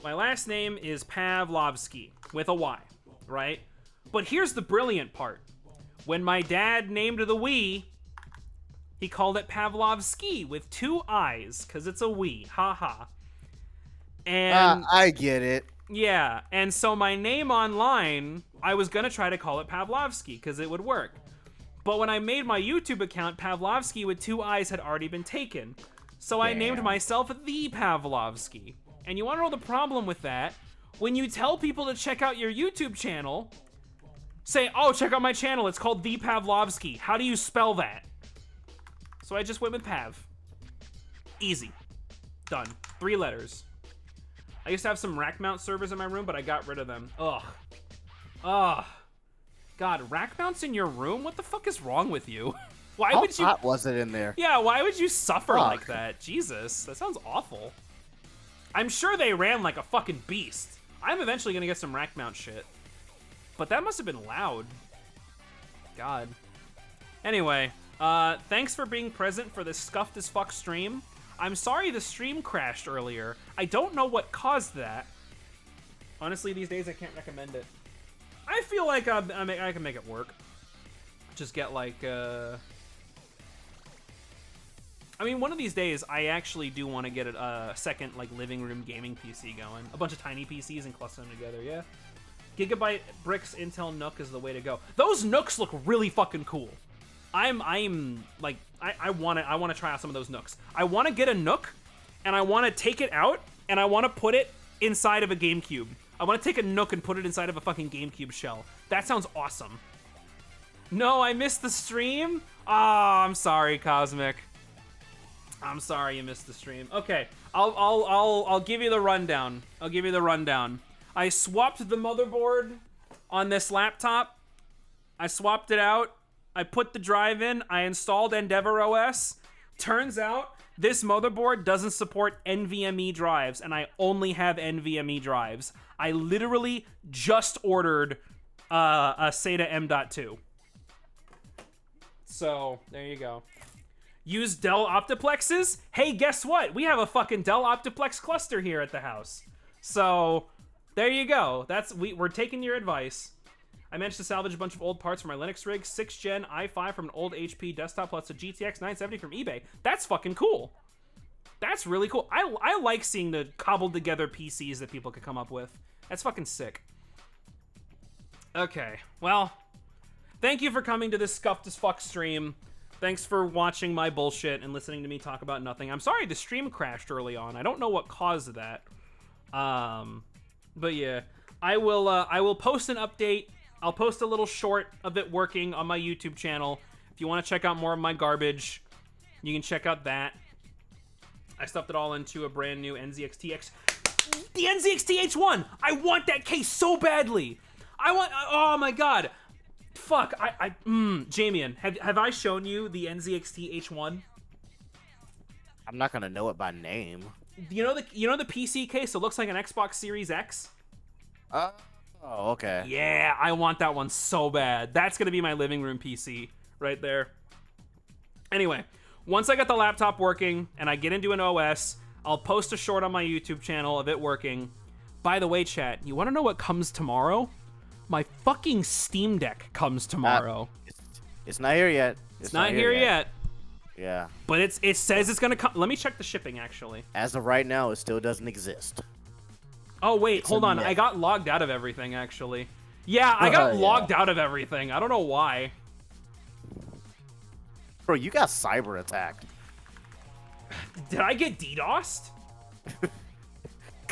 last name is Pavlovsky with a Y, right? But here's the brilliant part. When my dad named the Wii, he called it Pavlovsky with 2 I's, because it's a Wii. Ha. And I get it. yeah, and so my name online, I was going to try to call it Pavlovsky, because it would work. But when I made my YouTube account, Pavlovsky with 2 I's had already been taken. So I named myself The Pavlovsky. And you want to know the problem with that? When you tell people to check out your YouTube channel, say, oh, check out my channel, it's called The Pavlovsky. How do you spell that? So I just went with Pav. Easy. Done. 3 letters. I used to have some rack mount servers in my room, but I got rid of them. Ugh. God, rack mounts in your room? What the fuck is wrong with you? Why How would you... hot was it in there? Yeah, why would you suffer Fuck. like that? Jesus, that sounds awful. I'm sure they ran like a fucking beast. I'm eventually gonna get some rack mount shit. But that must have been loud. God. Anyway, thanks for being present for this scuffed as fuck stream. I'm sorry the stream crashed earlier. I don't know what caused that. Honestly, these days I can't recommend it. I feel like I can make it work. Just get like, I mean, one of these days, I actually do want to get a second, like, living room gaming PC going. A bunch of tiny PCs and cluster them together, yeah? Gigabyte Bricks Intel Nook is the way to go. Those Nooks look really fucking cool. I'm like, I want to try out some of those Nooks. I want to get a Nook, and I want to take it out, and I want to put it inside of a GameCube. I want to take a Nook and put it inside of a fucking GameCube shell. That sounds awesome. No, I missed the stream? Oh, I'm sorry, Cosmic. I'm sorry you missed the stream. Okay, I'll give you the rundown. I swapped the motherboard on this laptop. I swapped it out. I put the drive in. I installed Endeavor OS. Turns out this motherboard doesn't support NVMe drives, and I only have NVMe drives. I literally just ordered a SATA M.2. So, there you go. Use Dell Optiplexes? Hey, guess what? We have a fucking Dell Optiplex cluster here at the house. So, there you go. We're taking your advice. I managed to salvage a bunch of old parts from my Linux rig, 6th gen i5 from an old HP desktop plus a GTX 970 from eBay. That's fucking cool. That's really cool. I like seeing the cobbled together PCs that people could come up with. That's fucking sick. Okay, well, thank you for coming to this scuffed as fuck stream. Thanks for watching my bullshit and listening to me talk about nothing. I'm sorry the stream crashed early on. I don't know what caused that. But yeah, I will post an update. I'll post a little short of it working on my YouTube channel. If you want to check out more of my garbage, you can check out that. I stuffed it all into a brand new NZXT The NZXT H1! I want that case so badly! Oh my god! Fuck, Jamian, have I shown you the NZXT H1? I'm not gonna know it by name. You know the PC case that looks like an Xbox Series X? Oh, Oh, okay. Yeah, I want that one so bad. That's gonna be my living room PC right there. Anyway, once I get the laptop working and I get into an OS, I'll post a short on my YouTube channel of it working. By the way, chat, you want to know what comes tomorrow? My fucking Steam Deck comes tomorrow. It's not here yet. It's not here yet. Yeah. But it says it's gonna come. Let me check the shipping actually. As of right now, it still doesn't exist. Oh wait, hold on. myth. I got logged out of everything actually. Yeah, I got logged out of everything. I don't know why. Bro, you got cyber attacked. Did I get DDoSed?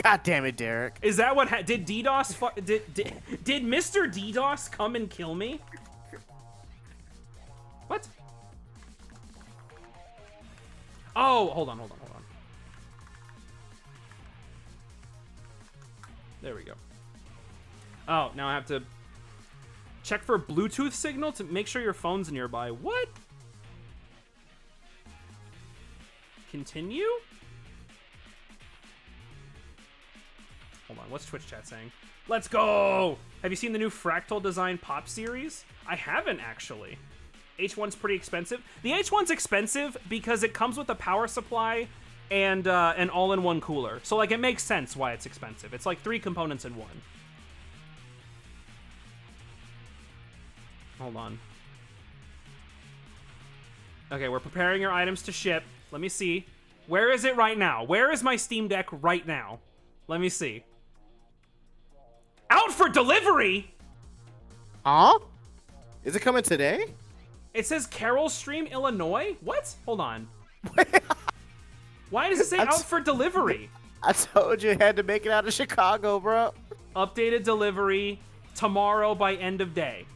God damn it, Derek. Is that what did DDoS did Mr. DDoS come and kill me? What? Oh, hold on. There we go. Oh, now I have to check for Bluetooth signal to make sure your phone's nearby. What? Continue? Hold on, what's Twitch chat saying? Let's go! Have you seen the new Fractal Design Pop series? I haven't, actually. H1's pretty expensive. The H1's expensive because it comes with a power supply and an all-in-one cooler. So, like, it makes sense why it's expensive. It's like 3 components in one. Hold on. Okay, we're preparing your items to ship. Let me see. Where is it right now? Where is my Steam Deck right now? Let me see. Out for delivery? Huh? Is it coming today? It says Carroll Stream, Illinois? What? Hold on. Why does it say out for delivery? I told you had to make it out of Chicago, bro. Updated delivery tomorrow by end of day.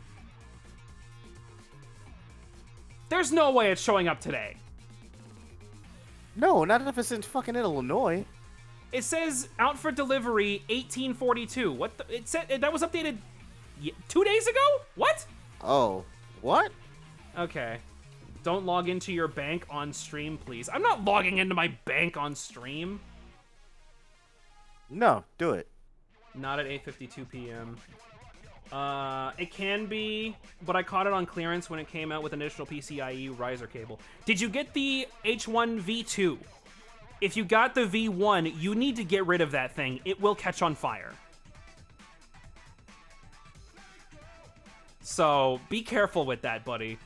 There's no way it's showing up today. No, not if it's in fucking Illinois. It says out for delivery 1842. What the, it said that was updated 2 days ago? What? Oh, what? Okay. Don't log into your bank on stream, please. I'm not logging into my bank on stream. No, do it. Not at 8:52 p.m. It can be, but I caught it on clearance when it came out with an additional PCIe riser cable. Did you get the H1 V2? If you got the V1, you need to get rid of that thing. It will catch on fire. So, be careful with that, buddy.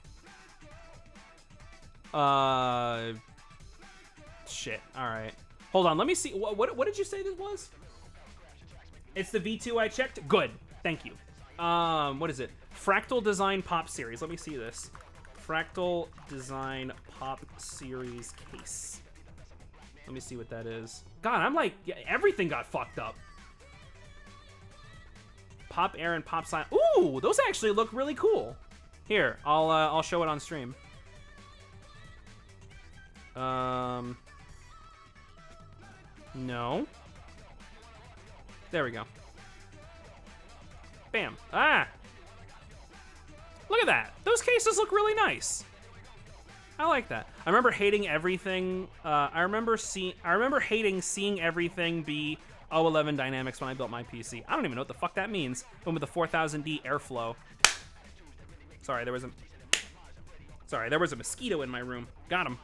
Shit. Alright. Hold on, let me see. What did you say this was? It's the V2 I checked? Good. Thank you. What is it? Fractal Design Pop Series. Let me see this. Fractal Design Pop Series case. Let me see what that is. God, I'm like, yeah, everything got fucked up. Pop Air and Pop Sign. Ooh, those actually look really cool. Here, I'll show it on stream. No. There we go. Bam. Ah! Look at that. Those cases look really nice. I like that. I remember hating everything. I remember hating seeing everything be O11 dynamics when I built my PC. I don't even know what the fuck that means. Going with the 4000D airflow. Sorry, there was a mosquito in my room. Got him.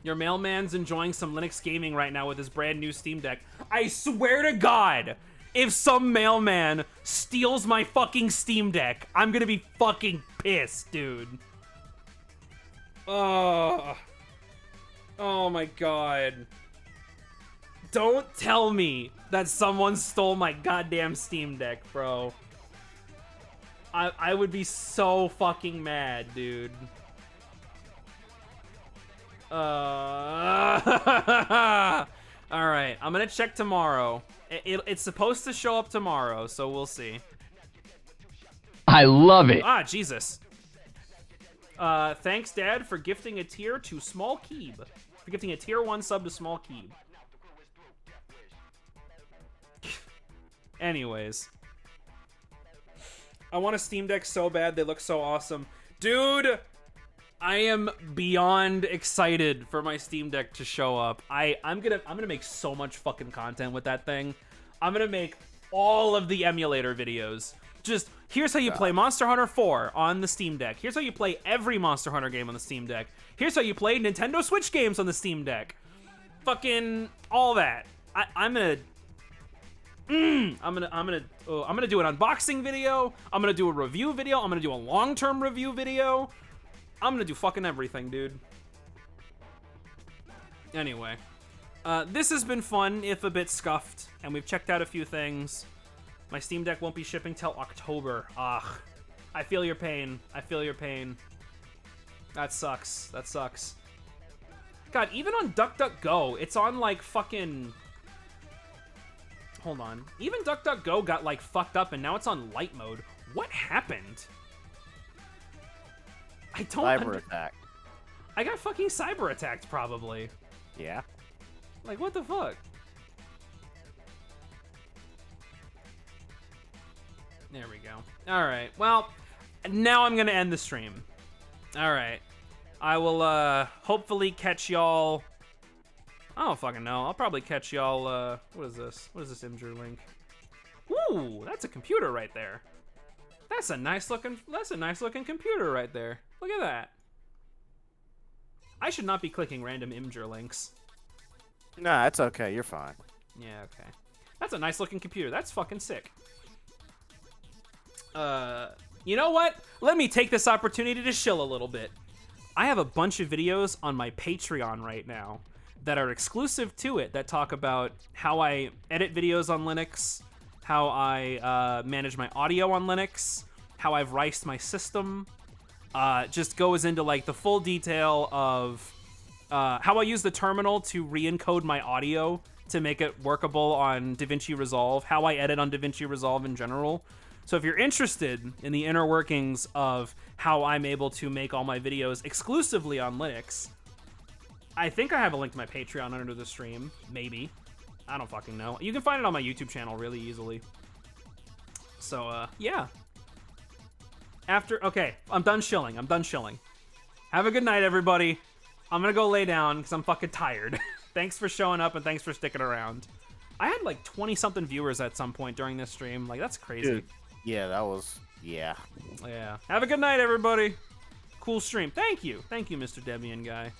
Your mailman's enjoying some Linux gaming right now with his brand new Steam Deck. I swear to God, if some mailman steals my fucking Steam Deck, I'm gonna be fucking pissed, dude. Oh my God. Don't tell me that someone stole my goddamn Steam Deck, bro. I would be so fucking mad, dude. Alright, I'm gonna check tomorrow. It's supposed to show up tomorrow, so we'll see. I love it. Ah, Jesus. Thanks, Dad, for gifting a tier to Small Keeb. For gifting a tier 1 sub to Small Keeb. Anyways. I want a Steam Deck so bad, they look so awesome. Dude! I am beyond excited for my Steam Deck to show up. I'm gonna make so much fucking content with that thing. I'm gonna make all of the emulator videos. Just here's how you play Monster Hunter 4 on the Steam Deck. Here's how you play every Monster Hunter game on the Steam Deck. Here's how you play Nintendo Switch games on the Steam Deck. Fucking all that. I'm gonna do an unboxing video. I'm gonna do a review video. I'm gonna do a long-term review video. I'm gonna do fucking everything, dude. Anyway, this has been fun, if a bit scuffed, and we've checked out a few things. My Steam Deck won't be shipping till October. Ugh. I feel your pain. I feel your pain. That sucks. That sucks. God, even on DuckDuckGo, it's on, like, fucking... Hold on. Even DuckDuckGo got, like, fucked up, and now it's on light mode. What happened? I don't... Cyber attack. I got fucking cyber attacked, probably. Yeah. Like, what the fuck? There we go. Alright, well, now I'm gonna end the stream. Alright. I will, hopefully catch y'all... I don't fucking know. I'll probably catch y'all, what is this? What is this Imgur link? Ooh, that's a computer right there. That's a nice looking computer right there. Look at that. I should not be clicking random Imgur links. Nah, it's okay. You're fine. Yeah, okay. That's a nice looking computer. That's fucking sick. You know what? Let me take this opportunity to shill a little bit. I have a bunch of videos on my Patreon right now that are exclusive to it that talk about how I edit videos on Linux, how I manage my audio on Linux, how I've riced my system. Just goes into like the full detail of how I use the terminal to re-encode my audio to make it workable on DaVinci Resolve, how I edit on DaVinci Resolve in general. So if you're interested in the inner workings of how I'm able to make all my videos exclusively on Linux, I think I have a link to my Patreon under the stream. Maybe. I don't fucking know. You can find it on my YouTube channel really easily. So, yeah. Okay, I'm done shilling. I'm done shilling. Have a good night, everybody. I'm gonna go lay down because I'm fucking tired. Thanks for showing up and thanks for sticking around. I had like 20-something viewers at some point during this stream. Like, that's crazy. Dude, yeah, that was... Yeah. Yeah. Have a good night, everybody. Cool stream. Thank you. Thank you, Mr. Debian guy.